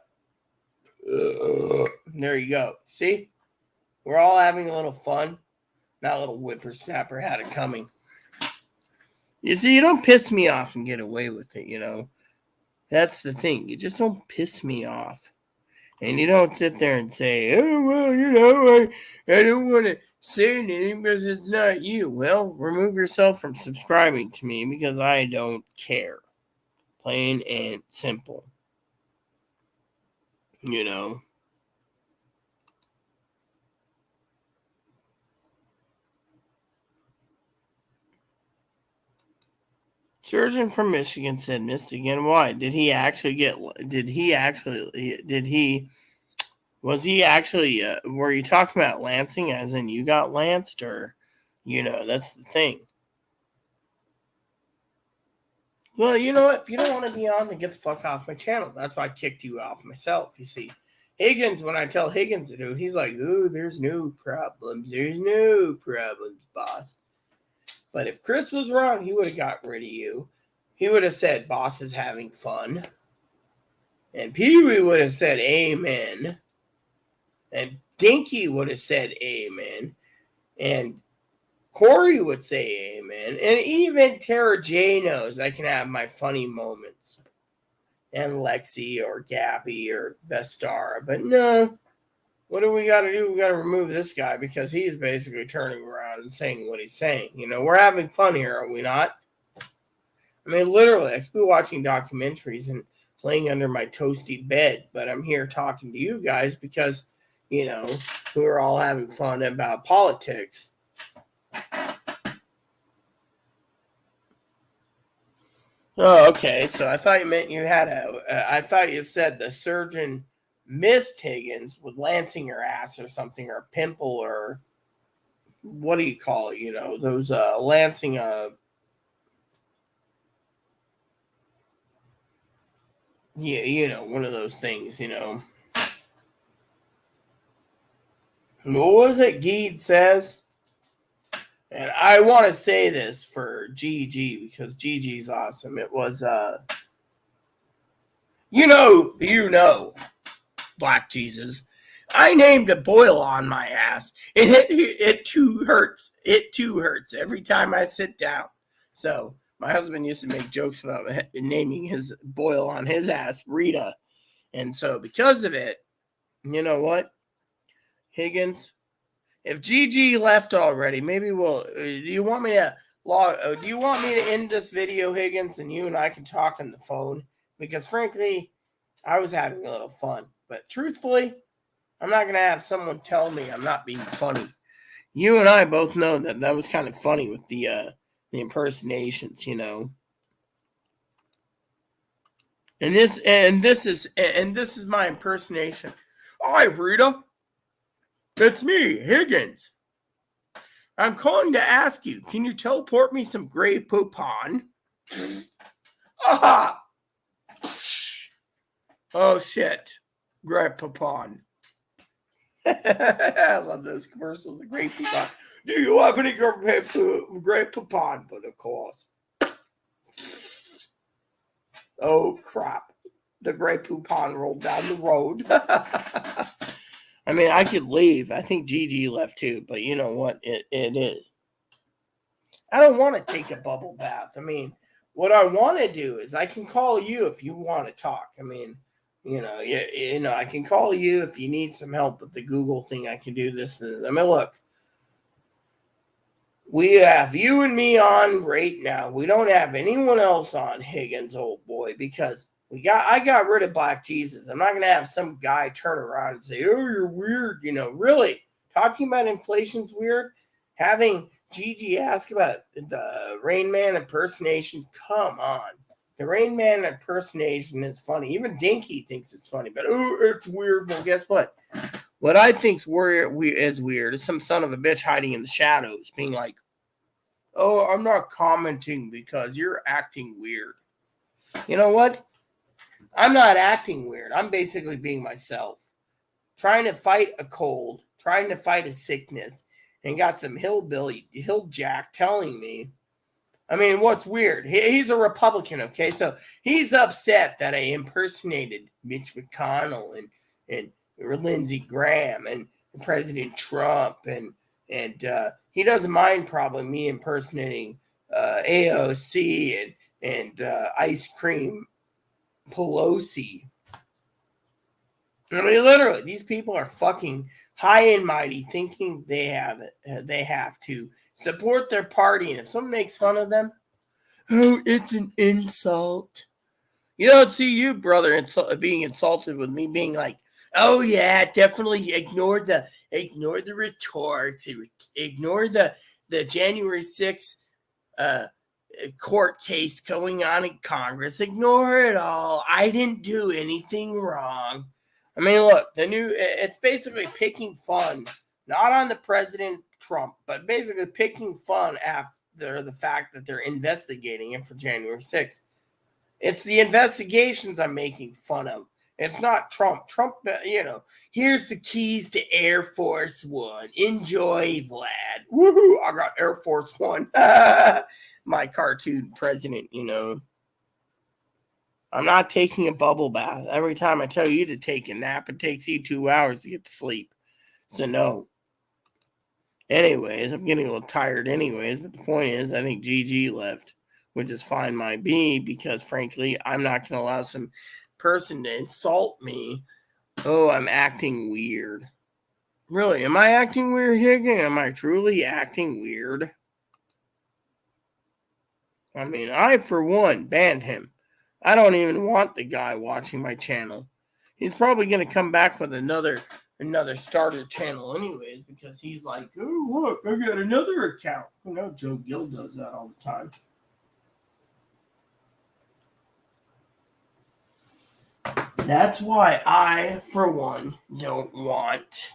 There you go. See? We're all having a little fun. That little whippersnapper had it coming. You see, you don't piss me off and get away with it, you know. That's the thing. You just don't piss me off. And you don't sit there and say, oh, well, you know, I don't want to say anything because it's not you. Well, remove yourself from subscribing to me because I don't care. Plain and simple. You know. Surgeon from Michigan said missed again. Why? Was he actually, were you talking about lancing as in you got lanced or, you know, that's the thing. Well, you know what? If you don't want to be on, then get the fuck off my channel. That's why I kicked you off myself, you see. Higgins, when I tell Higgins to do, he's like, oh, there's no problems. There's no problems, boss. But if Chris was wrong, he would have got rid of you. He would have said, boss is having fun. And Pee Wee would have said, amen. And Dinky would have said, amen. And Corey would say amen. And even Tara J knows I can have my funny moments. And Lexi or Gabby or Vestara. But no, what do we got to do? We got to remove this guy because he's basically turning around and saying what he's saying. We're having fun here, are we not? I mean, literally, I could be watching documentaries and laying under my toasty bed, but I'm here talking to you guys because, we're all having fun about politics. Oh, okay. So I thought you meant you had I thought you said the surgeon missed Higgins with lancing her ass or something, or pimple, or what do you call it? Those lancing yeah, one of those things. What was it Geed says? And I want to say this for GG because GG's awesome. It was Black Jesus. I named a boil on my ass. It too hurts. It too hurts every time I sit down. So my husband used to make jokes about naming his boil on his ass Rita. And so because of it, you know what? Higgins, if GG left already, maybe we'll. Do you want me to do you want me to end this video, Higgins, and you and I can talk on the phone? Because frankly, I was having a little fun. But truthfully, I'm not going to have someone tell me I'm not being funny. You and I both know that was kind of funny with the impersonations, And this is my impersonation. Hi, Rita. It's me, Higgins. I'm calling to ask you, can you teleport me some Grey Poupon? Aha! Oh, shit. Grey Poupon. I love those commercials, the Grey Poupon. Do you have any Grey Poupon? But of course. Oh, crap. The Grey Poupon rolled down the road. I mean, I could leave. I think Gigi left too, but you know what? It is. I don't want to take a bubble bath. I mean, what I want to do is I can call you if you want to talk. I mean, I can call you if you need some help with the Google thing. I can do this. I mean, look, we have you and me on right now. We don't have anyone else on, Higgins, old boy, because I got rid of Black Jesus. I'm not gonna have some guy turn around and say, "Oh, you're weird." Really talking about inflation's weird. Having Gigi ask about the Rain Man impersonation. Come on, the Rain Man impersonation is funny. Even Dinky thinks it's funny, but it's weird. Well, guess what? What I think's weird is some son of a bitch hiding in the shadows, being like, "Oh, I'm not commenting because you're acting weird." You know what? I'm not acting weird. I'm basically being myself, trying to fight a cold, trying to fight a sickness, and got some hill jack telling me. I mean, what's weird? He's a Republican, okay? So he's upset that I impersonated Mitch McConnell and Lindsey Graham and President Trump, and he doesn't mind probably me impersonating AOC and Ice Cream Pelosi. I mean, literally, these people are fucking high and mighty, thinking they have to support their party, and if someone makes fun of them, oh, it's an insult. You don't see you, brother, being insulted with me being like, oh yeah, definitely ignore the retorts, ignore the January 6th court case going on in Congress. Ignore it all. I didn't do anything wrong. I mean, look, it's basically picking fun, not on the President Trump, but basically picking fun after the fact that they're investigating him for January 6th. It's the investigations I'm making fun of. It's not Trump. Trump, here's the keys to Air Force One. Enjoy, Vlad. Woohoo! I got Air Force One. My cartoon president, I'm not taking a bubble bath. Every time I tell you to take a nap, it takes you 2 hours to get to sleep. So no. Anyways, I'm getting a little tired anyways, but the point is, I think GG left, which is fine might be, because frankly, I'm not going to allow some person to insult me. Oh, I'm acting weird. Really, am I acting weird, Higgin? Am I truly acting weird? I mean, I, for one, banned him. I don't even want the guy watching my channel. He's probably going to come back with another starter channel anyways, because he's like, oh, look, I got another account. You know, Joe Gill does that all the time. That's why I, for one, don't want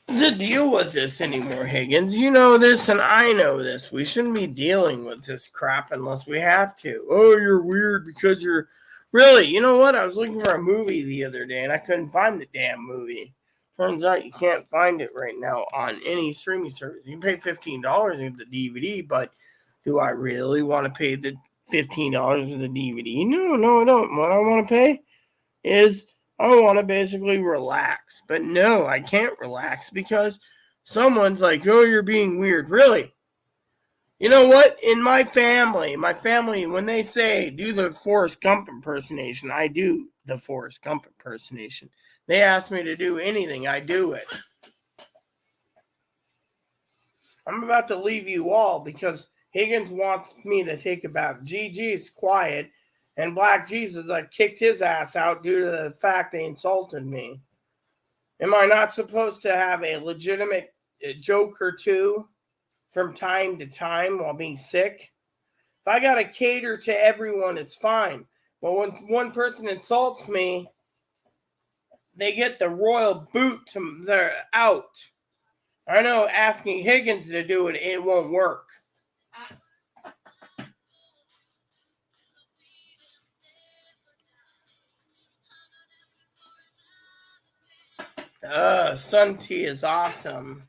to deal with this anymore, Higgins. You know this, and I know this. We shouldn't be dealing with this crap unless we have to. Oh, you're weird because you're... Really, you know what? I was looking for a movie the other day, and I couldn't find the damn movie. Turns out you can't find it right now on any streaming service. You can pay $15 for the DVD, but do I really want to pay the $15 for the DVD? No, I don't. What I want to pay is I want to basically relax. But no, I can't relax because someone's like, oh, you're being weird. Really? You know what? In my family, when they say do the Forrest Gump impersonation, I do the Forrest Gump impersonation. They ask me to do anything, I do it. I'm about to leave you all because Higgins wants me to take a bath. GG's quiet, and Black Jesus, I kicked his ass out due to the fact they insulted me. Am I not supposed to have a legitimate joke or two from time to time while being sick? If I gotta cater to everyone, it's fine. But when one person insults me, they get the royal boot to their out. I know asking Higgins to do it, it won't work. Sun tea is awesome.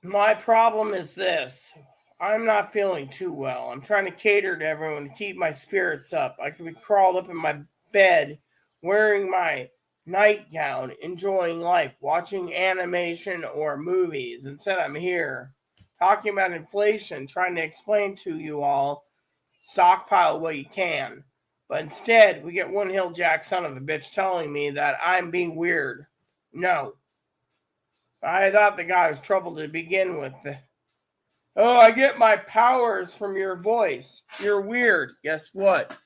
My problem is this. I'm not feeling too well. I'm trying to cater to everyone to keep my spirits up. I could be crawled up in my bed, wearing my nightgown, enjoying life, watching animation or movies. Instead, I'm here talking about inflation, trying to explain to you all, stockpile what you can. But instead, we get one hill jack son of a bitch telling me that I'm being weird. No. I thought the guy was trouble to begin with. Oh, I get my powers from your voice. You're weird. Guess what?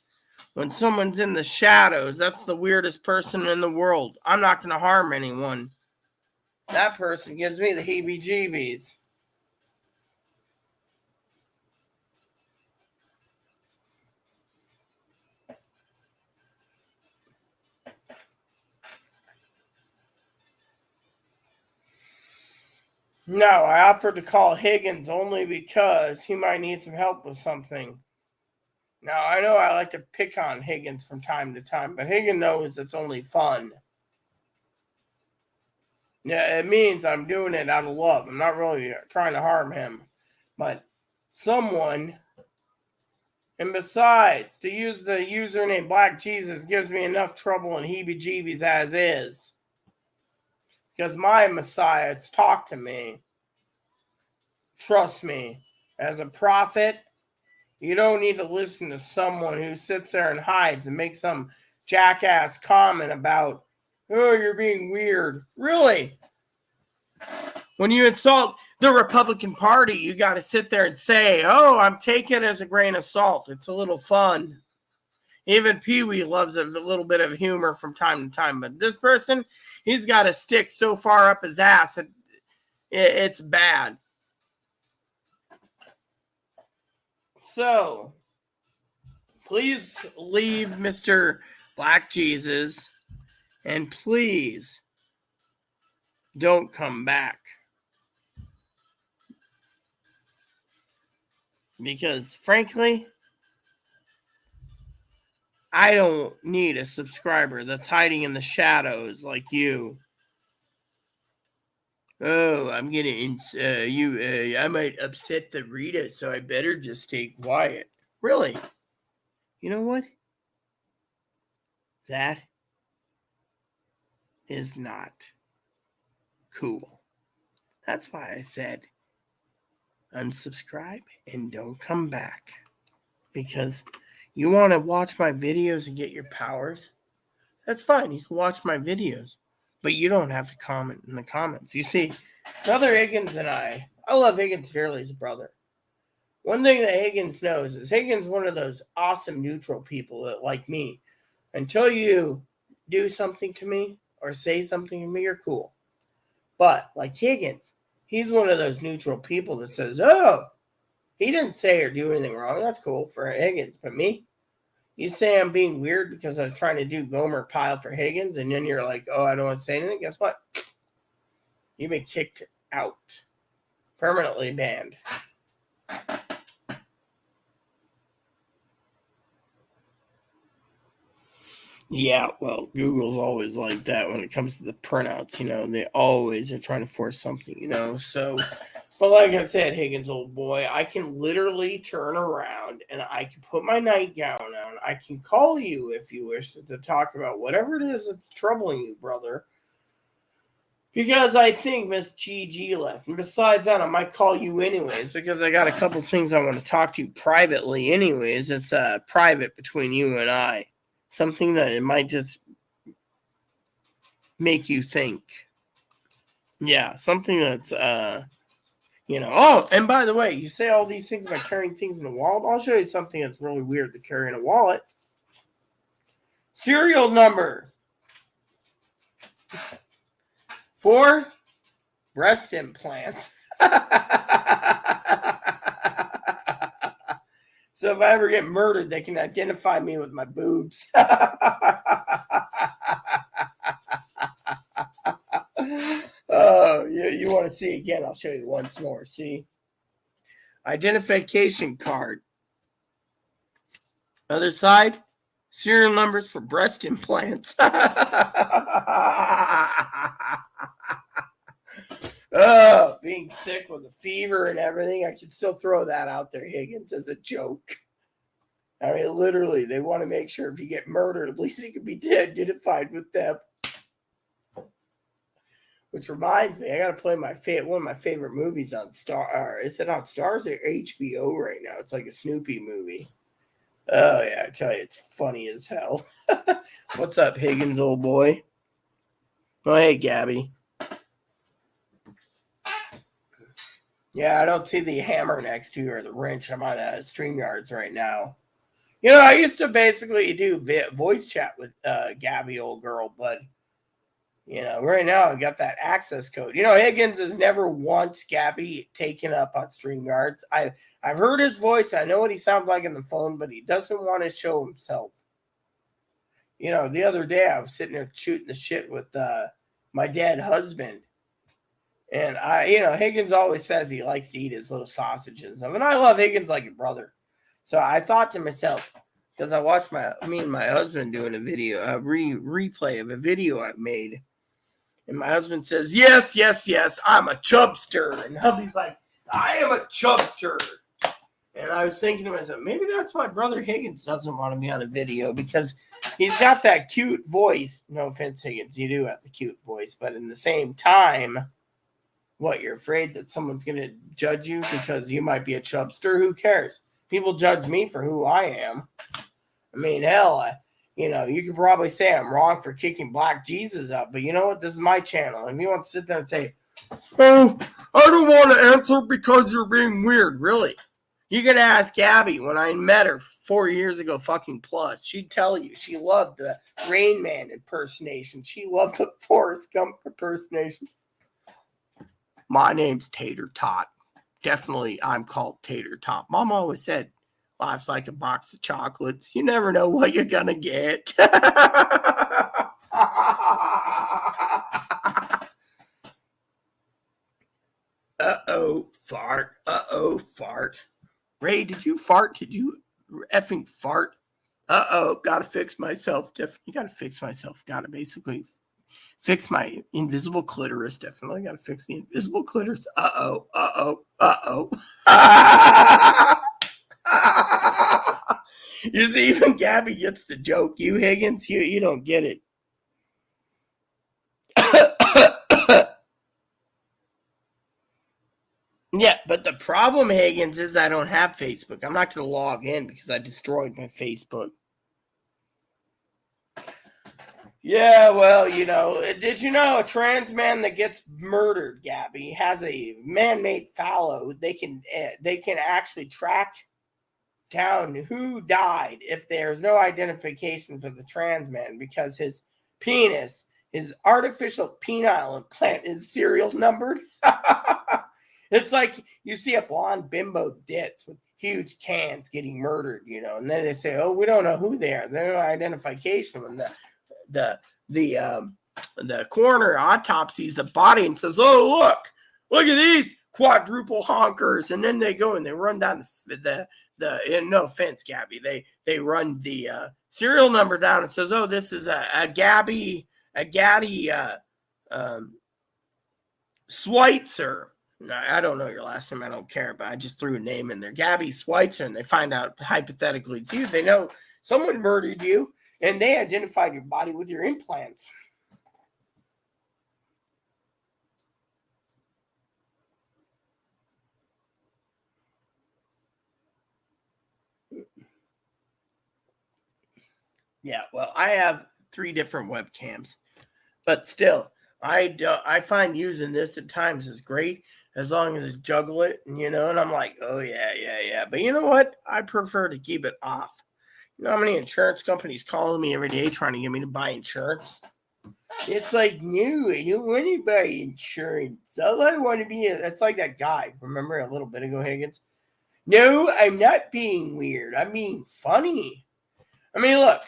When someone's in the shadows, that's the weirdest person in the world. I'm not going to harm anyone. That person gives me the heebie-jeebies. No, I offered to call Higgins only because he might need some help with something. Now, I know I like to pick on Higgins from time to time, but Higgins knows it's only fun. Yeah, it means I'm doing it out of love. I'm not really trying to harm him. But someone, and besides, to use the username Black Jesus gives me enough trouble and heebie jeebies as is. Because my Messiah has talked to me. Trust me, as a prophet, you don't need to listen to someone who sits there and hides and makes some jackass comment about, oh, you're being weird. Really? When you insult the Republican Party, you got to sit there and say, oh, I'm taking it as a grain of salt. It's a little fun. Even Pee Wee loves a little bit of humor from time to time. But this person, he's got a stick so far up his ass, it's bad. So, please leave Mr. Black Jesus, and please don't come back. Because, frankly, I don't need a subscriber that's hiding in the shadows like you. Oh, I'm gonna I might upset the Rita, so I better just stay quiet. Really? You know what? That is not cool. That's why I said unsubscribe and don't come back. Because you want to watch my videos and get your powers, that's fine. You can watch my videos. But you don't have to comment in the comments. You see, Brother Higgins and I love Higgins dearly as a brother. One thing that Higgins knows is Higgins one of those awesome neutral people that like me. Until you do something to me or say something to me, you're cool. But like Higgins, he's one of those neutral people that says, oh, he didn't say or do anything wrong. That's cool for Higgins. But me, you say I'm being weird because I was trying to do Gomer Pyle for Higgins, and then you're like, oh, I don't want to say anything. Guess what? You've been kicked out. Permanently banned. Yeah, well, Google's always like that when it comes to the printouts, they always are trying to force something, so, but like I said, Higgins, old boy, I can literally turn around and I can put my nightgown on. I can call you if you wish to talk about whatever it is that's troubling you, brother. Because I think Miss GG left. And besides that, I might call you anyways because I got a couple things I want to talk to you privately anyways. It's private between you and I. Something that it might just make you think. Yeah, something that's, Oh, and by the way, you say all these things about carrying things in a wallet. I'll show you something that's really weird to carry in a wallet. Serial numbers for breast implants. So if I ever get murdered, they can identify me with my boobs. Oh, you want to see again? I'll show you once more. See? Identification card. Other side, serial numbers for breast implants. Oh, being sick with a fever and everything. I can still throw that out there, Higgins, as a joke. I mean, literally, they want to make sure if you get murdered, at least you can be identified with them. Which reminds me, I got to play one of my favorite movies on Star. Is it on Stars or HBO right now? It's like a Snoopy movie. Oh yeah, I tell you, it's funny as hell. What's up, Higgins, old boy? Oh hey, Gabby. Yeah, I don't see the hammer next to you or the wrench. I'm on StreamYards right now. I used to basically do voice chat with Gabby, old girl, but right now I got that access code. Higgins has never once Gabby taken up on StreamYards. I've heard his voice. I know what he sounds like in the phone, but he doesn't want to show himself. The other day I was sitting there shooting the shit with my dead husband. And Higgins always says he likes to eat his little sausages. I mean, I love Higgins like a brother. So I thought to myself, because I watched me and my husband doing a video, a replay of a video I've made. And my husband says, yes, yes, yes, I'm a chubster. And hubby's like, I am a chubster. And I was thinking to myself, maybe that's why Brother Higgins doesn't want to be on a video, because he's got that cute voice. No offense, Higgins, you do have the cute voice. But in the same time, what, you're afraid that someone's going to judge you because you might be a chubster? Who cares? People judge me for who I am. I mean, hell, you could probably say I'm wrong for kicking Black Jesus up, but you know what? This is my channel. And if you want to sit there and say, oh, I don't want to answer because you're being weird, really? You could ask Gabby when I met her 4 years ago, fucking plus. She'd tell you she loved the Rain Man impersonation. She loved the Forrest Gump impersonation. My name's Tater Tot. Definitely, I'm called Tater Tot. Mom always said, life's like a box of chocolates. You never know what you're going to get. Uh-oh, fart. Uh-oh, fart. Ray, did you fart? Did you effing fart? Uh-oh, gotta fix myself. Definitely gotta fix myself. Gotta basically fix my invisible clitoris. Definitely gotta fix the invisible clitoris. Uh-oh, uh-oh, uh-oh. You see, even Gabby gets the joke. You, Higgins, you don't get it. Yeah, but the problem, Higgins, is I don't have Facebook. I'm not going to log in because I destroyed my Facebook. Yeah, well, did you know a trans man that gets murdered, Gabby, has a man-made fallow? They can actually track down who died if there's no identification for the trans man because penis, his artificial penile implant is serial numbered. It's like you see a blonde bimbo ditz with huge cans getting murdered, and then they say, "Oh, we don't know who they are. There's no identification." When the the um, the coroner autopsies the body and says, "Oh, look at these quadruple honkers," and then they go and they run down and no offense, Gabby, they run the serial number down and says, "Oh, this is a Gabby um, Schweitzer." I don't know your last name. I don't care, but I just threw a name in there. Gabby Schweitzer, and they find out hypothetically it's you. They know someone murdered you, and they identified your body with your implants. Yeah, well, I have 3 different webcams, but still, I find using this at times is great as long as I juggle it, and I'm like, oh yeah, yeah, yeah. But you know what? I prefer to keep it off. You know how many insurance companies calling me every day trying to get me to buy insurance? It's like, no, I don't want to buy insurance. All I want to be that's like that guy. Remember a little bit ago, Higgins? No, I'm not being weird. I'm being funny. I mean, look,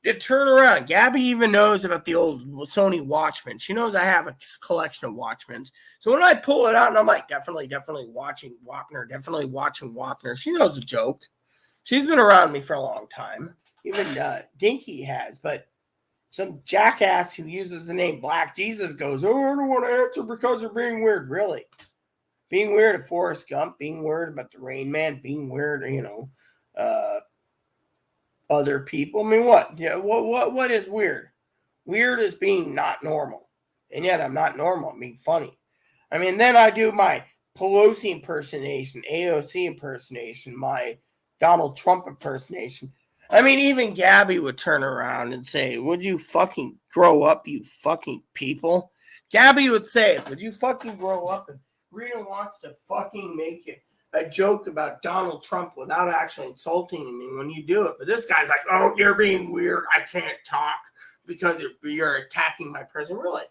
to turn around. Gabby even knows about the old Sony Watchmen. She knows I have a collection of Watchmens. So when I pull it out and I'm like, definitely watching Wapner, definitely watching Wapner, she knows the joke. She's been around me for a long time. Even Dinky has, but some jackass who uses the name Black Jesus goes, "Oh, I don't want to answer because they're being weird." Really? Being weird at Forrest Gump, being weird about the Rain Man, being weird, other people. I mean, what? Yeah, what is weird? Weird is being not normal. And yet I'm not normal. I'm being funny. I mean, then I do my Pelosi impersonation, AOC impersonation, my Donald Trump impersonation. I mean, even Gabby would turn around and say, "Would you fucking grow up, you fucking people?" Gabby would say it. "Would you fucking grow up?" And Rita wants to fucking make it a joke about Donald Trump without actually insulting him when you do it. But this guy's like, "Oh, you're being weird. I can't talk because you're attacking my person." Really?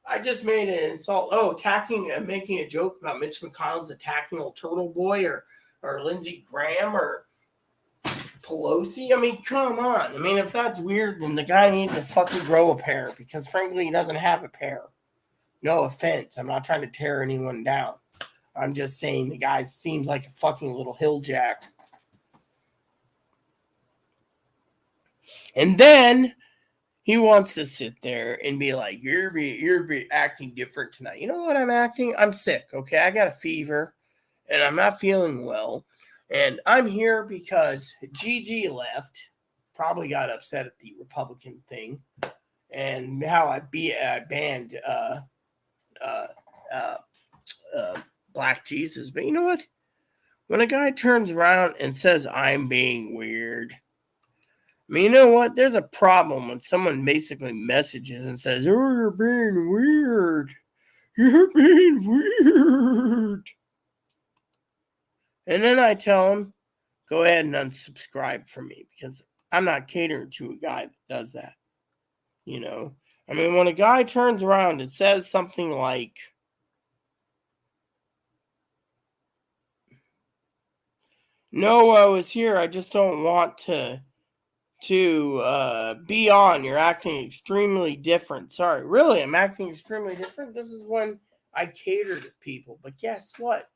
I just made an insult. Oh, attacking and making a joke about Mitch McConnell's attacking old Turtle Boy or Lindsey Graham or Pelosi. I mean, come on. I mean, if that's weird, then the guy needs to fucking grow a pair because frankly, he doesn't have a pair. No offense. I'm not trying to tear anyone down. I'm just saying the guy seems like a fucking little hilljack. And then he wants to sit there and be like, you're acting different tonight. You know what I'm acting? I'm sick, okay? I got a fever and I'm not feeling well. And I'm here because Gigi left, probably got upset at the Republican thing and how I banned uh, uh, Black Jesus. But you know what? When a guy turns around and says, "I'm being weird," I mean, you know what? There's a problem when someone basically messages and says, "Oh, you're being weird. You're being weird." And then I tell them, go ahead and unsubscribe from me because I'm not catering to a guy that does that. I mean, when a guy turns around and says something like, "No, I was here. I just don't want to be on. You're acting extremely different." Sorry, really, I'm acting extremely different. This is when I cater to people. But guess what?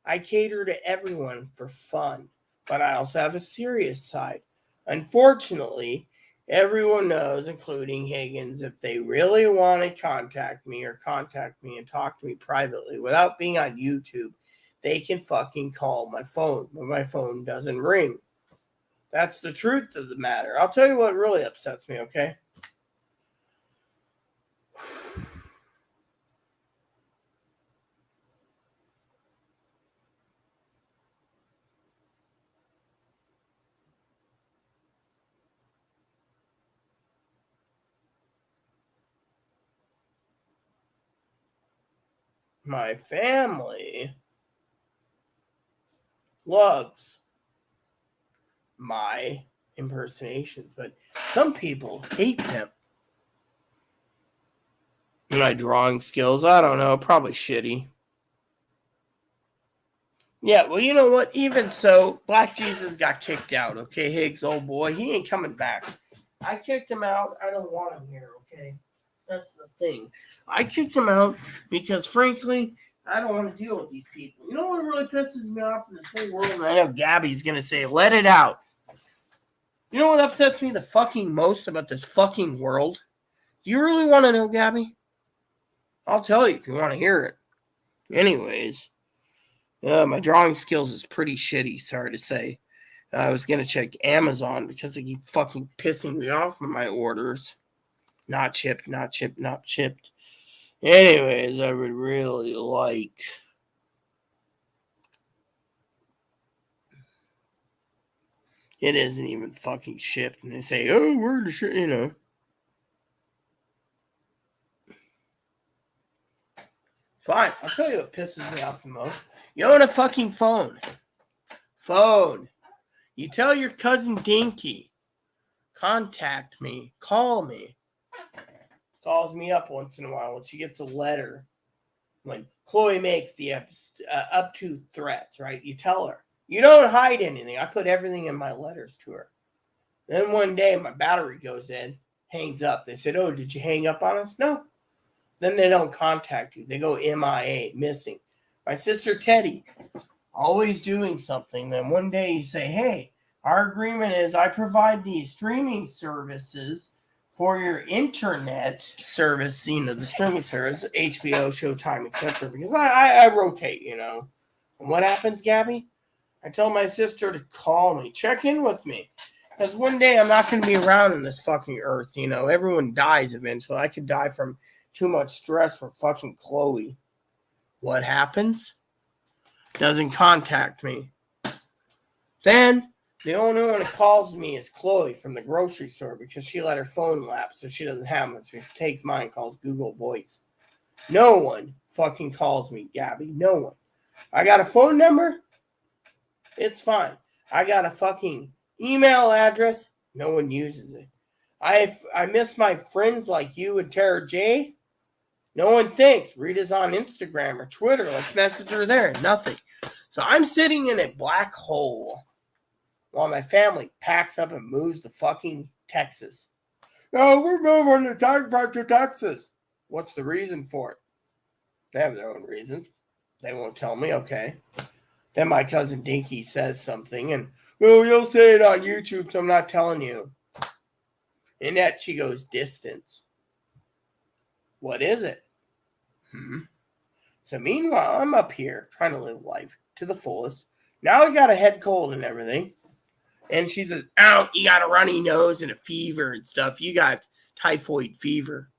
I cater to everyone for fun, but I also have a serious side. Unfortunately, everyone knows, including Higgins, if they really want to contact me and talk to me privately without being on YouTube, they can fucking call my phone, but my phone doesn't ring. That's the truth of the matter. I'll tell you what really upsets me, okay? my family loves my impersonations, but some people hate them. My drawing skills, I don't know, probably shitty. Yeah, well, you know what? Even so, Black Jesus got kicked out, okay, Higgs, old boy. He ain't coming back. I kicked him out. I don't want him here, okay? That's the thing. I kicked him out because, frankly, I don't want to deal with these people. You know what really pisses me off in this whole world? And I know Gabby's going to say, let it out. You know what upsets me the fucking most about this fucking world? Do you really want to know, Gabby? I'll tell you if you want to hear it. Anyways, my drawing skills is pretty shitty, sorry to say. I was going to check Amazon because they keep fucking pissing me off with my orders. Not chipped, not chipped, not chipped. Anyways, I would really like... It isn't even fucking shipped. And they say, oh, where the shit, you know. Fine, I'll tell you what pisses me off the most. You own a fucking phone. Phone. You tell your cousin Dinky, contact me, call me. Calls me up once in a while when she gets a letter. When Chloe makes the up to threats, right? You tell her. You don't hide anything. I put everything in my letters to her. Then one day my battery goes in, hangs up. They said, oh, did you hang up on us? No. Then they don't contact you. They go MIA, missing. My sister Teddy, always doing something. Then one day you say, hey, our agreement is I provide these streaming services for your internet service, you know, the streaming service, HBO, Showtime, etc. Because I rotate, you know. And what happens, Gabby? I tell my sister to call me, check in with me. Because one day I'm not going to be around in this fucking earth, you know. Everyone dies eventually. I could die from too much stress from fucking Chloe. What happens? Doesn't contact me. Then the only one that calls me is Chloe from the grocery store because she let her phone lapse, so she doesn't have one. So she takes mine, calls Google Voice. No one fucking calls me, Gabby. No one. I got a phone number. It's fine. I got a fucking email address. No one uses it. I miss my friends like you and Tara J. No one thinks Rita's on Instagram or Twitter. Let's message her there. Nothing. So I'm sitting in a black hole while my family packs up and moves to fucking Texas. No, we're moving to Texas. What's the reason for it? They have their own reasons. They won't tell me. Okay. Then my cousin Dinky says something, and, well, you'll say it on YouTube, so I'm not telling you. And that she goes, distance. What is it? So meanwhile, I'm up here trying to live life to the fullest. Now I got a head cold and everything. And she says, oh, you got a runny nose and a fever and stuff. You got typhoid fever.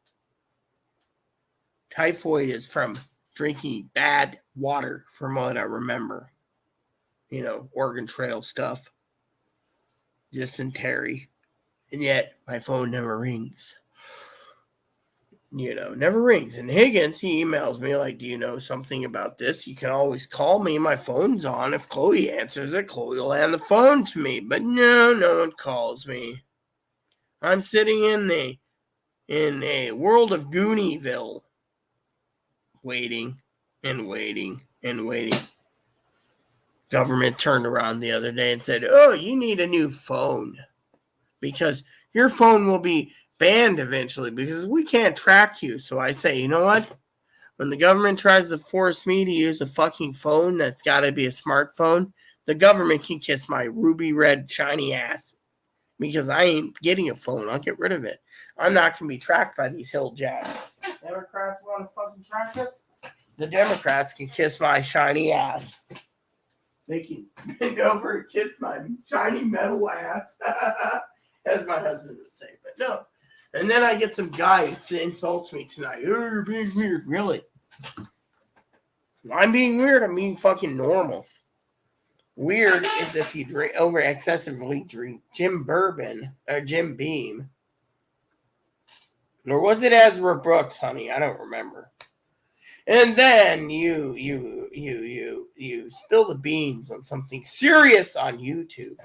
Typhoid is from drinking bad water, from what I remember. You know, Oregon Trail stuff. Dysentery. And yet, my phone never rings. You know, never rings. And Higgins, he emails me like, do you know something about this? You can always call me. My phone's on. If Chloe answers it, Chloe will hand the phone to me. But no one calls me. I'm sitting in a world of Gooниeville. Waiting and waiting and waiting. Government turned around the other day and said, oh, you need a new phone. Because your phone will be banned eventually because we can't track you. So I say, you know what? When the government tries to force me to use a fucking phone that's got to be a smartphone, the government can kiss my ruby red shiny ass because I ain't getting a phone. I'll get rid of it. I'm not going to be tracked by these hill jacks. Democrats want to fucking track us? The Democrats can kiss my shiny ass. They can bend over and kiss my shiny metal ass. As my husband would say. But no. And then I get some guy who insults me tonight. Oh, you're being weird. Really? I'm being weird. I'm being fucking normal. Weird is if you drink excessively drink Jim Bourbon or Jim Beam. Or was it Ezra Brooks, honey? I don't remember. And then you spill the beans on something serious on YouTube.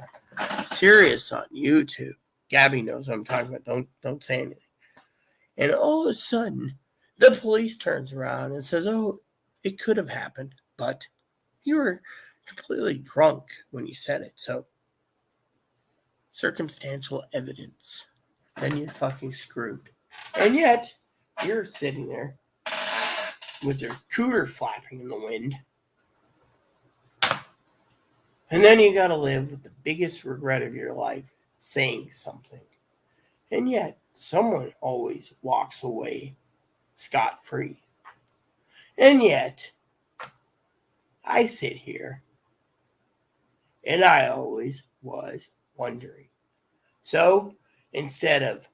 Serious on YouTube. Gabby knows what I'm talking about. Don't say anything. And all of a sudden, the police turns around and says, "Oh, it could have happened, but you were completely drunk when you said it." So, circumstantial evidence. Then you're fucking screwed. And yet, you're sitting there with your cooter flapping in the wind. And then you gotta live with the biggest regret of your life, saying something. And yet, someone always walks away scot-free. And yet, I sit here and I always was wondering. So, instead of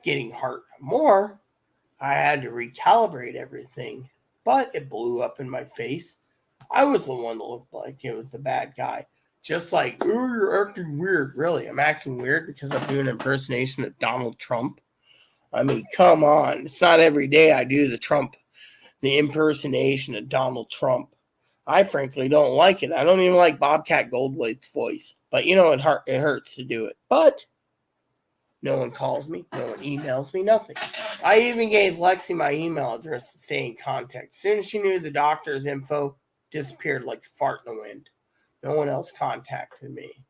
getting hurt more, I had to recalibrate everything. But it blew up in my face. I was the one that looked like it was the bad guy. Just like, oh, you're acting weird. Really, I'm acting weird because I'm doing an impersonation of Donald Trump. I mean, come on. It's not every day I do the impersonation of Donald Trump. I frankly don't like it. I don't even like Bobcat Goldthwait's voice. But it hurts to do it. But no one calls me. No one emails me. Nothing. I even gave Lexi my email address to stay in contact. As soon as she knew the doctor's info, disappeared like a fart in the wind. No one else contacted me.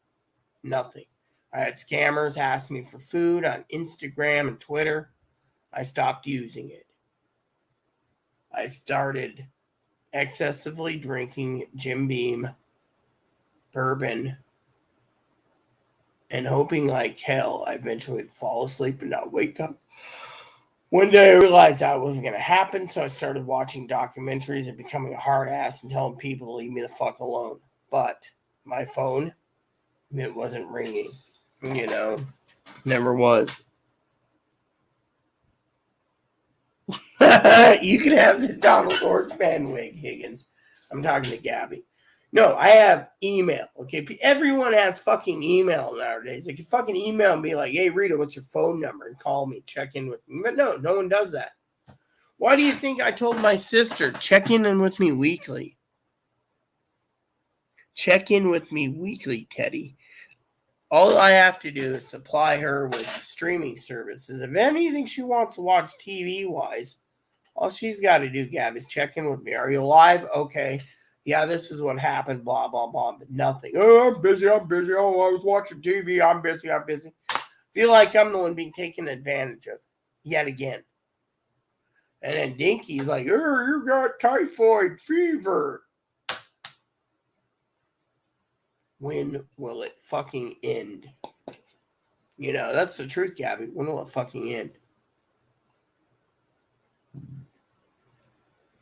Nothing. I had scammers ask me for food on Instagram and Twitter. I stopped using it. I started excessively drinking Jim Beam, bourbon, and hoping like hell I eventually would fall asleep and not wake up. One day I realized that wasn't going to happen, so I started watching documentaries and becoming a hard ass and telling people to leave me the fuck alone. But my phone, it wasn't ringing. Never was. You can have the Donald Orange Man wig, Higgins. I'm talking to Gabby. No, I have email. Okay, everyone has fucking email nowadays. They can fucking email and be like, "Hey, Rita, what's your phone number?" and call me, check in with me. But no one does that. Why do you think I told my sister, check in with me weekly? Check in with me weekly, Teddy. All I have to do is supply her with streaming services. If anything she wants to watch TV wise, all she's got to do, Gab, is check in with me. Are you alive? Okay. Yeah, this is what happened, blah, blah, blah, but nothing. Oh, I'm busy. Oh, I was watching TV. I'm busy. Feel like I'm the one being taken advantage of yet again. And then Dinky's like, oh, you got typhoid fever. When will it fucking end? That's the truth, Gabby. When will it fucking end?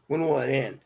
When will it end?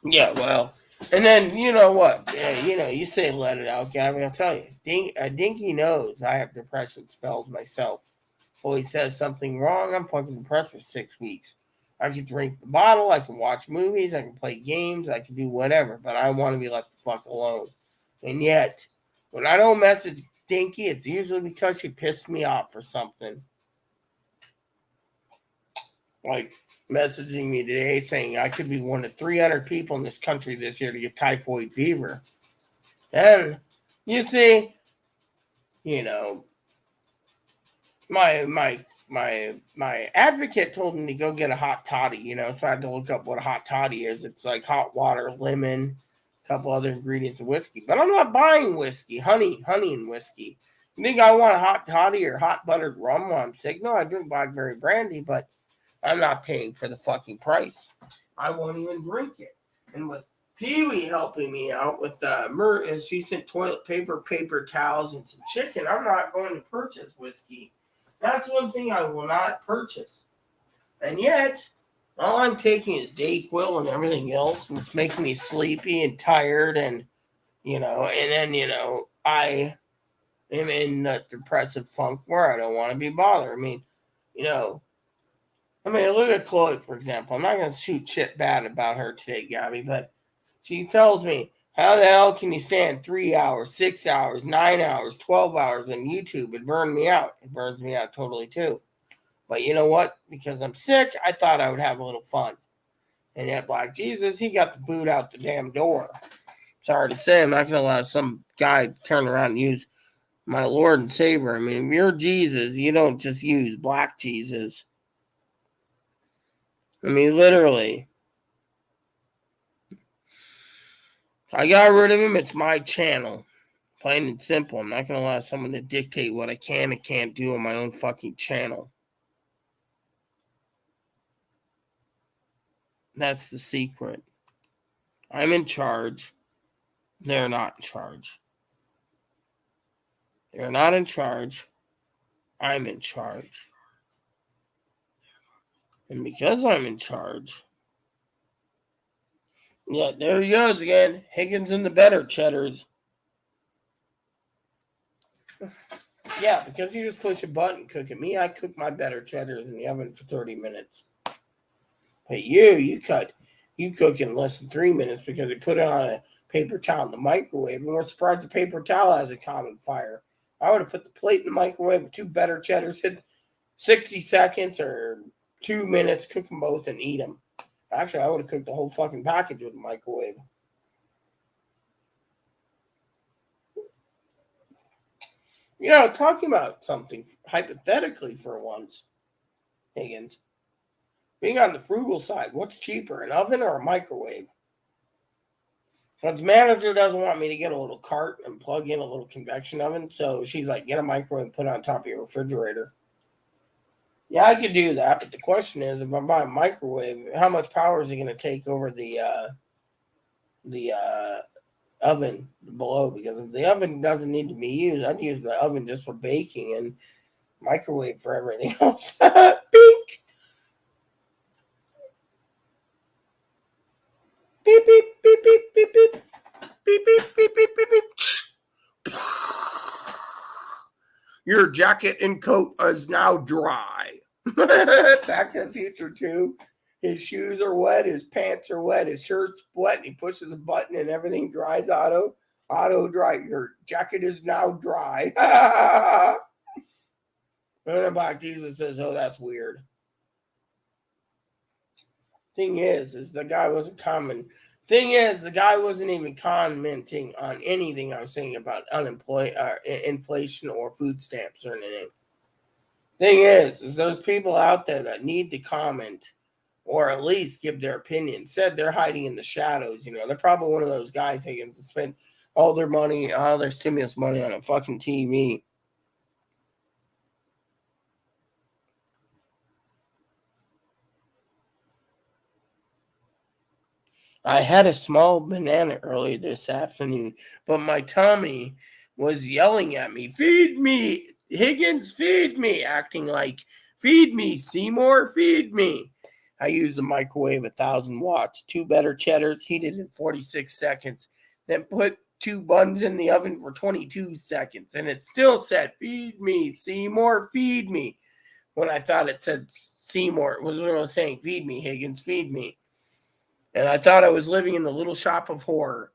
Yeah, well, and then you know what? Yeah, you say let it out, Gabby. I'll tell you, Dinky knows I have depression spells myself. Well, he says something wrong, I'm fucking depressed for 6 weeks. I can drink the bottle, I can watch movies, I can play games, I can do whatever, but I want to be left the fuck alone. And yet, when I don't message Dinky, it's usually because she pissed me off for something. Like messaging me today saying I could be one of 300 people in this country this year to get typhoid fever. And you see, you know, my advocate told me to go get a hot toddy, so I had to look up what a hot toddy is. It's like hot water, lemon, a couple other ingredients of whiskey. But I'm not buying whiskey, honey and whiskey. You think I want a hot toddy or hot buttered rum while I'm sick? No, I drink blackberry brandy, but I'm not paying for the fucking price. I won't even drink it. And with Pee Wee helping me out with the she sent toilet paper, paper towels, and some chicken. I'm not going to purchase whiskey. That's one thing I will not purchase. And yet, all I'm taking is Dayquil and everything else, and it's making me sleepy and tired, and I am in a depressive funk where I don't want to be bothered. Look at Chloe, for example. I'm not going to shoot shit bad about her today, Gabby, but she tells me, how the hell can you stand 3 hours, 6 hours, 9 hours, 12 hours on YouTube? It burned me out. It burns me out totally, too. But you know what? Because I'm sick, I thought I would have a little fun. And yet, Black Jesus, he got the boot out the damn door. Sorry to say, I'm not going to allow some guy to turn around and use my Lord and Savior. If you're Jesus, you don't just use Black Jesus. Literally. I got rid of him. It's my channel. Plain and simple. I'm not going to allow someone to dictate what I can and can't do on my own fucking channel. That's the secret. I'm in charge. They're not in charge. They're not in charge. I'm in charge. And because I'm in charge, yeah, there he goes again. Higgins and the better cheddars. Yeah, because you just push a button, cook it. Me, I cook my better cheddars in the oven for 30 minutes. But you cook in less than 3 minutes because they put it on a paper towel in the microwave. And we're surprised the paper towel has a common fire. I would have put the plate in the microwave with 2 better cheddars, hit 60 seconds or 2 minutes, cook them both and eat them. Actually, I would have cooked the whole fucking package with the microwave. Talking about something hypothetically for once, Higgins. Being on the frugal side, what's cheaper, an oven or a microwave? Because manager doesn't want me to get a little cart and plug in a little convection oven, so she's like, get a microwave and put it on top of your refrigerator. Yeah, I could do that, but the question is, if I buy a microwave, how much power is it going to take over the oven below? Because if the oven doesn't need to be used, I'd use the oven just for baking and microwave for everything else. Pink. Beep beep beep beep beep beep beep beep beep beep beep beep. Your jacket and coat is now dry. Back to the Future 2. His shoes are wet, his pants are wet, his shirt's wet, and he pushes a button and everything dries auto dry. Your jacket is now dry. And then Black Jesus says, oh, that's weird. Thing is the guy wasn't the guy wasn't even commenting on anything I was saying about inflation or food stamps or anything. Thing is there's people out there that need to comment or at least give their opinion. Said they're hiding in the shadows. They're probably one of those guys who can spend all their money, all their stimulus money on a fucking TV. I had a small banana earlier this afternoon, but my tummy was yelling at me, feed me, Higgins, feed me, acting like, feed me, Seymour, feed me. I used the microwave 1,000 watts, 2 better cheddars, heated in 46 seconds, then put 2 buns in the oven for 22 seconds, and it still said, feed me, Seymour, feed me. When I thought it said Seymour, it was what I was saying, feed me, Higgins, feed me. And I thought I was living in the little shop of horror.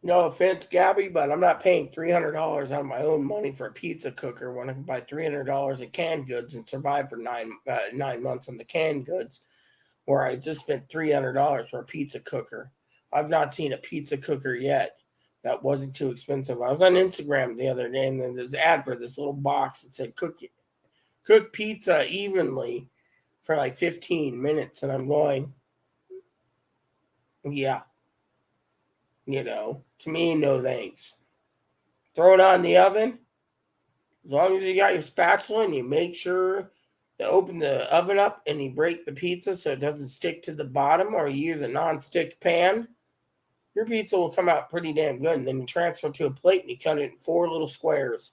No offense, Gabby, but I'm not paying $300 out of my own money for a pizza cooker when I can buy $300 in canned goods and survive for 9 months on the canned goods, where I just spent $300 for a pizza cooker. I've not seen a pizza cooker yet that wasn't too expensive. I was on Instagram the other day, and then there's an ad for this little box that said cook pizza evenly for like 15 minutes. And I'm going, yeah, to me, no thanks. Throw it on the oven. As long as you got your spatula and you make sure to open the oven up and you break the pizza so it doesn't stick to the bottom, or you use a non-stick pan, your pizza will come out pretty damn good. And then you transfer to a plate and you cut it in 4 little squares.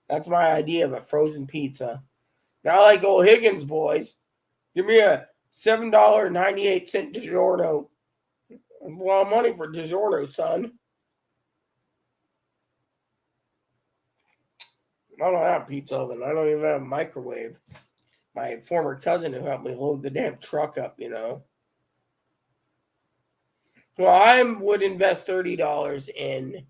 That's my idea of a frozen pizza. Not like old Higgins, boys. Give me a $7.98 DiGiorno. A lot of money for DiGiorno, son. I don't have a pizza oven. I don't even have a microwave. My former cousin who helped me load the damn truck up, Well, I would invest $30 in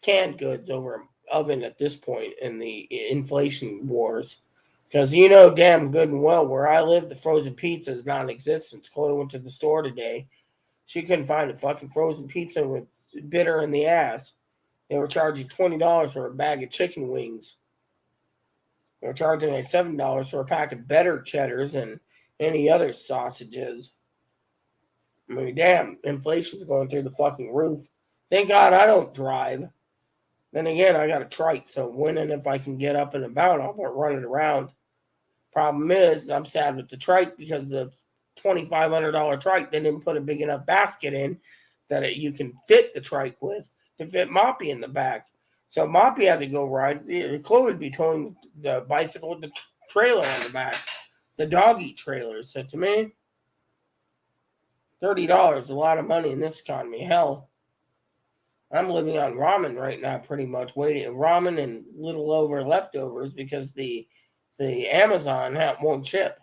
canned goods over an oven at this point in the inflation wars. Because damn good and well where I live, the frozen pizza is non-existent. Chloe went to the store today. She couldn't find a fucking frozen pizza with bitter in the ass. They were charging $20 for a bag of chicken wings. They were charging like $7 for a pack of better cheddars and any other sausages. I mean, damn, inflation's going through the fucking roof. Thank God I don't drive. Then again, I got a trike, so when and if I can get up and about, I'll run it around. Problem is, I'm sad with the trike because the $2,500 trike, they didn't put a big enough basket in that you can fit the trike with to fit Moppy in the back. So Moppy had to go ride. Chloe would be towing the bicycle with the trailer on the back, the doggy trailer. So to me, $30 is a lot of money in this economy. Hell, I'm living on ramen right now, pretty much waiting ramen and little over leftovers because the Amazon won't ship.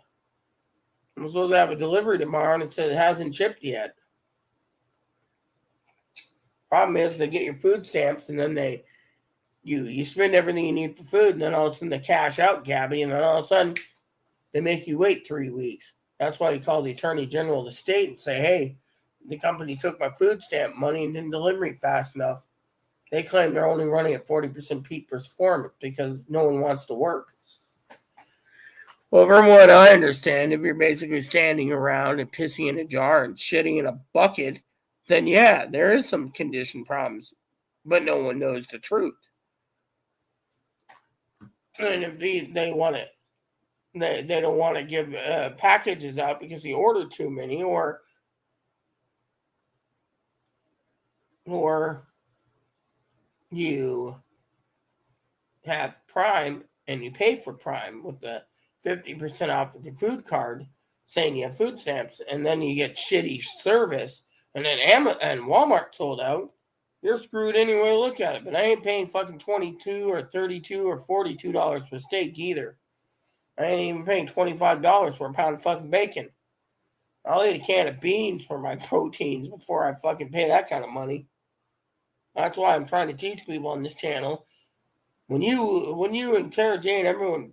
I'm supposed to have a delivery tomorrow, and it says it hasn't shipped yet. Problem is, they get your food stamps, and then you spend everything you need for food, and then all of a sudden they cash out, Gabby, and then all of a sudden they make you wait 3 weeks. That's why you call the Attorney General of the state and say, hey, the company took my food stamp money and didn't deliver me fast enough. They claim they're only running at 40% peak performance because no one wants to work. Well, from what I understand, if you're basically standing around and pissing in a jar and shitting in a bucket, then yeah, there is some condition problems, but no one knows the truth. And if they want it, they don't want to give packages out because they order too many, or you have Prime and you pay for Prime with the 50% off with your food card, saying you have food stamps, and then you get shitty service, and then and Walmart sold out. You're screwed any way you look at it. But I ain't paying fucking $22 or $32 or $42 for steak either. I ain't even paying $25 for a pound of fucking bacon. I'll eat a can of beans for my proteins before I fucking pay that kind of money. That's why I'm trying to teach people on this channel. When you and Tara Jane, everyone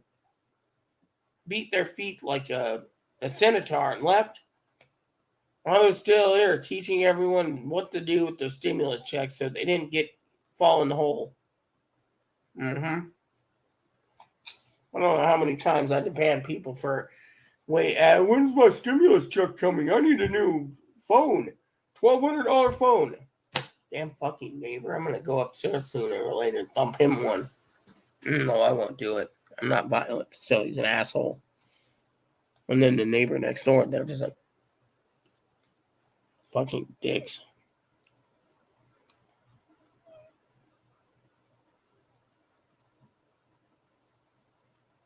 beat their feet like a centaur and left, I was still here teaching everyone what to do with the stimulus checks so they didn't fall in the hole. I don't know how many times I had to ban people for, wait, when's my stimulus check coming? I need a new phone. $1,200 phone. Damn fucking neighbor. I'm going to go upstairs sooner or later and thump him one. No, I won't do it. I'm not violent. Still, he's an asshole. And then the neighbor next door, they're just like fucking dicks.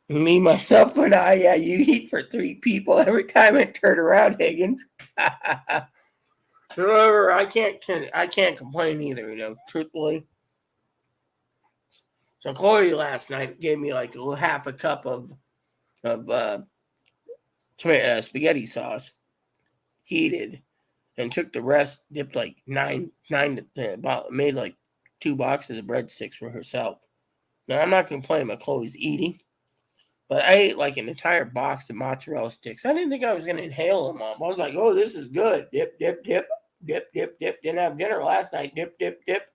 Me, myself, and I, yeah, you eat for 3 people every time I turn around, Higgins. However, I can't complain either, truthfully. So Chloe last night gave me like half a cup of spaghetti sauce, heated, and took the rest, dipped like nine, made like 2 boxes of breadsticks for herself. Now, I'm not complaining about Chloe's eating, but I ate like an entire box of mozzarella sticks. I didn't think I was going to inhale them all. I was like, oh, this is good. Dip, dip, dip, dip, dip, dip. Didn't have dinner last night. Dip, dip, dip.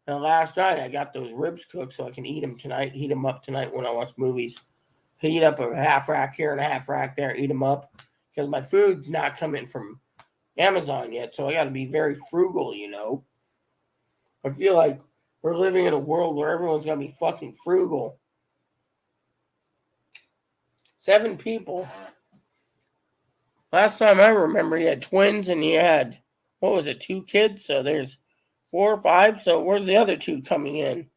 And last night I got those ribs cooked so I can eat them tonight. Heat them up tonight when I watch movies. Heat up a half rack here and a half rack there. Eat them up because my food's not coming from Amazon yet, so I got to be very frugal. I feel like we're living in a world where everyone's got to be fucking frugal. 7 people. Last time I remember, you had twins and you had, 2 kids? So there's 4 or 5. So where's the other 2 coming in?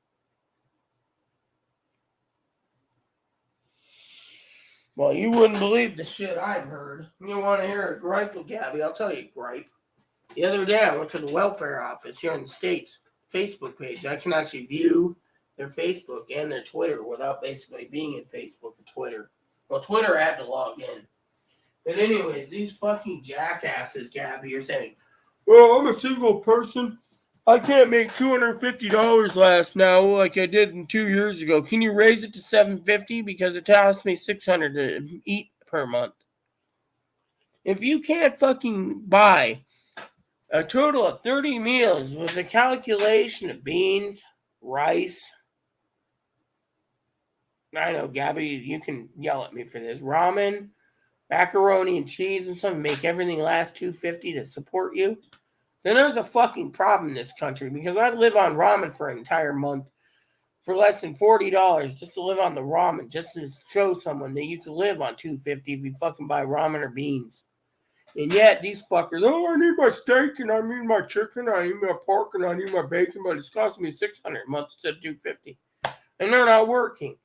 Well, you wouldn't believe the shit I've heard. You want to hear a gripe with Gabby? I'll tell you a gripe. The other day, I went to the welfare office here in the States Facebook page. I can actually view their Facebook and their Twitter without basically being in Facebook or Twitter. Well, Twitter I had to log in. But anyways, these fucking jackasses, Gabby, are saying, well, I'm a single person. I can't make $250 last now like I did 2 years ago. Can you raise it to $750 because it costs me $600 to eat per month? If you can't fucking buy a total of 30 meals with a calculation of beans, rice, I know, Gabby, you can yell at me for this, ramen, macaroni and cheese and something, make everything last $250 to support you, then there's a fucking problem in this country because I live on ramen for an entire month for less than $40 just to live on the ramen, just to show someone that you can live on $250 if you fucking buy ramen or beans. And yet these fuckers, I need my steak and I need my chicken, I need my pork and I need my bacon, but it's costing me $600 a month instead of $250. And they're not working.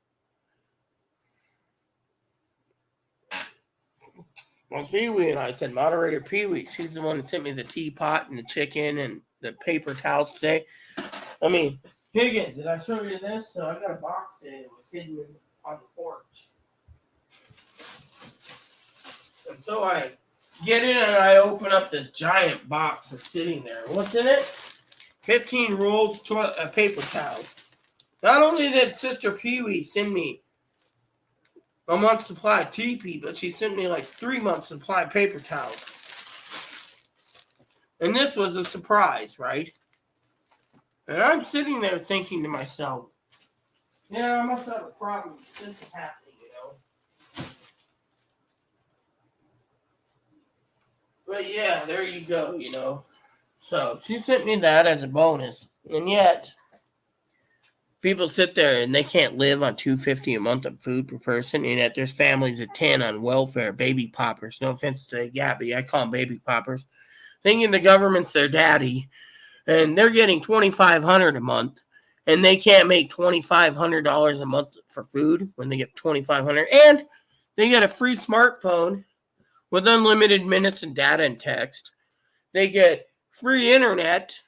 Well, Pee-wee and I said, moderator Pee-wee, she's the one that sent me the teapot and the chicken and the paper towels today. I mean, Higgins, did I show you this? So I got a box today that was hidden on the porch. And so I get in and I open up this giant box that's sitting there. What's in it? 15 rolls of paper towels. Not only did Sister Pee-wee send me a month's supply of TP, but she sent me like 3 months supply of paper towels. And this was a surprise, right? And I'm sitting there thinking to myself, yeah, I must have a problem. This is happening, But yeah, there you go, So she sent me that as a bonus. And yet, people sit there and they can't live on $250 a month of food per person, and yet there's families of 10 on welfare, baby poppers. No offense to Gabby, I call them baby poppers. Thinking the government's their daddy, and they're getting $2,500 a month, and they can't make $2,500 a month for food when they get $2,500, and they get a free smartphone with unlimited minutes and data and text. They get free internet.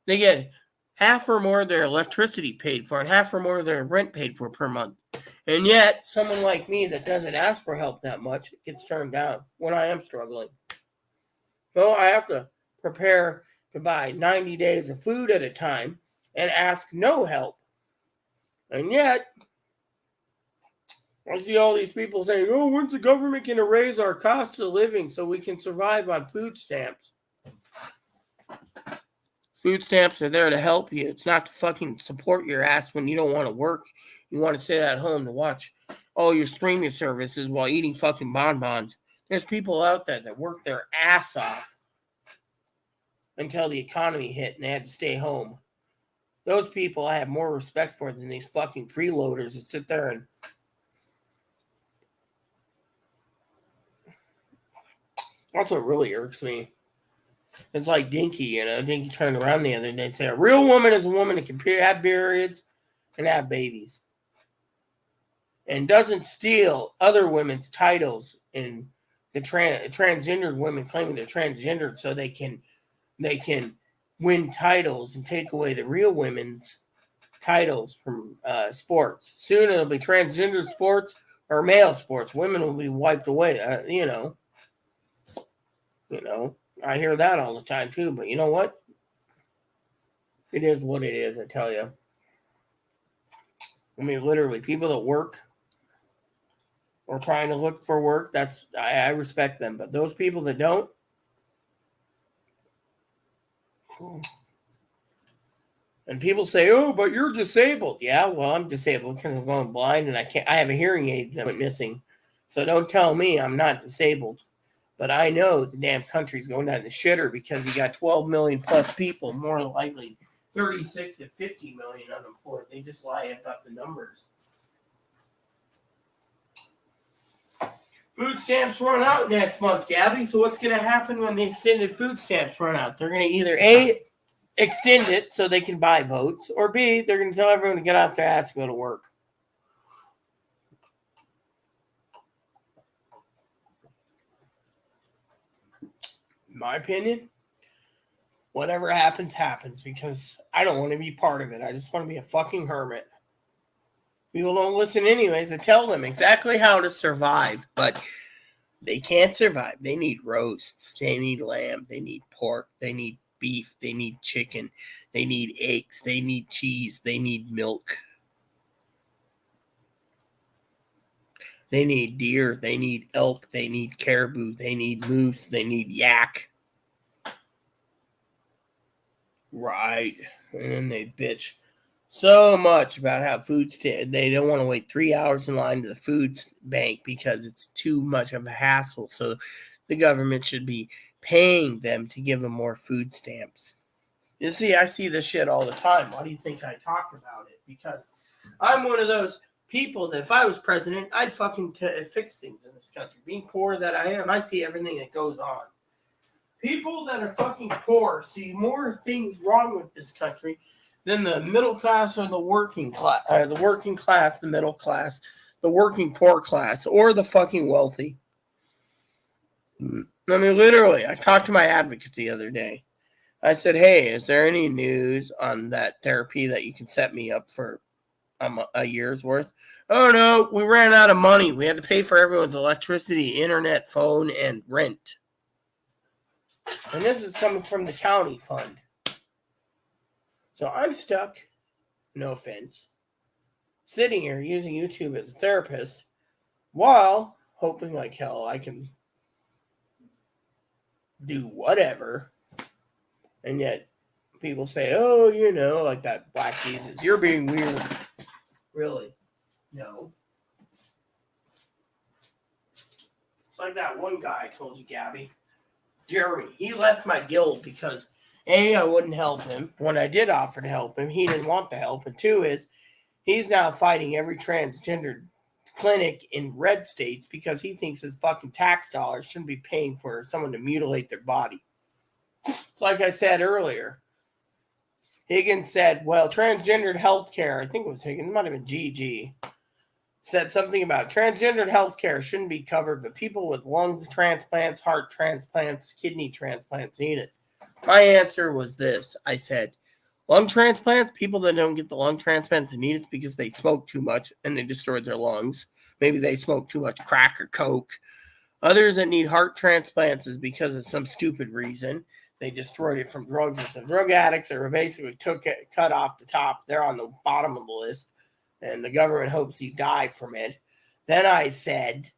They get half or more of their electricity paid for and half or more of their rent paid for per month. And yet, someone like me that doesn't ask for help that much gets turned down when I am struggling. So I have to prepare to buy 90 days of food at a time and ask no help. And yet, I see all these people saying, oh, when's the government going to raise our cost of living so we can survive on food stamps? Food stamps are there to help you. It's not to fucking support your ass when you don't want to work. You want to sit at home to watch all your streaming services while eating fucking bonbons. There's people out there that work their ass off until the economy hit and they had to stay home. Those people I have more respect for than these fucking freeloaders that sit there and that's what really irks me. It's like Dinky, Dinky turned around the other day and said, a real woman is a woman that can have periods and have babies. And doesn't steal other women's titles and the transgendered women claiming they're transgendered so they can win titles and take away the real women's titles from sports. Soon it'll be transgender sports or male sports. Women will be wiped away. I hear that all the time too. But you know what? It is what it is. I tell you. I mean, literally, people that work or trying to look for work, I respect them. But those people that don't, And people say, "Oh, but you're disabled." Yeah, well, I'm disabled because I'm going blind and I have a hearing aid that went missing. So don't tell me I'm not disabled. But I know the damn country's going down the shitter because you got 12 million plus people, more than likely 36 to 50 million unemployed. They just lie about the numbers. Food stamps run out next month, Gabby. So what's going to happen when the extended food stamps run out? They're going to either A, extend it so they can buy votes, or B, they're going to tell everyone to get off their ass and go to work. In my opinion, whatever happens, happens, because I don't want to be part of it. I just want to be a fucking hermit. People don't listen anyways. I tell them exactly how to survive, but they can't survive. They need roasts. They need lamb. They need pork. They need beef. They need chicken. They need eggs. They need cheese. They need milk. They need deer. They need elk. They need caribou. They need moose. They need yak. Right. And then they bitch so much about how they don't want to wait 3 hours in line to the food bank because it's too much of a hassle. So the government should be paying them to give them more food stamps. You see, I see this shit all the time. Why do you think I talk about it? Because I'm one of those people that if I was president, I'd fucking fix things in this country. Being poor that I am, I see everything that goes on. People that are fucking poor see more things wrong with this country than the middle class or the working class, the working class, the middle class, the working poor class, or the fucking wealthy. I mean, literally, I talked to my advocate the other day. I said, "Hey, is there any news on that therapy that you can set me up for a year's worth?" "Oh no, we ran out of money. We had to pay for everyone's electricity, internet, phone, and rent." And this is coming from the county fund. So I'm stuck, no offense, sitting here using YouTube as a therapist while hoping like hell I can do whatever. And yet people say, "Oh, like that Black Jesus, you're being weird." Really? No. It's like that one guy I told you, Gabby. Jeremy. He left my guild because A, I wouldn't help him. When I did offer to help him, he didn't want the help. And two is he's now fighting every transgender clinic in red states because he thinks his fucking tax dollars shouldn't be paying for someone to mutilate their body. It's like I said earlier. Higgins said, well, transgendered healthcare, I think it was Higgins, it might have been GG, said something about transgendered healthcare shouldn't be covered, but people with lung transplants, heart transplants, kidney transplants need it. My answer was this. I said, lung transplants, people that don't get the lung transplants need it because they smoke too much and they destroyed their lungs. Maybe they smoke too much crack or coke. Others that need heart transplants is because of some stupid reason. They destroyed it from drugs. And some drug addicts are basically cut off the top. They're on the bottom of the list. And the government hopes you die from it. Then I said,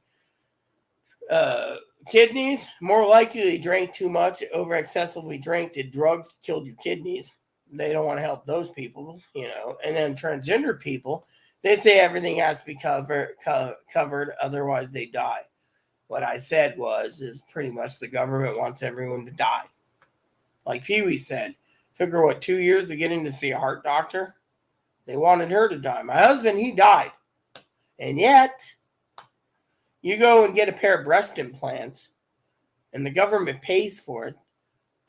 kidneys, more likely drank too much, over excessively drank, did drugs, killed your kidneys. They don't want to help those people, And then transgender people, they say everything has to be covered, otherwise they die. What I said is pretty much the government wants everyone to die. Like Pee Wee said, took her, 2 years to get in to see a heart doctor? They wanted her to die. My husband, he died. And yet, you go and get a pair of breast implants, and the government pays for it.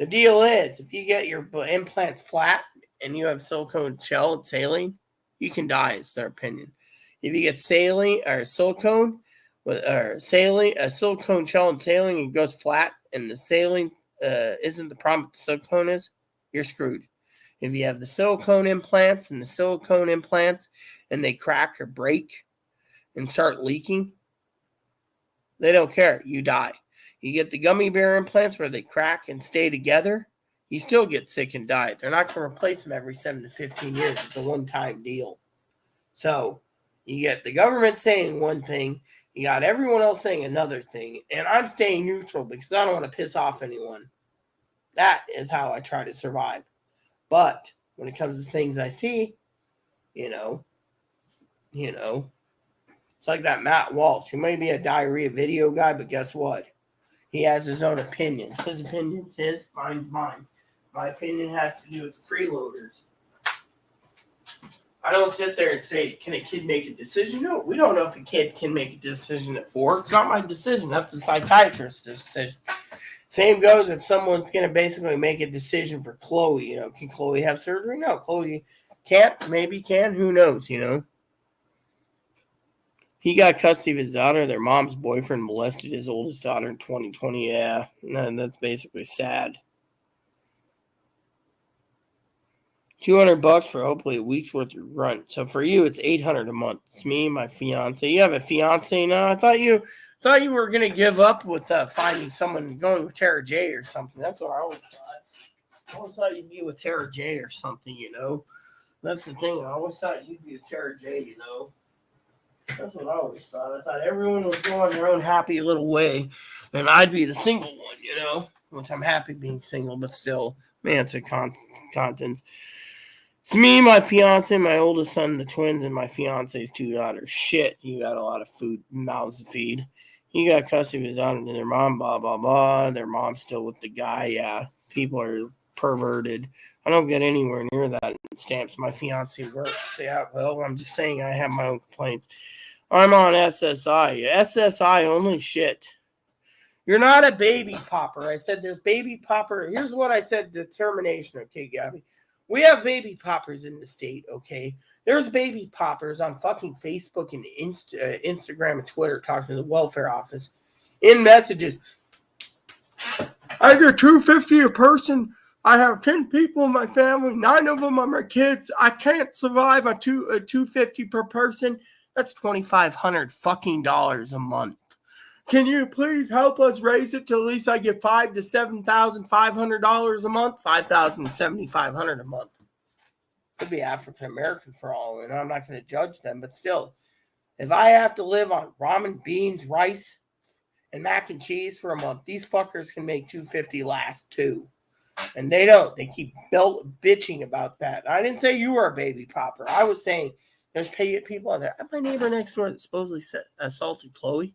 The deal is, if you get your implants flat and you have silicone shell and saline, you can die, is their opinion. If you get saline or silicone, a silicone shell and saline, and it goes flat, and the saline isn't the problem with the silicone is, you're screwed. If you have the silicone implants and they crack or break and start leaking, they don't care. You die. You get the gummy bear implants where they crack and stay together, you still get sick and die. They're not going to replace them every 7 to 15 years. It's a one-time deal. So you get the government saying one thing, you got everyone else saying another thing, and I'm staying neutral because I don't want to piss off anyone. That is how I try to survive. But when it comes to things I see, you know. It's like that Matt Walsh. He may be a diarrhea video guy, but guess what? He has his own opinions. His opinion's his, mine's mine. My opinion has to do with the freeloaders. I don't sit there and say, can a kid make a decision? No, we don't know if a kid can make a decision at 4. It's not my decision. That's the psychiatrist's decision. Same goes if someone's going to basically make a decision for Chloe. Can Chloe have surgery? No, Chloe can't. Maybe can. Who knows, He got custody of his daughter. Their mom's boyfriend molested his oldest daughter in 2020. Yeah, that's basically sad. $200 for hopefully a week's worth of rent. So for you, it's $800 a month. It's me and my fiance. You have a fiance now? I thought you were gonna give up with finding someone going with Tara J or something. That's what I always thought. I always thought you'd be with Tara J or something. That's the thing. I always thought you'd be with Tara J. That's what I always thought. I thought everyone was going their own happy little way, and I'd be the single one. Which I'm happy being single, but still, man, it's a contents. It's me, my fiance, my oldest son, the twins, and my fiance's 2 daughters. Shit, you got a lot of mouths to feed. He got custody of his daughter and their mom, blah, blah, blah. Their mom's still with the guy. Yeah, people are perverted. I don't get anywhere near that in stamps. My fiance works. Yeah, well, I'm just saying I have my own complaints. I'm on SSI. SSI only shit. You're not a baby popper. I said there's baby popper. Here's what I said, determination, okay, Gabby? We have baby poppers in the state, okay? There's baby poppers on fucking Facebook and Instagram and Twitter talking to the welfare office in messages. I get $250 a person. I have 10 people in my family. 9 of them are my kids. I can't survive on $250 per person. That's $2,500 fucking dollars a month. Can you please help us raise it to at least I get $5,000 to $7,500 a month? $5,000 to $7,500 a month. Could be African American for all, and I'm not going to judge them, but still, if I have to live on ramen, beans, rice, and mac and cheese for a month, these fuckers can make $250 last too, and they don't. They keep bitching about that. I didn't say you were a baby popper. I was saying there's people out there. My neighbor next door that supposedly assaulted Chloe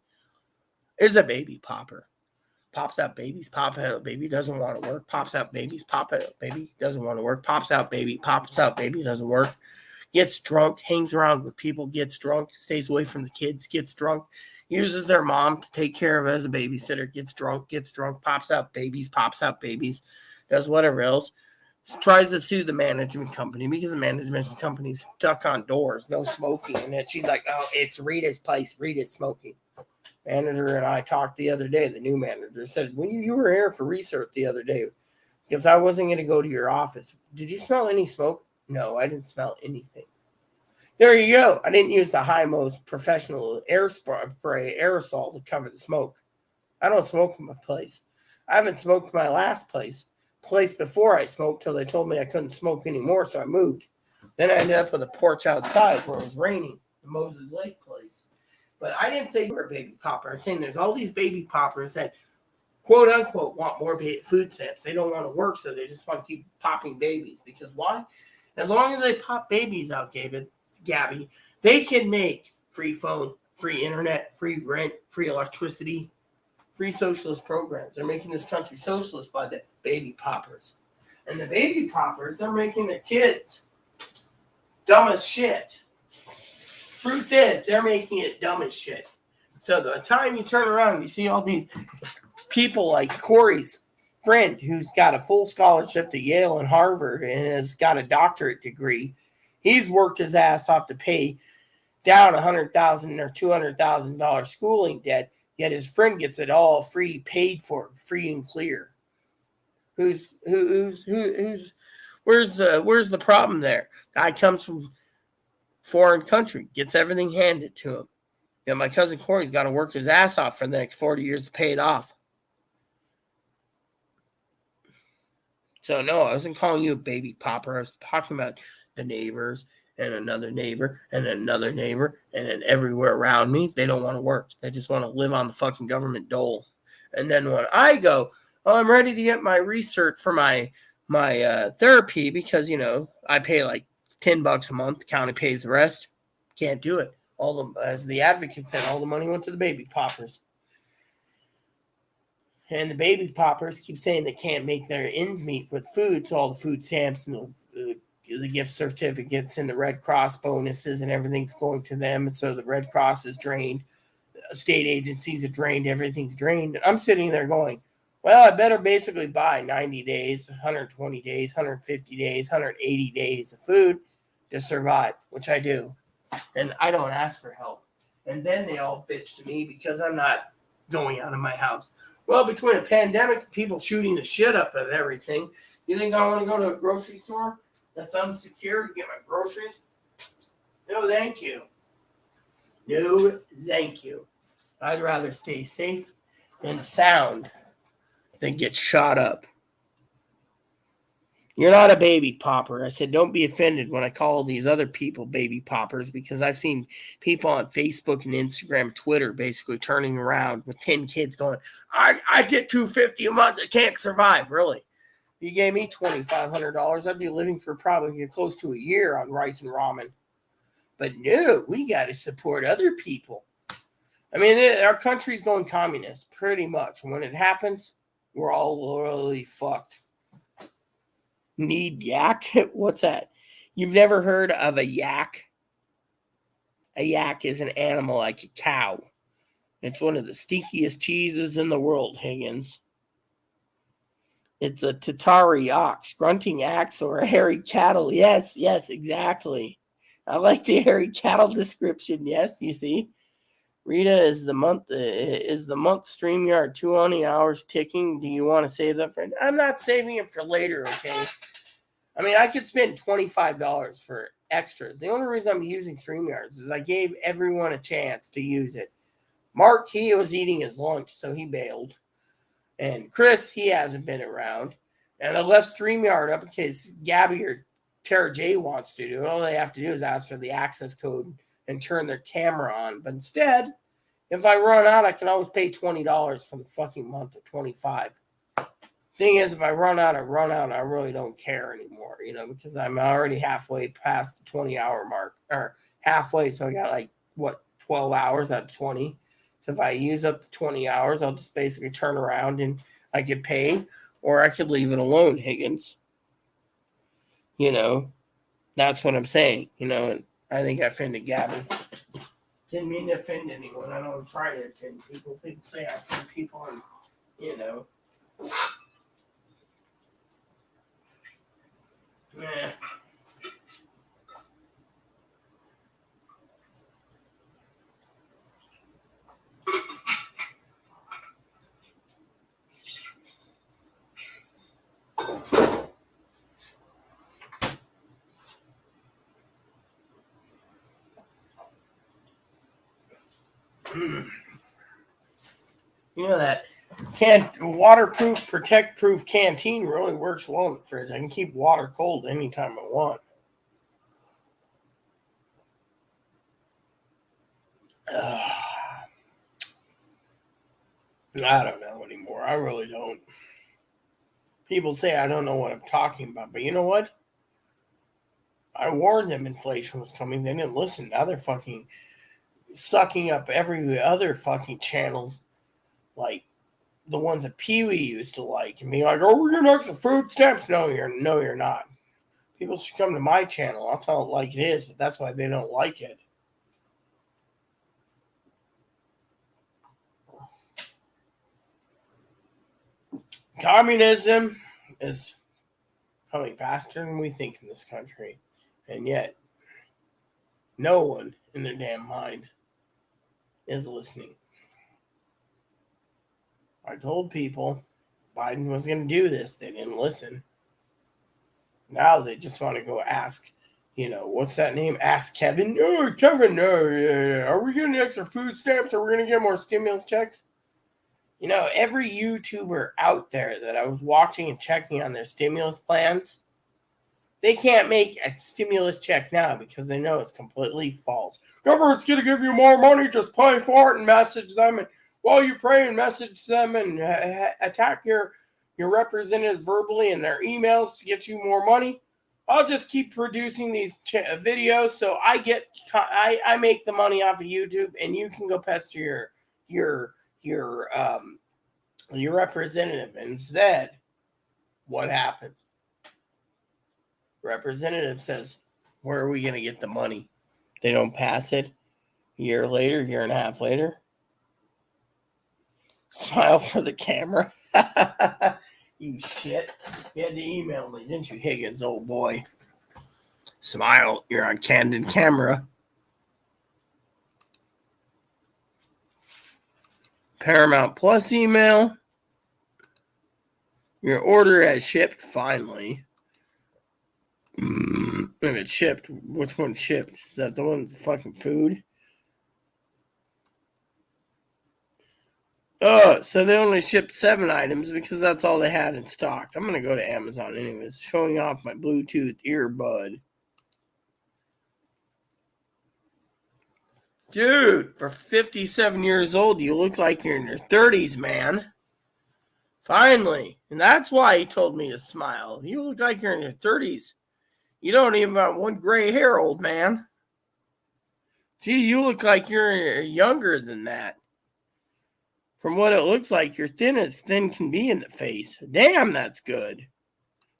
is a baby popper. Pops out babies, pop out baby, doesn't want to work. Pops out babies, pop out baby, doesn't want to work. Pops out baby, doesn't work. Gets drunk, hangs around with people, gets drunk, stays away from the kids, gets drunk, uses their mom to take care of as a babysitter, gets drunk, pops out babies, does whatever else. Tries to sue the management company because the management company's stuck on doors, no smoking. And she's like, oh, it's Rita's place, Rita's smoking. Manager and I talked the other day. The new manager said, when you were here for research the other day, because I wasn't going to go to your office. Did you smell any smoke? No, I didn't smell anything. There you go. I didn't use the most professional spray aerosol to cover the smoke. I don't smoke in my place. I haven't smoked my last place before I smoked till they told me I couldn't smoke anymore, so I moved. Then I ended up with a porch outside where it was raining, the Moses Lake place. But I didn't say you were a baby popper. I'm saying there's all these baby poppers that, quote unquote, want more food stamps. They don't want to work, so they just want to keep popping babies. Because why? As long as they pop babies out, Gabby, they can make free phone, free internet, free rent, free electricity, free socialist programs. They're making this country socialist by the baby poppers. And the baby poppers, they're making the kids dumb as shit. Truth is, they're making it dumb as shit. So the time you turn around and you see all these people like Corey's friend who's got a full scholarship to Yale and Harvard and has got a doctorate degree, he's worked his ass off to pay down $100,000 or $200,000 schooling debt, yet his friend gets it all free, paid for, free and clear. Where's the problem there? Guy comes from foreign country, gets everything handed to him. My cousin Corey's got to work his ass off for the next 40 years to pay it off. So no, I wasn't calling you a baby popper. I was talking about the neighbors and another neighbor and another neighbor and then everywhere around me. They don't want to work. They just want to live on the fucking government dole. And then when I go, oh, I'm ready to get my research for my my therapy because, I pay like $10 a month. The county pays the rest. Can't do it. As the advocate said, all the money went to the baby poppers. And the baby poppers keep saying they can't make their ends meet with food, so all the food stamps and the gift certificates and the Red Cross bonuses and everything's going to them. And so the Red Cross is drained. State agencies are drained. Everything's drained. And I'm sitting there going, well, I better basically buy 90 days, 120 days, 150 days, 180 days of food to survive, which I do. And I don't ask for help. And then they all bitch to me because I'm not going out of my house. Well, between a pandemic, people shooting the shit up at everything, you think I want to go to a grocery store that's unsecured to get my groceries? No, thank you. No, thank you. I'd rather stay safe and sound than get shot up. You're not a baby popper. I said, don't be offended when I call these other people baby poppers because I've seen people on Facebook and Instagram, Twitter, basically turning around with 10 kids going, I get $250 a month. I can't survive. Really? If you gave me $2,500, I'd be living for probably close to a year on rice and ramen. But no, we got to support other people. I mean, our country's going communist pretty much. When it happens, we're all really fucked. Need yak? What's that? You've never heard of a yak? A yak is an animal like a cow. It's one of the stinkiest cheeses in the world, Higgins. It's a Tatari ox, grunting ox, or a hairy cattle. Yes, exactly. I like the hairy cattle description. Yes, you see. Rita, is the month StreamYard 20 hours ticking? Do you want to save that for? I'm not saving it for later, okay? I mean, I could spend $25 for extras. The only reason I'm using StreamYards is I gave everyone a chance to use it. Mark, he was eating his lunch, so he bailed. And Chris, he hasn't been around. And I left StreamYard up in case Gabby or Tara J wants to do it. All they have to do is ask for the access code and turn their camera on. But instead, if I run out, I can always pay $20 for the fucking month or $25. Thing is, if I run out, I really don't care anymore, because I'm already halfway past the 20-hour mark, or halfway, so I got 12 hours out of 20. So if I use up the 20 hours, I'll just basically turn around and I could pay, or I could leave it alone, Higgins. That's what I'm saying, and I think I offended Gabby. Didn't mean to offend anyone. I don't try to offend people. People say I offend people, and, Yeah. That waterproof, protect-proof canteen really works well in the fridge. I can keep water cold anytime I want. I don't know anymore. I really don't. People say I don't know what I'm talking about, but you know what? I warned them inflation was coming. They didn't listen. Now they're fucking sucking up every other fucking channel, like the ones that Pee Wee used to like, and being like, "Oh, we're gonna extra food stamps." No, you're not. People should come to my channel. I'll tell it like it is, but that's why they don't like it. Communism is coming faster than we think in this country, and yet no one in their damn mind is listening. I told people Biden was going to do this. They didn't listen. Now they just want to go ask, what's that name? Ask Kevin. Oh, Kevin, are we getting extra food stamps? Are we going to get more stimulus checks? Every YouTuber out there that I was watching and checking on their stimulus plans, they can't make a stimulus check now because they know it's completely false. Government's going to give you more money, just pay for it and message them. And while you pray and message them and attack your your representatives verbally in their emails to get you more money. I'll just keep producing these videos so I make the money off of YouTube, and you can go pester your your representative. Instead, what happens? Representative says, "Where are we going to get the money?" They don't pass it. A year later, year and a half later, smile for the camera. You shit. You had to email me, didn't you, Higgins, old boy? Smile. You're on candid camera. Paramount Plus email. Your order has shipped, finally. If it shipped, which one shipped? Is that the one that's fucking food? Oh, so they only shipped 7 items because that's all they had in stock. I'm going to go to Amazon anyways, showing off my Bluetooth earbud. Dude, for 57 years old, you look like you're in your 30s, man. Finally. And that's why he told me to smile. You look like you're in your 30s. You don't even have one gray hair, old man. Gee, you look like you're younger than that. From what it looks like, you're thin as thin can be in the face. Damn, that's good.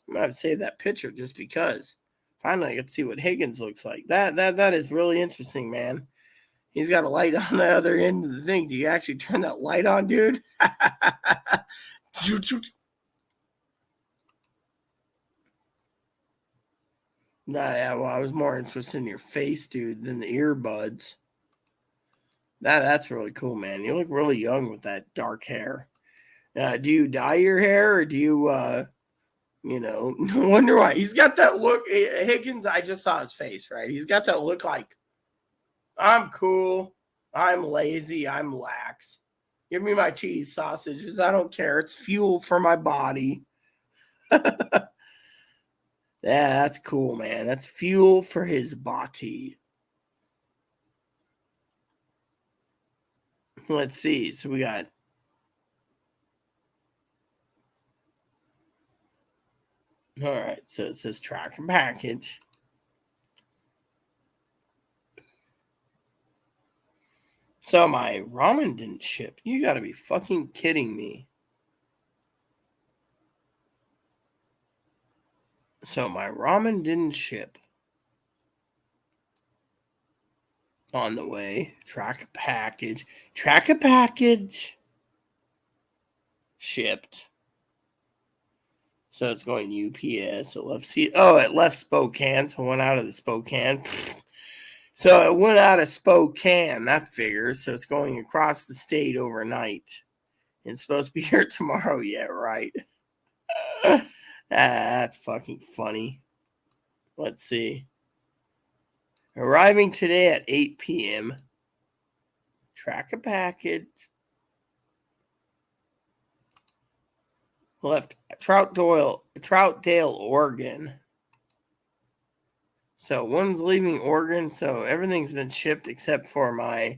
I'm going to have to save that picture just because. Finally, I get to see what Higgins looks like. That is really interesting, man. He's got a light on the other end of the thing. Do you actually turn that light on, dude? Nah, yeah, well, I was more interested in your face, dude, than the earbuds. That's really cool, man. You look really young with that dark hair. Do you dye your hair, or do you, no wonder why. He's got that look. Higgins, I just saw his face, right? He's got that look like, I'm cool, I'm lazy, I'm lax. Give me my cheese sausages. I don't care. It's fuel for my body. Yeah, that's cool, man. That's fuel for his body. Let's see. So we got all right. So it says track and package. So my ramen didn't ship. You got to be fucking kidding me. So my ramen didn't ship. On the way. Track a package. Track a package. Shipped. So it's going UPS. It left Spokane. So it went out of the Spokane. So it went out of Spokane. That figures. So it's going across the state overnight. It's supposed to be here tomorrow. Yeah, right. That's fucking funny. Let's see. Arriving today at 8 p.m. Track a package. Left Troutdale, Oregon. So one's leaving Oregon. So everything's been shipped except for my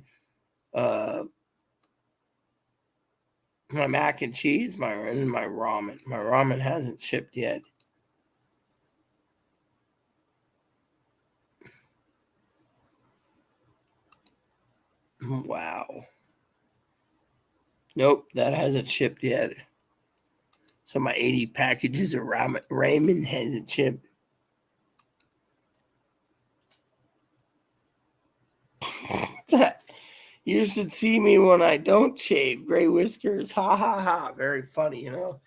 my mac and cheese, my ramen. My ramen hasn't shipped yet. Wow. Nope, that hasn't shipped yet. So my 80 packages of ramen hasn't shipped. You should see me when I don't shave. Gray whiskers. Ha ha ha. Very funny, you know.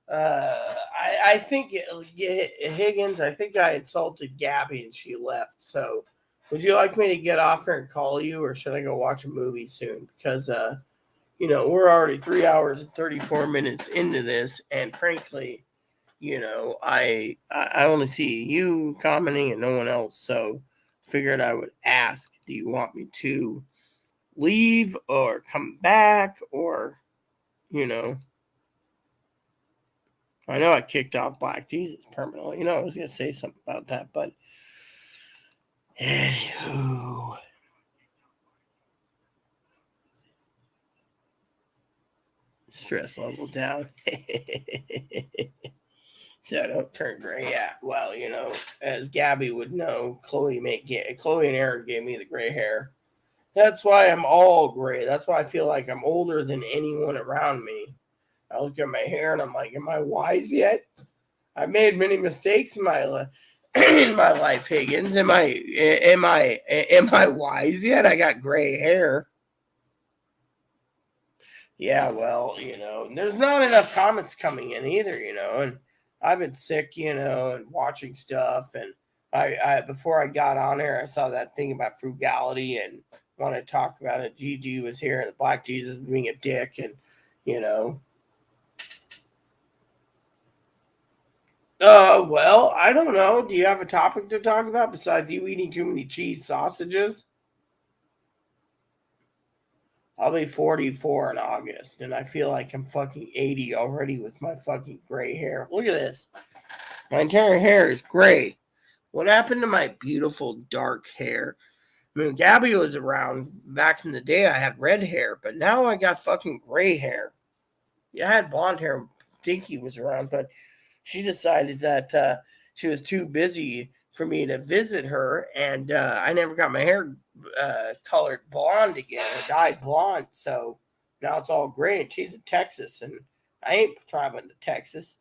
I think Higgins, I think I insulted Gabby and she left. So would you like me to get off here and call you, or should I go watch a movie soon? Because, we're already 3 hours and 34 minutes into this. And frankly, I only see you commenting and no one else. So figured I would ask, do you want me to leave or come back, or, I know I kicked off Black Jesus permanently. I was going to say something about that, but anywho. stress level down. So I don't turn gray. Yeah, well, as Gabby would know, Chloe and Aaron gave me the gray hair. That's why I'm all gray. That's why I feel like I'm older than anyone around me. I look at my hair and I'm like, am I wise yet? I've made many mistakes in my in my life, Higgins. Am I wise yet? I got gray hair. Yeah, well, there's not enough comments coming in either, and I've been sick, and watching stuff, and I before I got on here, I saw that thing about frugality and wanted to talk about it. Gigi was here, and the Black Jesus being a dick, and you know, well, I don't know. Do you have a topic to talk about besides you eating too many cheese sausages? I'll be 44 in August, and I feel like I'm fucking 80 already with my fucking gray hair. Look at this. My entire hair is gray. What happened to my beautiful dark hair? I mean, Gabby was around back in the day. I had red hair, but now I got fucking gray hair. Yeah, I had blonde hair. Dinky was around, but she decided that she was too busy for me to visit her, and I never got my hair colored blonde again or dyed blonde. So now it's all gray, and she's in Texas, and I ain't traveling to Texas.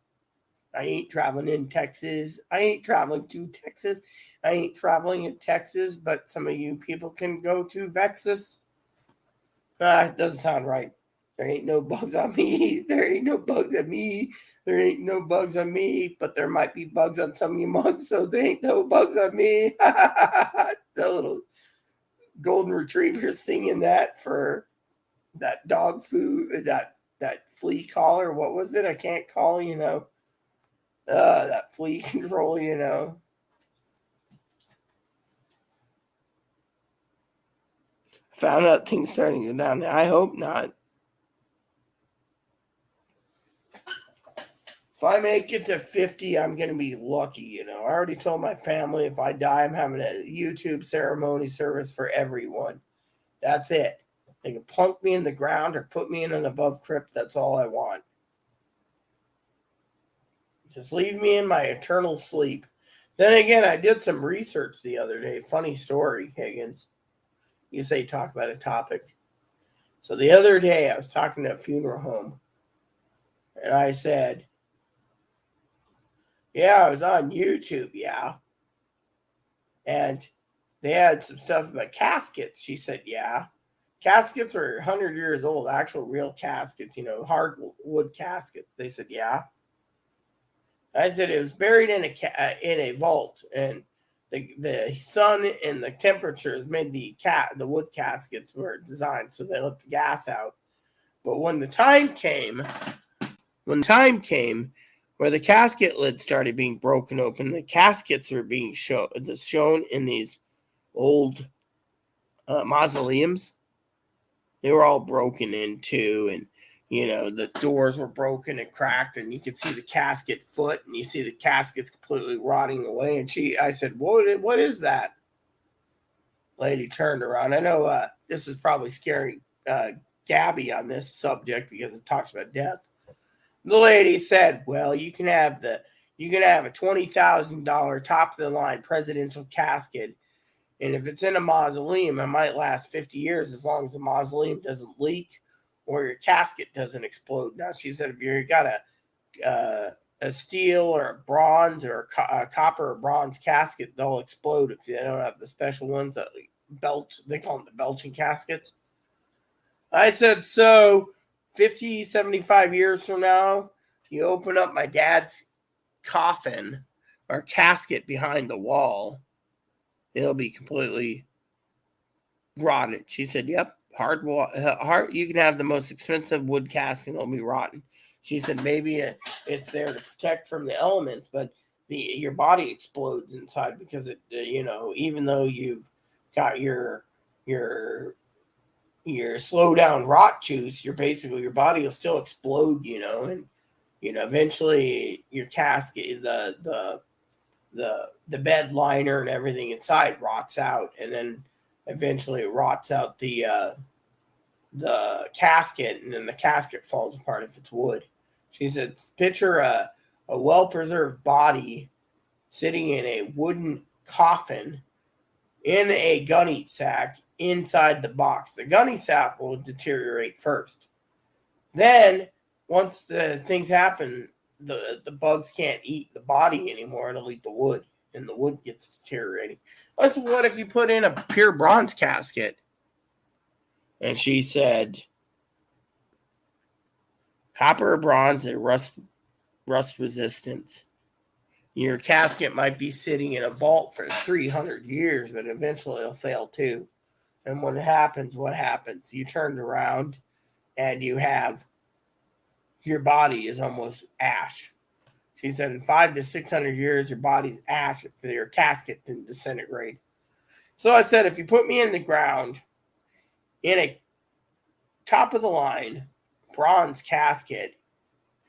I ain't traveling in Texas. I ain't traveling to Texas. I ain't traveling in Texas, but some of you people can go to Vexus. It doesn't sound right. There ain't no bugs on me. There ain't no bugs on me. There ain't no bugs on me, but there might be bugs on some of you mugs, so there ain't no bugs on me. The little golden retriever singing that for that dog food, that flea collar. What was it? I can't call, that flea control, Found out things starting to go down there. I hope not. If I make it to 50, I'm going to be lucky, I already told my family if I die, I'm having a YouTube ceremony service for everyone. That's it. They can plunk me in the ground or put me in an above crypt. That's all I want. Just leave me in my eternal sleep. Then again, I did some research the other day. Funny story, Higgins. You say talk about a topic. So the other day, I was talking to a funeral home, and I said, yeah, I was on YouTube, yeah. And they had some stuff about caskets. She said, yeah. Caskets are 100 years old, actual real caskets, hardwood caskets. They said, yeah. I said it was buried in a vault, and the sun and the temperatures made the wood caskets were designed so they let the gas out. But when the time came where the casket lid started being broken open, the caskets were being shown in these old mausoleums. They were all broken into, and the doors were broken and cracked, and you could see the casket foot, and you see the caskets completely rotting away. And I said, what is that? Lady turned around. I know this is probably scaring Gabby on this subject because it talks about death. The lady said, well, you can have a $20,000 top of the line presidential casket. And if it's in a mausoleum, it might last 50 years as long as the mausoleum doesn't leak or your casket doesn't explode. Now, she said, if you got a steel or a bronze or a copper or bronze casket, they'll explode if they don't have the special ones that belch. They call them the belching caskets. I said, so 50, 75 years from now, you open up my dad's coffin or casket behind the wall, it'll be completely rotted. She said, yep, hard. You can have the most expensive wood casket and it'll be rotten. She said, maybe it's there to protect from the elements, but your body explodes inside because even though you've got your slow down rot juice, your body will still explode, and eventually your casket, the bed liner and everything inside rots out, and then eventually it rots out the casket, and then the casket falls apart if it's wood. She said, picture a well-preserved body sitting in a wooden coffin in a gunny sack inside the box. The gunny sack will deteriorate first. Then, once the things happen, the bugs can't eat the body anymore. It'll eat the wood, and the wood gets deteriorating. So what if you put in a pure bronze casket? And she said, copper or bronze are rust resistant. Your casket might be sitting in a vault for 300 years, but eventually it'll fail too. And when it happens, what happens? You turn around and you have your body is almost ash. She said in 500 to 600 years, your body's ash if your casket didn't disintegrate. So I said, if you put me in the ground in a top of the line bronze casket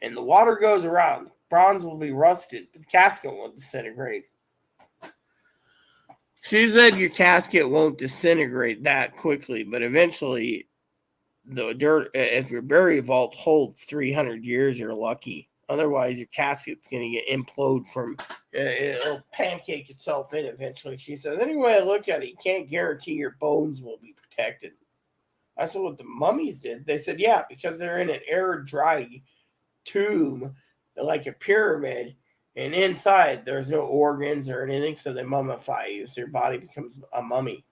and the water goes around, bronze will be rusted, but the casket won't disintegrate. She said your casket won't disintegrate that quickly, but eventually the dirt, if your burial vault holds 300 years, you're lucky. Otherwise, your casket's going to get implode from, it'll pancake itself in eventually. She says, anyway, I look at it, you can't guarantee your bones will be protected. I said, what the mummies did? They said, yeah, because they're in an air dry tomb, like a pyramid, and inside there's no organs or anything, so they mummify you, so your body becomes a mummy.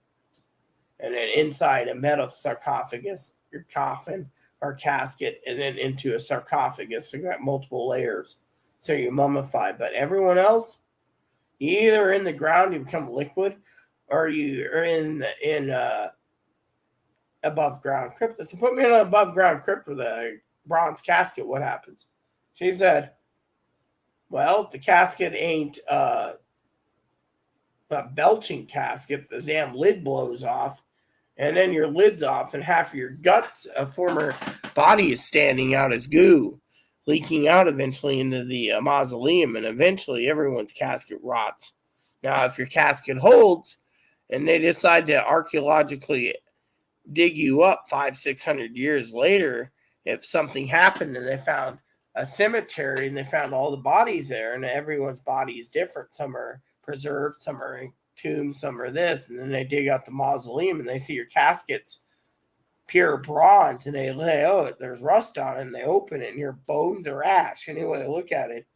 And then inside a metal sarcophagus, your coffin or casket, and then into a sarcophagus, so you got multiple layers, so you mummify. But everyone else, you either in the ground, you become liquid, or you are in above ground crypt. So put me in an above ground crypt with a bronze casket, what happens? She said, well, the casket ain't a belching casket. The damn lid blows off, and then your lid's off, and half of your guts, a former body, is standing out as goo, leaking out eventually into the mausoleum, and eventually everyone's casket rots. Now, if your casket holds, and they decide to archaeologically dig you up 500-600 years later, if something happened and they found a cemetery and they found all the bodies there, and everyone's body is different. Some are preserved, some are in tombs, some are this, and then they dig out the mausoleum and they see your casket's pure bronze, and they say, oh, there's rust on it, and they open it and your bones are ash. Anyway, they look at it,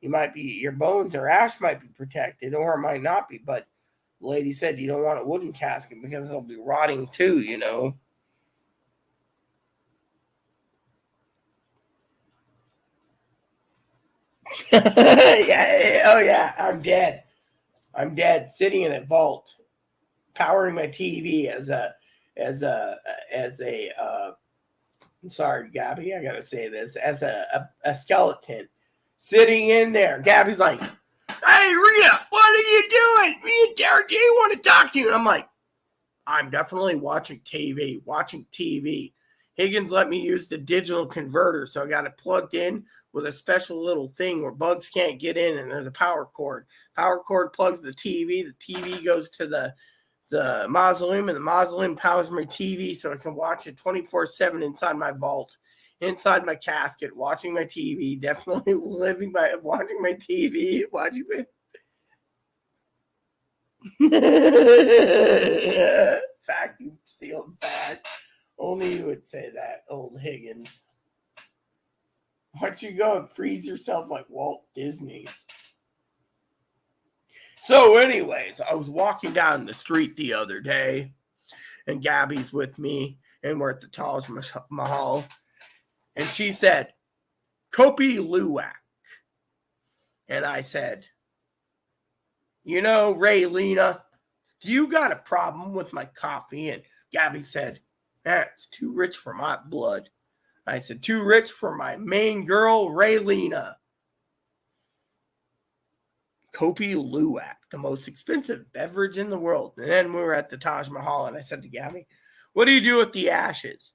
your bones or ash might be protected, or it might not be, but the lady said you don't want a wooden casket because it'll be rotting too, you know. Yeah, oh yeah, I'm dead. I'm dead, sitting in a vault, powering my TV as a sorry, Gabby, I gotta say this, as a skeleton sitting in there. Gabby's like, hey Rita, what are you doing? Me and Derek J want to talk to you. And I'm like, I'm definitely watching TV. Higgins let me use the digital converter, so I got it plugged in with a special little thing where bugs can't get in, and there's a power cord. Power cord plugs the TV. The TV goes to the mausoleum, and the mausoleum powers my TV so I can watch it 24/7 inside my vault, inside my casket, watching my TV. Definitely watching my TV, watching my vacuum sealed bag. Only you would say that, old Higgins. Why don't you go and freeze yourself like Walt Disney? So, anyways, I was walking down the street the other day, and Gabby's with me, and we're at the Taj Mahal, and she said, Kopi Luwak. And I said, you know, Raylena, do you got a problem with my coffee? And Gabby said, it's too rich for my blood. I said, too rich for my main girl, Raylena. Kopi Luwak, the most expensive beverage in the world. And then we were at the Taj Mahal, and I said to Gabby, what do you do with the ashes?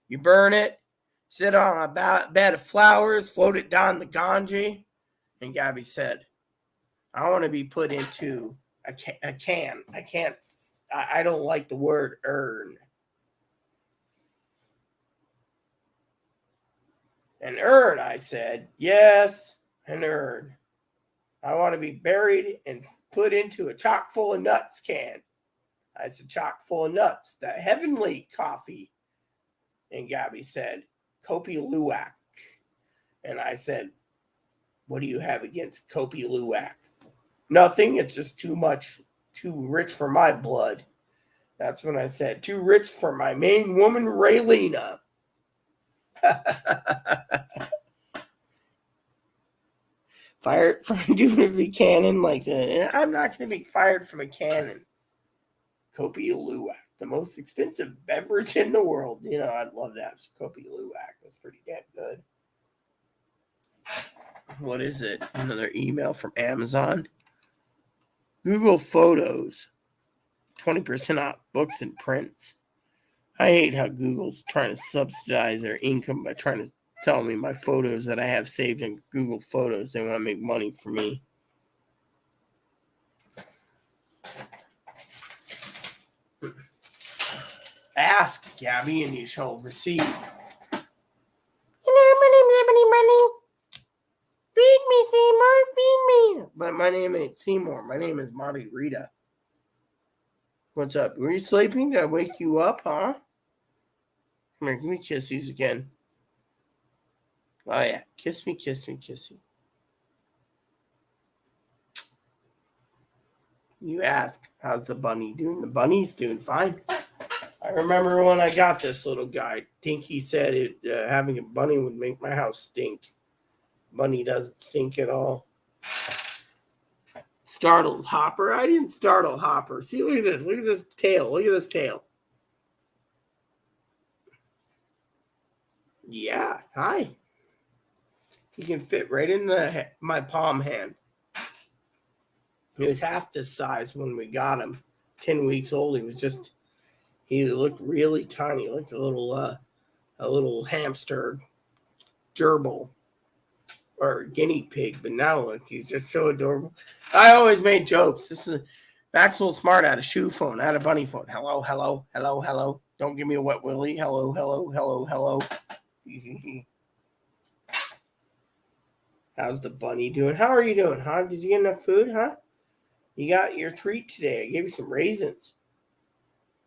You burn it, sit on a bed of flowers, float it down the Ganges. And Gabby said, I want to be put into a can. I don't like the word urn. An urn, I said. Yes, an urn. I want to be buried and put into a chock full of nuts can. I said, chock full of nuts. That heavenly coffee. And Gabby said, Kopi Luwak. And I said, what do you have against Kopi Luwak? Nothing. It's just too rich for my blood. That's when I said, too rich for my main woman, Raylena. Fired from doing a cannon like that. I'm not going to be fired from a cannon. Kopi Luwak, the most expensive beverage in the world. You know, I'd love to have some Kopi Luwak. That's pretty damn good. What is it? Another email from Amazon. Google Photos, 20% off books and prints. I hate how Google's trying to subsidize their income by trying to tell me my photos that I have saved in Google Photos. They want to make money for me. Ask, Gabby, and you shall receive. Money. Feed me, Seymour, feed me. But my name ain't Seymour. My name is Marty Rita. What's up? Were you sleeping? Did I wake you up, huh? Come here, give me kissies again. Oh, yeah. Kiss me, kiss me, kiss me. You ask, how's the bunny doing? The bunny's doing fine. I remember when I got this little guy. I think he said having a bunny would make my house stink. Bunny doesn't stink at all. Startled Hopper? I didn't startle Hopper. See, look at this. Look at this tail. Look at this tail. Yeah, hi. He can fit right in my palm hand. He was half this size when we got him. 10 weeks old. He looked really tiny. He looked a little hamster gerbil or guinea pig. But now look, he's just so adorable. I always made jokes. This is Maxwell Smart had a shoe phone, had a bunny phone. Hello, hello, hello, hello. Don't give me a wet willy. Hello, hello, hello, hello. How's the bunny doing? How are you doing, huh? Did you get enough food, huh? You got your treat today. I gave you some raisins.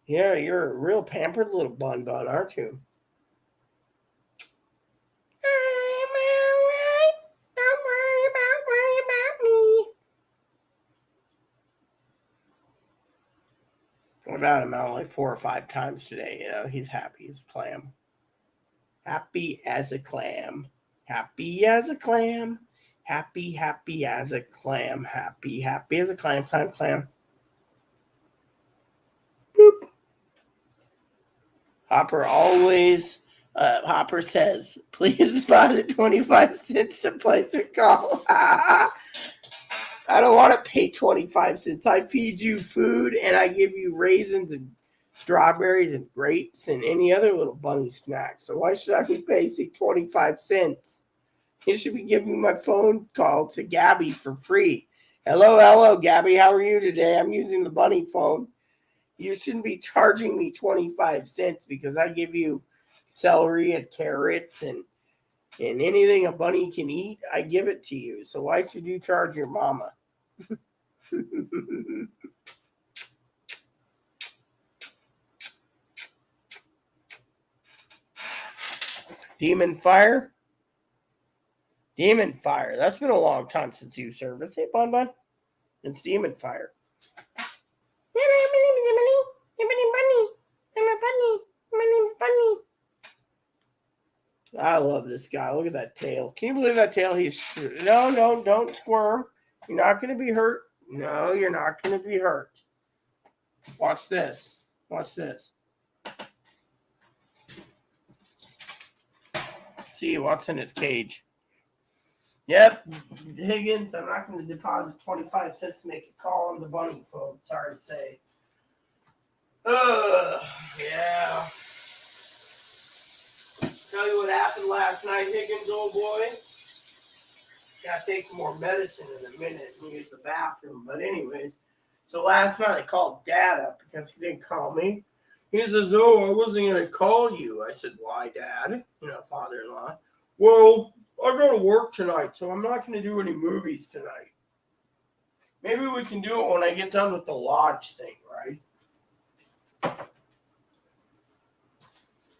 Yeah, you're a real pampered little bun, aren't you? I'm all right. Don't worry about me. What about him out like 4 or 5 times today? You know, he's happy as a clam. Happy as a clam. Happy as a clam. Happy, happy as a clam. Happy, happy as a clam, clam, clam. Boop. Hopper says, please deposit 25 cents to place a call. I don't want to pay 25 cents. I feed you food and I give you raisins and strawberries and grapes and any other little bunny snack. So why should I be paying 25 cents? You should be giving me my phone call to Gabby for free. Hello, Gabby. How are you today? I'm using the bunny phone. You shouldn't be charging me 25 cents because I give you celery and carrots and anything a bunny can eat, I give it to you. So why should you charge your mama? Demon Fire? Demon Fire. That's been a long time since you service. Hey, Bun Bun. It's Demon Fire. My name is Emily. Emily Bunny. I'm a bunny. My name's Bunny. I love this guy. Look at that tail. Can you believe that tail? No, don't squirm. You're not going to be hurt. No, you're not going to be hurt. Watch this. Watch this. See what's in his cage. Yep, Higgins, I'm not going to deposit 25 cents to make a call on the bunny phone. Sorry to say. Yeah. Tell you what happened last night, Higgins, old boy. Gotta take more medicine in a minute and use the bathroom. But anyways, so last night I called Dad up because he didn't call me. He says, oh, I wasn't going to call you. I said, why, Dad? You know, father-in-law. Well, I go to work tonight, so I'm not going to do any movies tonight. Maybe we can do it when I get done with the lodge thing, right?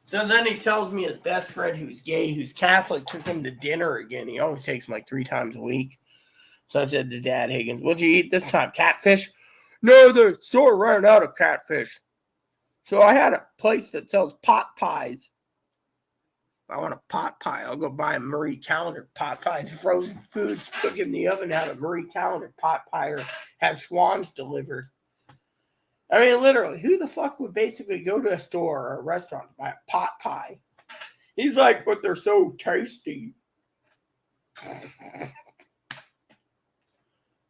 So then he tells me his best friend who's gay, who's Catholic, took him to dinner again. He always takes him like 3 times a week. So I said to Dad Higgins, what'd you eat this time? Catfish? No, the store ran out of catfish. So I had a place that sells pot pies. If I want a pot pie, I'll go buy a Marie Callender pot pie. Frozen foods, cook in the oven, have a Marie Callender pot pie, or have Schwann's delivered. I mean, literally, who the fuck would basically go to a store or a restaurant to buy a pot pie? He's like, but they're so tasty.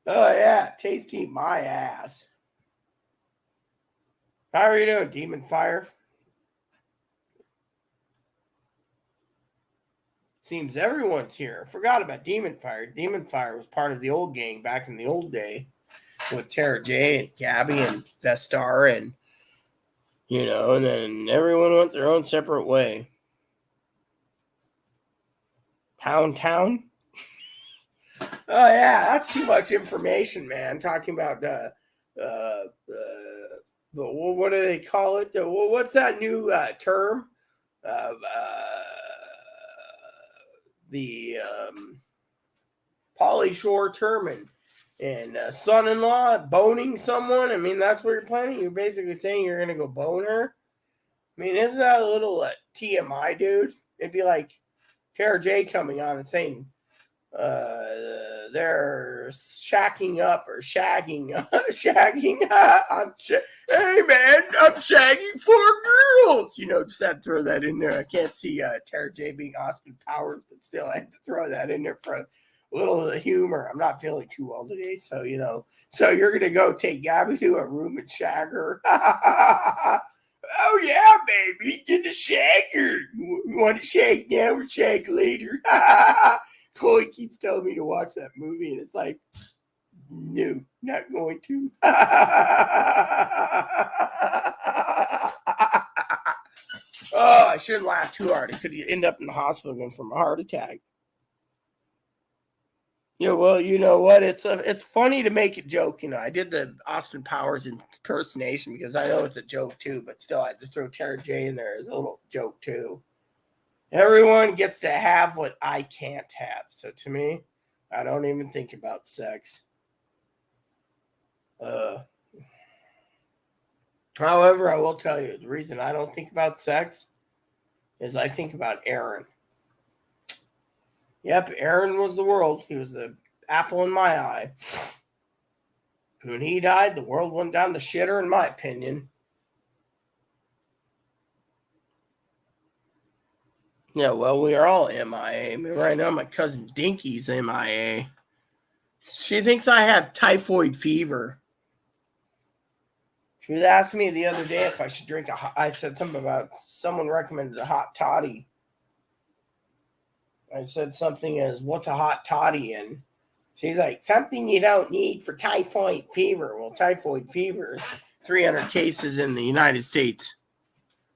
Oh, yeah, tasty my ass. How are you doing, Demon Fire? Seems everyone's here. Forgot about Demon Fire. Demon Fire was part of the old gang back in the old day with Tara J and Gabby and Vestar and, and then everyone went their own separate way. Pound Town? Oh, yeah, that's too much information, man. Talking about what do they call it? What's that new term? The Pauly Shore term and son-in-law boning someone. I mean, that's what you're planning. You're basically saying you're gonna go bone her. I mean, isn't that a little TMI, dude? It'd be like Tara J coming on and saying they're shacking up or shagging, shagging. Hey man, I'm shagging 4 girls. Just had to throw that in there. I can't see Tara J being Austin Powers, but still, I had to throw that in there for a little humor. I'm not feeling too well today, so So you're gonna go take Gabby to a room and shag her. Oh yeah, baby, get the shagger. You want to shag now or shag later? Chloe keeps telling me to watch that movie, and it's like, no, not going to. Oh, I shouldn't laugh too hard. I could end up in the hospital again from a heart attack. Yeah, well, you know what? It's funny to make a joke. I did the Austin Powers impersonation because I know it's a joke too, but still, I had to throw Tara J in there as a little joke too. Everyone gets to have what I can't have. So to me, I don't even think about sex. However, I will tell you the reason I don't think about sex is I think about Aaron. Yep, Aaron was the world. He was the apple in my eye. When he died, the world went down the shitter, in my opinion. Yeah, well, we are all MIA. I mean, right now, my cousin Dinky's MIA. She thinks I have typhoid fever. She was asking me the other day if I should drink I said something about someone recommended a hot toddy. I said something as, what's a hot toddy? And she's like, something you don't need for typhoid fever. Well, typhoid fever is 300 cases in the United States.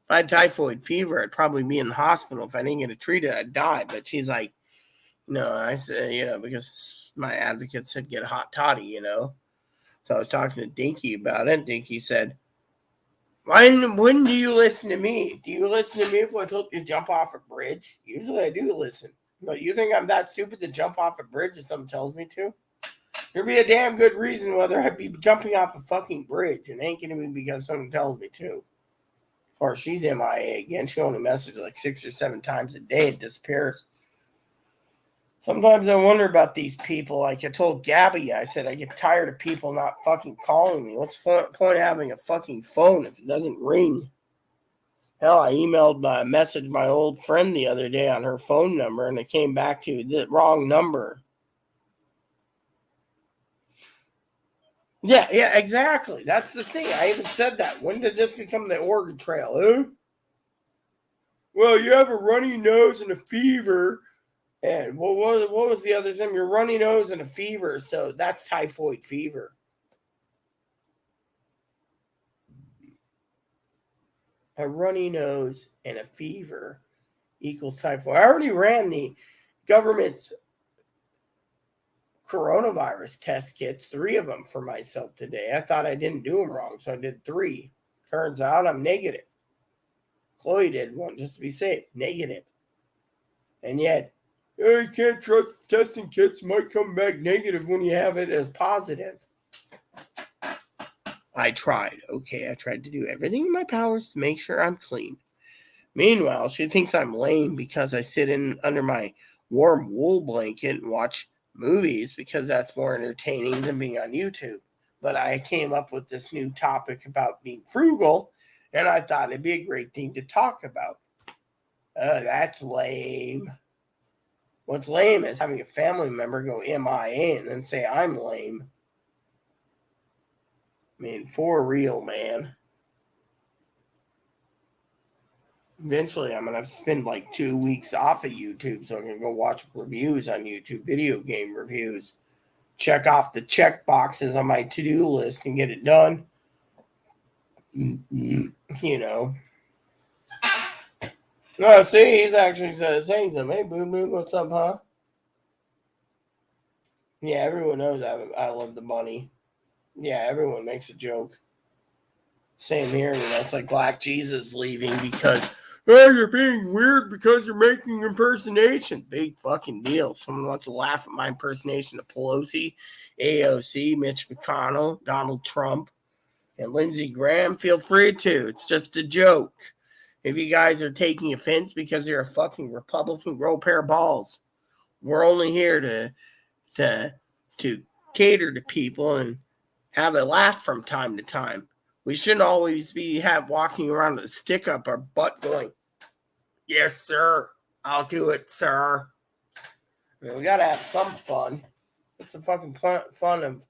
If I had typhoid fever, I'd probably be in the hospital. If I didn't get it treated, I'd die. But she's like, no, I said, because my advocate said get a hot toddy. So I was talking to Dinky about it. Dinky said, when do you listen to me? Do you listen to me if I told you to jump off a bridge? Usually I do listen. But you think I'm that stupid to jump off a bridge if someone tells me to? There'd be a damn good reason whether I'd be jumping off a fucking bridge. And it ain't going to be because someone tells me to. Or she's MIA again. She only messages like 6 or 7 times a day and disappears. Sometimes I wonder about these people. Like I told Gabby, I said, I get tired of people not fucking calling me. What's the point of having a fucking phone if it doesn't ring? Hell, I emailed my message my old friend the other day on her phone number, and it came back to the wrong number. Yeah, exactly. That's the thing. I even said that. When did this become the Oregon Trail? Huh? Well, you have a runny nose and a fever. And what was the other thing? Your runny nose and a fever. So that's typhoid fever. A runny nose and a fever equals typhoid. I already ran the government's coronavirus test kits, 3 of them for myself today. I thought I didn't do them wrong, so I did 3. Turns out I'm negative. Chloe did one just to be safe, negative. And yet, you can't trust the testing kits, might come back negative when you have it as positive. I tried. Okay, I tried to do everything in my powers to make sure I'm clean. Meanwhile, she thinks I'm lame because I sit in under my warm wool blanket and watch movies because that's more entertaining than being on YouTube. But I came up with this new topic about being frugal, and I thought it'd be a great thing to talk about. That's lame. What's lame is having a family member go MIA and then say I'm lame. I mean, for real, man. Eventually, I'm going to have to spend like 2 weeks off of YouTube so I can go watch reviews on YouTube, video game reviews, check off the check boxes on my to-do list and get it done. You know. Oh, see, he's actually saying something. Hey, Boom Boom, what's up, huh? Yeah, everyone knows I love the bunny. Yeah, everyone makes a joke. Same here. It's like Black Jesus leaving because, oh, you're being weird because you're making impersonation. Big fucking deal. Someone wants to laugh at my impersonation of Pelosi, AOC, Mitch McConnell, Donald Trump, and Lindsey Graham. Feel free to. It's just a joke. If you guys are taking offense because you're a fucking Republican, grow a pair of balls. We're only here to cater to people and have a laugh from time to time. We shouldn't always be walking around with a stick up our butt going, yes, sir, I'll do it, sir. I mean, we got to have some fun. What's the fucking fun of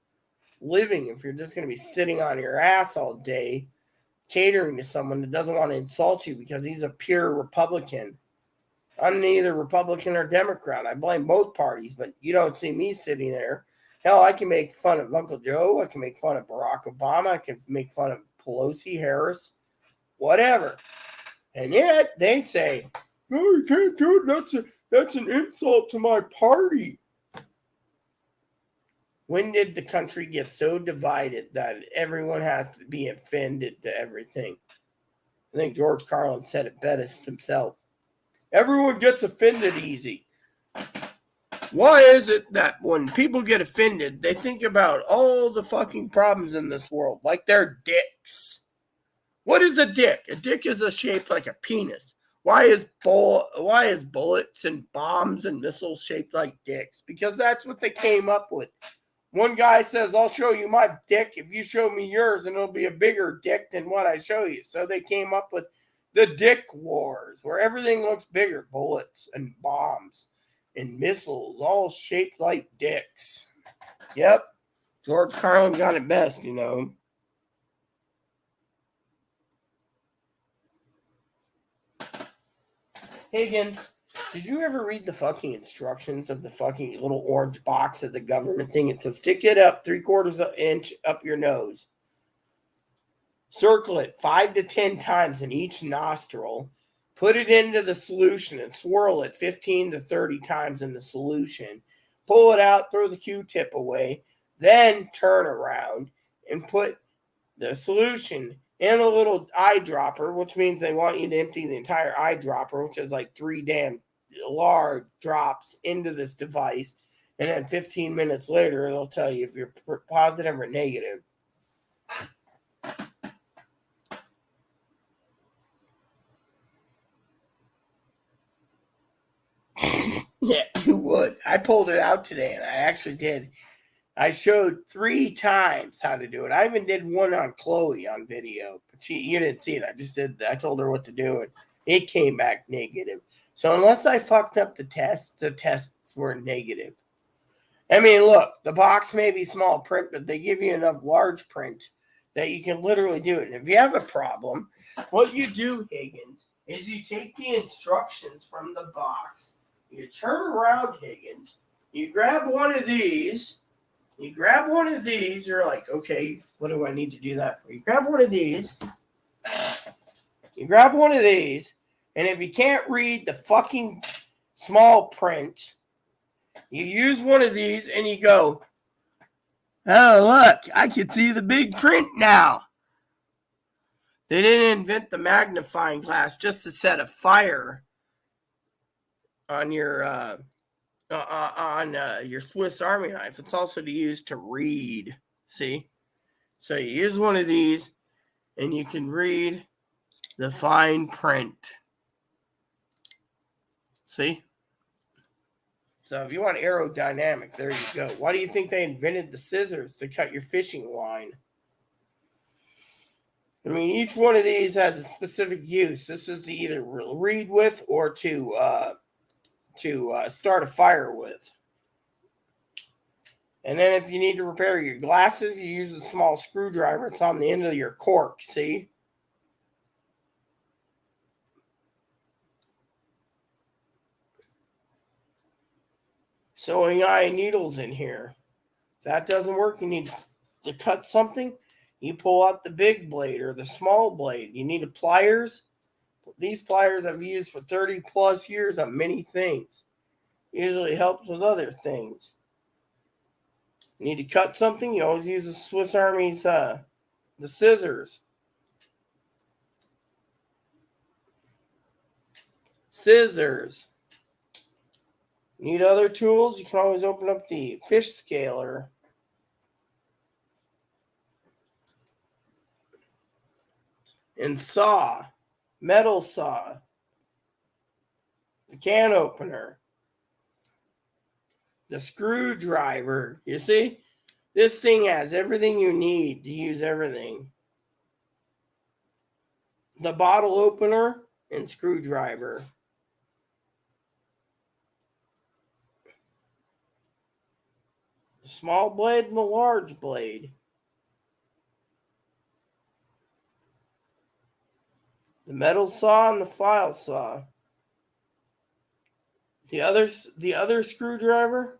living if you're just going to be sitting on your ass all day catering to someone that doesn't want to insult you because he's a pure Republican? I'm neither Republican or Democrat. I blame both parties, but you don't see me sitting there. Hell, I can make fun of Uncle Joe. I can make fun of Barack Obama. I can make fun of Pelosi, Harris, whatever. And yet they say, "No, you can't do it. That's an insult to my party." When did the country get so divided that everyone has to be offended to everything? I think George Carlin said it best himself. Everyone gets offended easy. Why is it that when people get offended, they think about all the fucking problems in this world like they're dicks? What is a dick? A dick is shaped like a penis. Why is bullets and bombs and missiles shaped like dicks? Because that's what they came up with. One guy says, I'll show you my dick if you show me yours, and it'll be a bigger dick than what I show you. So they came up with the dick wars, where everything looks bigger. Bullets and bombs and missiles, all shaped like dicks. Yep. George Carlin got it best, you know. Higgins, did you ever read the fucking instructions of the fucking little orange box of the government thing? It says stick it up 3/4 inch up your nose. Circle it 5 to 10 times in each nostril. Put it into the solution and swirl it 15 to 30 times in the solution. Pull it out, throw the Q-tip away, then turn around and put the solution in a little eyedropper, which means they want you to empty the entire eyedropper, which is like 3 damn large drops into this device. And then 15 minutes later, it'll tell you if you're positive or negative. Yeah, you would. I pulled it out today, and I actually did. I showed 3 times how to do it. I even did one on Chloe on video, but you didn't see it. I told her what to do, and it came back negative. So unless I fucked up the tests were negative. I mean, look, the box may be small print, but they give you enough large print that you can literally do it. And if you have a problem, what you do, Higgins, is you take the instructions from the box. You turn around, Higgins. You grab one of these. You're like, okay, what do I need to do that for? You grab one of these. And if you can't read the fucking small print, you use one of these and you go, oh, look, I can see the big print now. They didn't invent the magnifying glass just to set a fire on your Swiss Army knife. It's also to use to read. See? So you use one of these and you can read the fine print. See? So if you want aerodynamic, there you go. Why do you think they invented the scissors to cut your fishing line? I mean, each one of these has a specific use. This is to either read with or to start a fire with. And then if you need to repair your glasses, you use a small screwdriver. It's on the end of your cork, see? Sewing eye needles in here. If that doesn't work, you need to cut something. You pull out the big blade or the small blade. You need pliers. These pliers I've used for 30 plus years on many things. Usually helps with other things. You need to cut something, you always use the Swiss Army's the scissors. Scissors. Need other tools? You can always open up the fish scaler. And saw. Metal saw. The can opener. The screwdriver. You see? This thing has everything you need to use everything. The bottle opener and screwdriver. The small blade and the large blade. The metal saw and the file saw. The other screwdriver.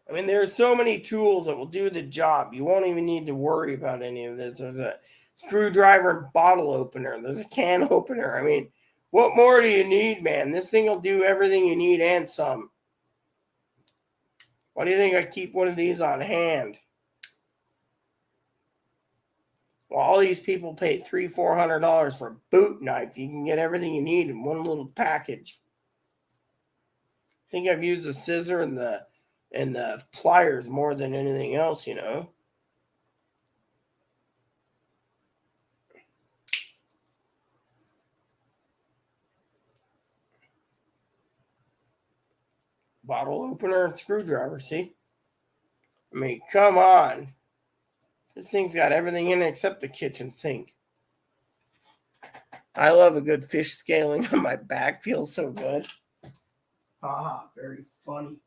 I mean, there are so many tools that will do the job. You won't even need to worry about any of this. There's a screwdriver and bottle opener. There's a can opener. I mean, what more do you need, man? This thing will do everything you need and some. Why do you think I keep one of these on hand? Well, all these people pay $300-400 for a boot knife. You can get everything you need in one little package. I think I've used the scissor and the pliers more than anything else, you know. Bottle opener and screwdriver, see? I mean, come on. This thing's got everything in it except the kitchen sink. I love a good fish scaling on my back. Feels so good. Haha, very funny.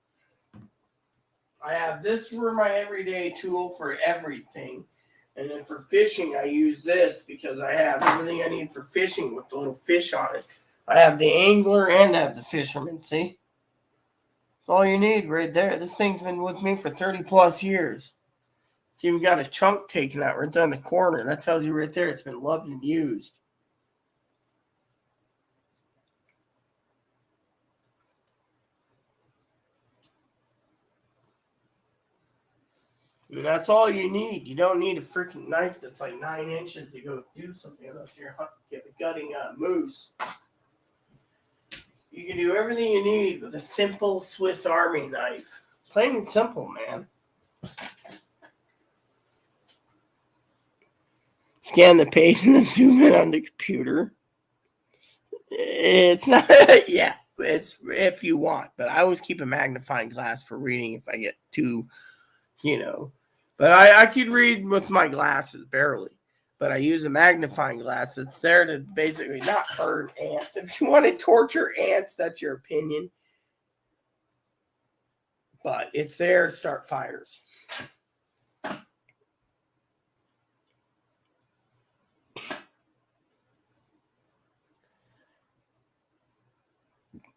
I have this for my everyday tool for everything. And then for fishing, I use this because I have everything I need for fishing with the little fish on it. I have the angler and I have the fisherman, see? That's all you need right there. This thing's been with me for 30 plus years. It's even got a chunk taken out right there in the corner. That tells you right there it's been loved and used. And that's all you need. You don't need a freaking knife that's like 9 inches to go do something unless you're gutting a moose. You can do everything you need with a simple Swiss Army knife. Plain and simple, man. Scan the page and then zoom in on the computer. It's not, yeah, it's if you want, but I always keep a magnifying glass for reading if I get too, you know. But I could read with my glasses, barely. But I use a magnifying glass. It's there to basically not hurt ants. If you want to torture ants, that's your opinion. But it's there to start fires.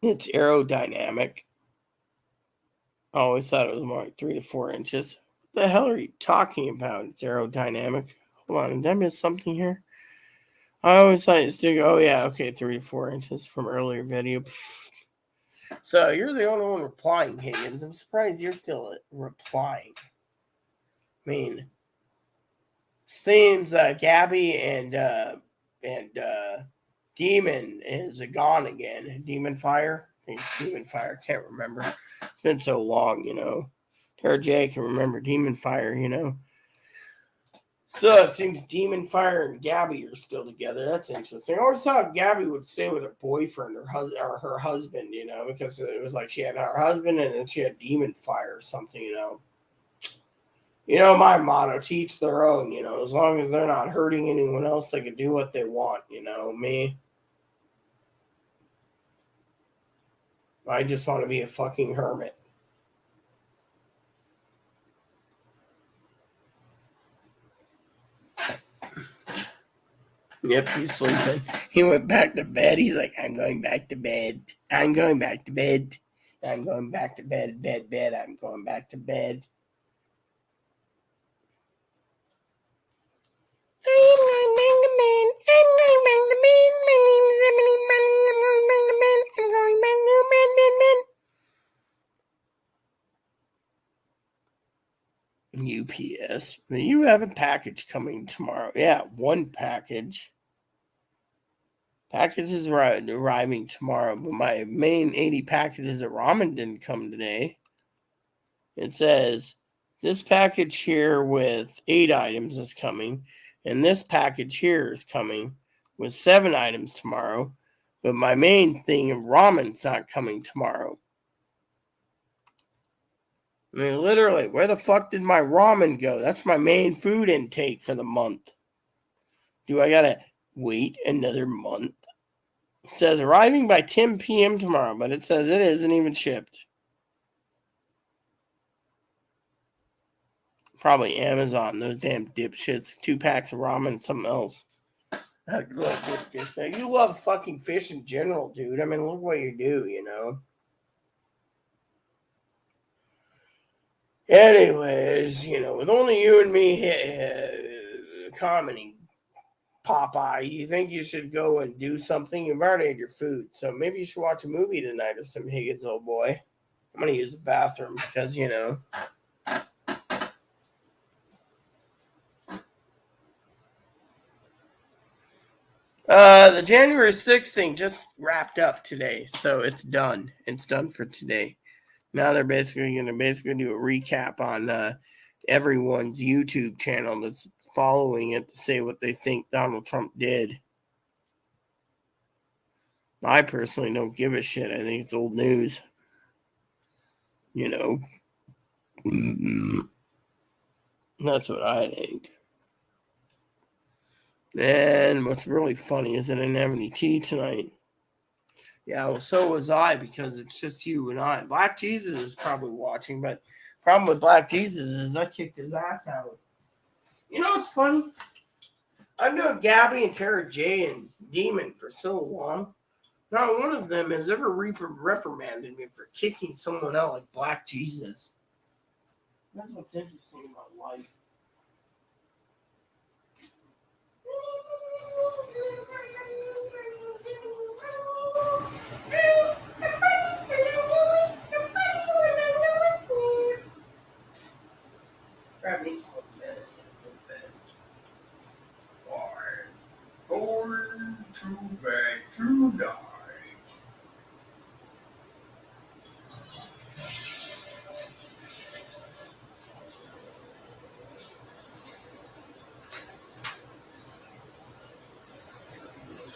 It's aerodynamic. I always thought it was more like 3 to 4 inches. What the hell are you talking about? It's aerodynamic. Hold on, did I miss something here? I always thought it's still. Oh yeah, okay, 3 to 4 inches from earlier video. So you're the only one replying, Higgins. I'm surprised you're still replying. I mean, themes Gabby and Demon is gone again. Demon Fire. I think it's Demon Fire. Can't remember. It's been so long, Tara J can remember Demon Fire, So it seems Demon Fire and Gabby are still together. That's interesting. I always thought Gabby would stay with her boyfriend or her husband, because it was like she had her husband and then she had Demon Fire or something, my motto, teach their own, as long as they're not hurting anyone else, they can do what they want, me. I just want to be a fucking hermit. Yep, he's sleeping. He went back to bed. He's like, I'm going back to bed. I'm going back to bed. I'm going back to bed, bed. I'm going back to bed. I'm going back to bed. I'm going back to bed. My name is Emily Bunny. I'm going back to bed. I'm going back to bed. UPS. You have a package coming tomorrow. Yeah, one package. Package is arriving tomorrow, but my main 80 packages of ramen didn't come today. It says this package here with 8 items is coming, and this package here is coming with 7 items tomorrow, but my main thing of ramen's not coming tomorrow. I mean, literally, where the fuck did my ramen go? That's my main food intake for the month. Do I gotta wait another month? It says arriving by 10 p.m. tomorrow, but it says it isn't even shipped. Probably Amazon, those damn dipshits. 2 packs of ramen and something else. I love good fish. Now, you love fucking fish in general, dude. I mean, look what you do, Anyways, with only you and me commenting, Popeye, you think you should go and do something? You've already had your food, so maybe you should watch a movie tonight or some Higgins, old boy. I'm going to use the bathroom because, the January 6th thing just wrapped up today, so it's done. It's done for today. Now they're basically going to do a recap on everyone's YouTube channel that's following it to say what they think Donald Trump did. I personally don't give a shit. I think it's old news. That's what I think. And what's really funny is that I didn't have any tea tonight. Yeah, well, so was I because it's just you and I. Black Jesus is probably watching, but problem with Black Jesus is I kicked his ass out. You know what's funny? I've known Gabby and Tara J and Demon for so long. Not one of them has ever reprimanded me for kicking someone out like Black Jesus. That's what's interesting about life. Grab me some medicine for bed. Going to bed tonight.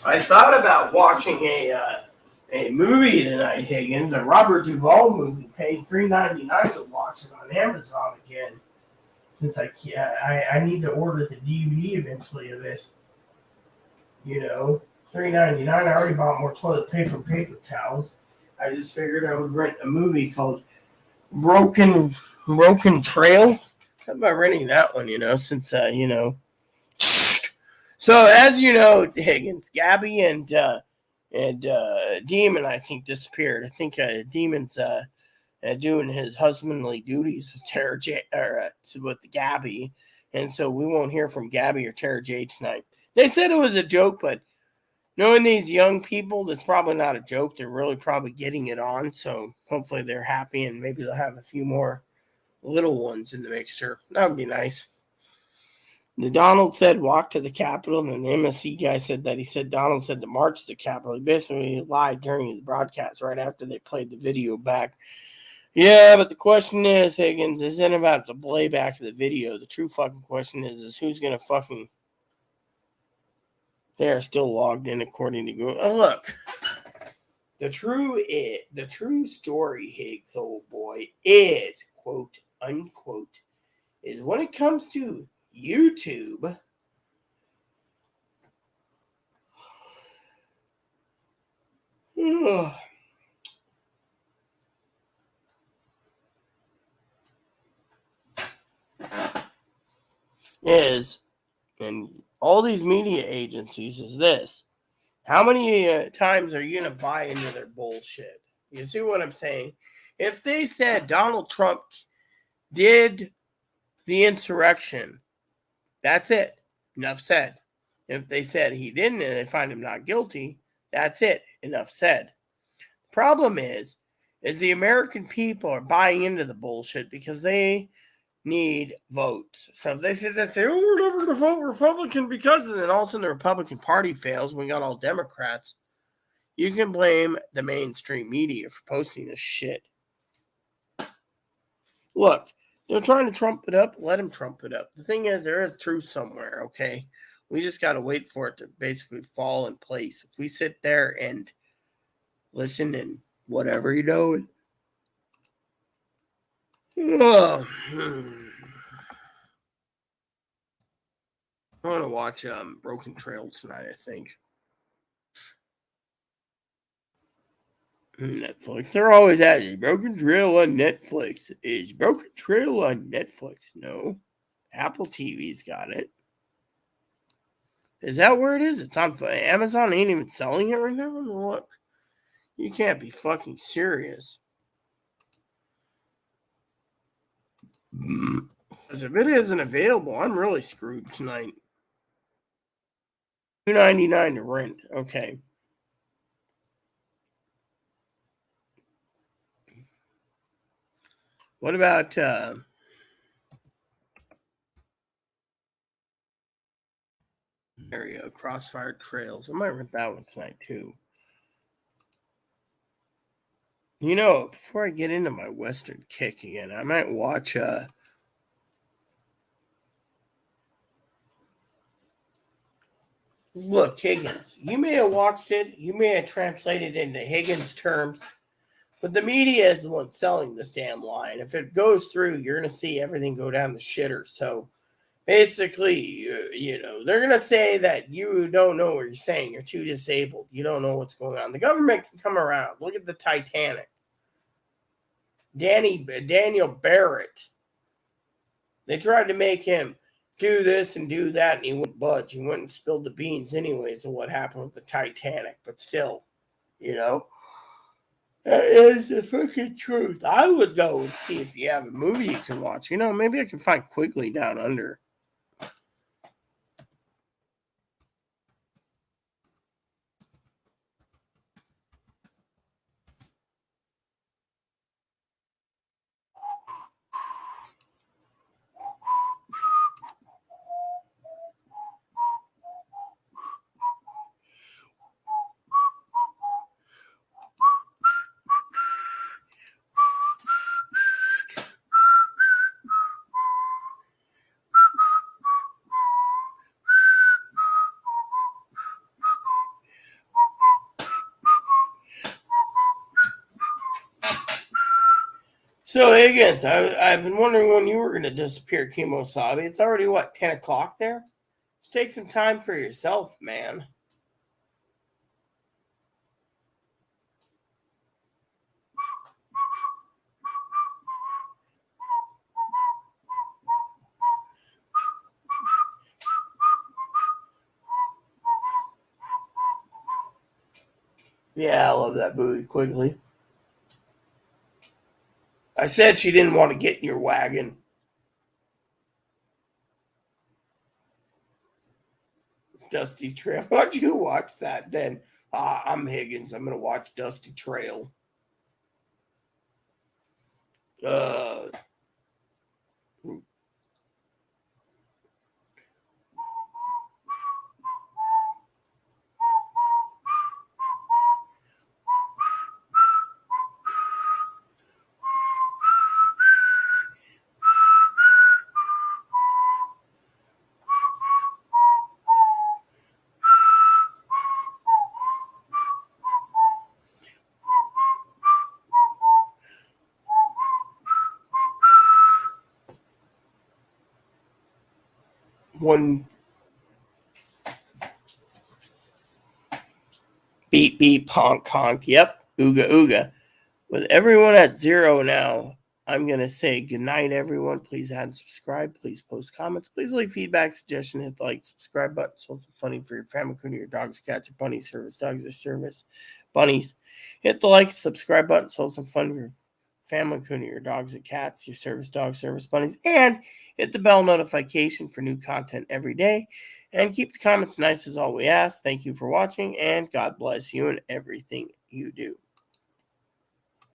I thought about watching a movie tonight, Higgins, a Robert Duvall movie. Paid $3.99 to watch it on Amazon again. Since I need to order the DVD eventually of it. $3.99. I already bought more toilet paper and paper towels. I just figured I would rent a movie called Broken Trail. How about renting that one? Since So as you know, Higgins, Gabby and Demon, I think, disappeared. I think Demon's doing his husbandly duties with with Gabby, And so we won't hear from Gabby or Tara J tonight. They said it was a joke, but knowing these young people, that's probably not a joke. They're really probably getting it on. So hopefully they're happy and maybe they'll have a few more little ones in the mixture. That would be nice. The Donald said walk to the Capitol, and the MSC guy said that he said Donald said to march to the Capitol. He basically lied during his broadcast right after they played the video back. Yeah, but the question is, Higgins, isn't about the playback of the video. The true fucking question is who's gonna fucking. They are still logged in according to Google. Oh, look, the true story, Higgs, old boy, is quote unquote, is when it comes to YouTube. Is and all these media agencies is this. How many times are you going to buy into their bullshit? You see what I'm saying? If they said Donald Trump did the insurrection, that's it. Enough said. If they said he didn't and they find him not guilty, that's it. Enough said. Problem is the American people are buying into the bullshit because they need votes. So if they say that, say, oh, we're never going to vote Republican because, and then all of a sudden the Republican Party fails, we got all Democrats. You can blame the mainstream media for posting this shit. Look, they're trying to trump it up. Let them trump it up. The thing is, there is truth somewhere, okay? We just got to wait for it to basically fall in place. If we sit there and listen and whatever you're doing. Oh, I want to watch Broken Trail tonight, I think. Netflix. They're always asking, Broken Trail on Netflix. Is Broken Trail on Netflix? No. Apple TV's got it. Is that where it is? It's on Amazon. Ain't even selling it right now. Look, you can't be fucking serious. Because if it isn't available, I'm really screwed tonight. $2.99 to rent. Okay. What about there you go, Crossfire Trails? I might rent that one tonight too. You know, before I get into my Western kick again, I might watch look, Higgins. You may have watched it, you may have translated it into Higgins terms, but the media is the one selling this damn line. If it goes through, you're gonna see everything go down the shitter. So basically, they're going to say that you don't know what you're saying. You're too disabled. You don't know what's going on. The government can come around. Look at the Titanic. Daniel Barrett. They tried to make him do this and do that, and he wouldn't budge. He went and spilled the beans anyways of what happened with the Titanic. But still, that is the freaking truth. I would go and see if you have a movie you can watch. Maybe I can find Quigley Down Under. So Higgins, I've been wondering when you were going to disappear, Kimosabi. It's already, 10 o'clock there? Just take some time for yourself, man. Yeah, I love that movie, Quigley. I said she didn't want to get in your wagon. Dusty Trail. Why'd you watch that then? I'm Higgins. I'm gonna watch Dusty Trail. Uh, one beep beep honk honk. Yep, ooga ooga. With everyone at 0 now, I'm going to say goodnight, everyone. Please add and subscribe. Please post comments. Please leave feedback, suggestion, hit the like, subscribe button. Something funny for your family, including your dogs, cats, or bunnies, service dogs, or service bunnies. Hit the like, subscribe button. Something fun for your family, including your dogs and cats, your service dogs, service bunnies. And hit the bell notification for new content every day. And keep the comments nice as all we ask. Thank you for watching, and God bless you and everything you do.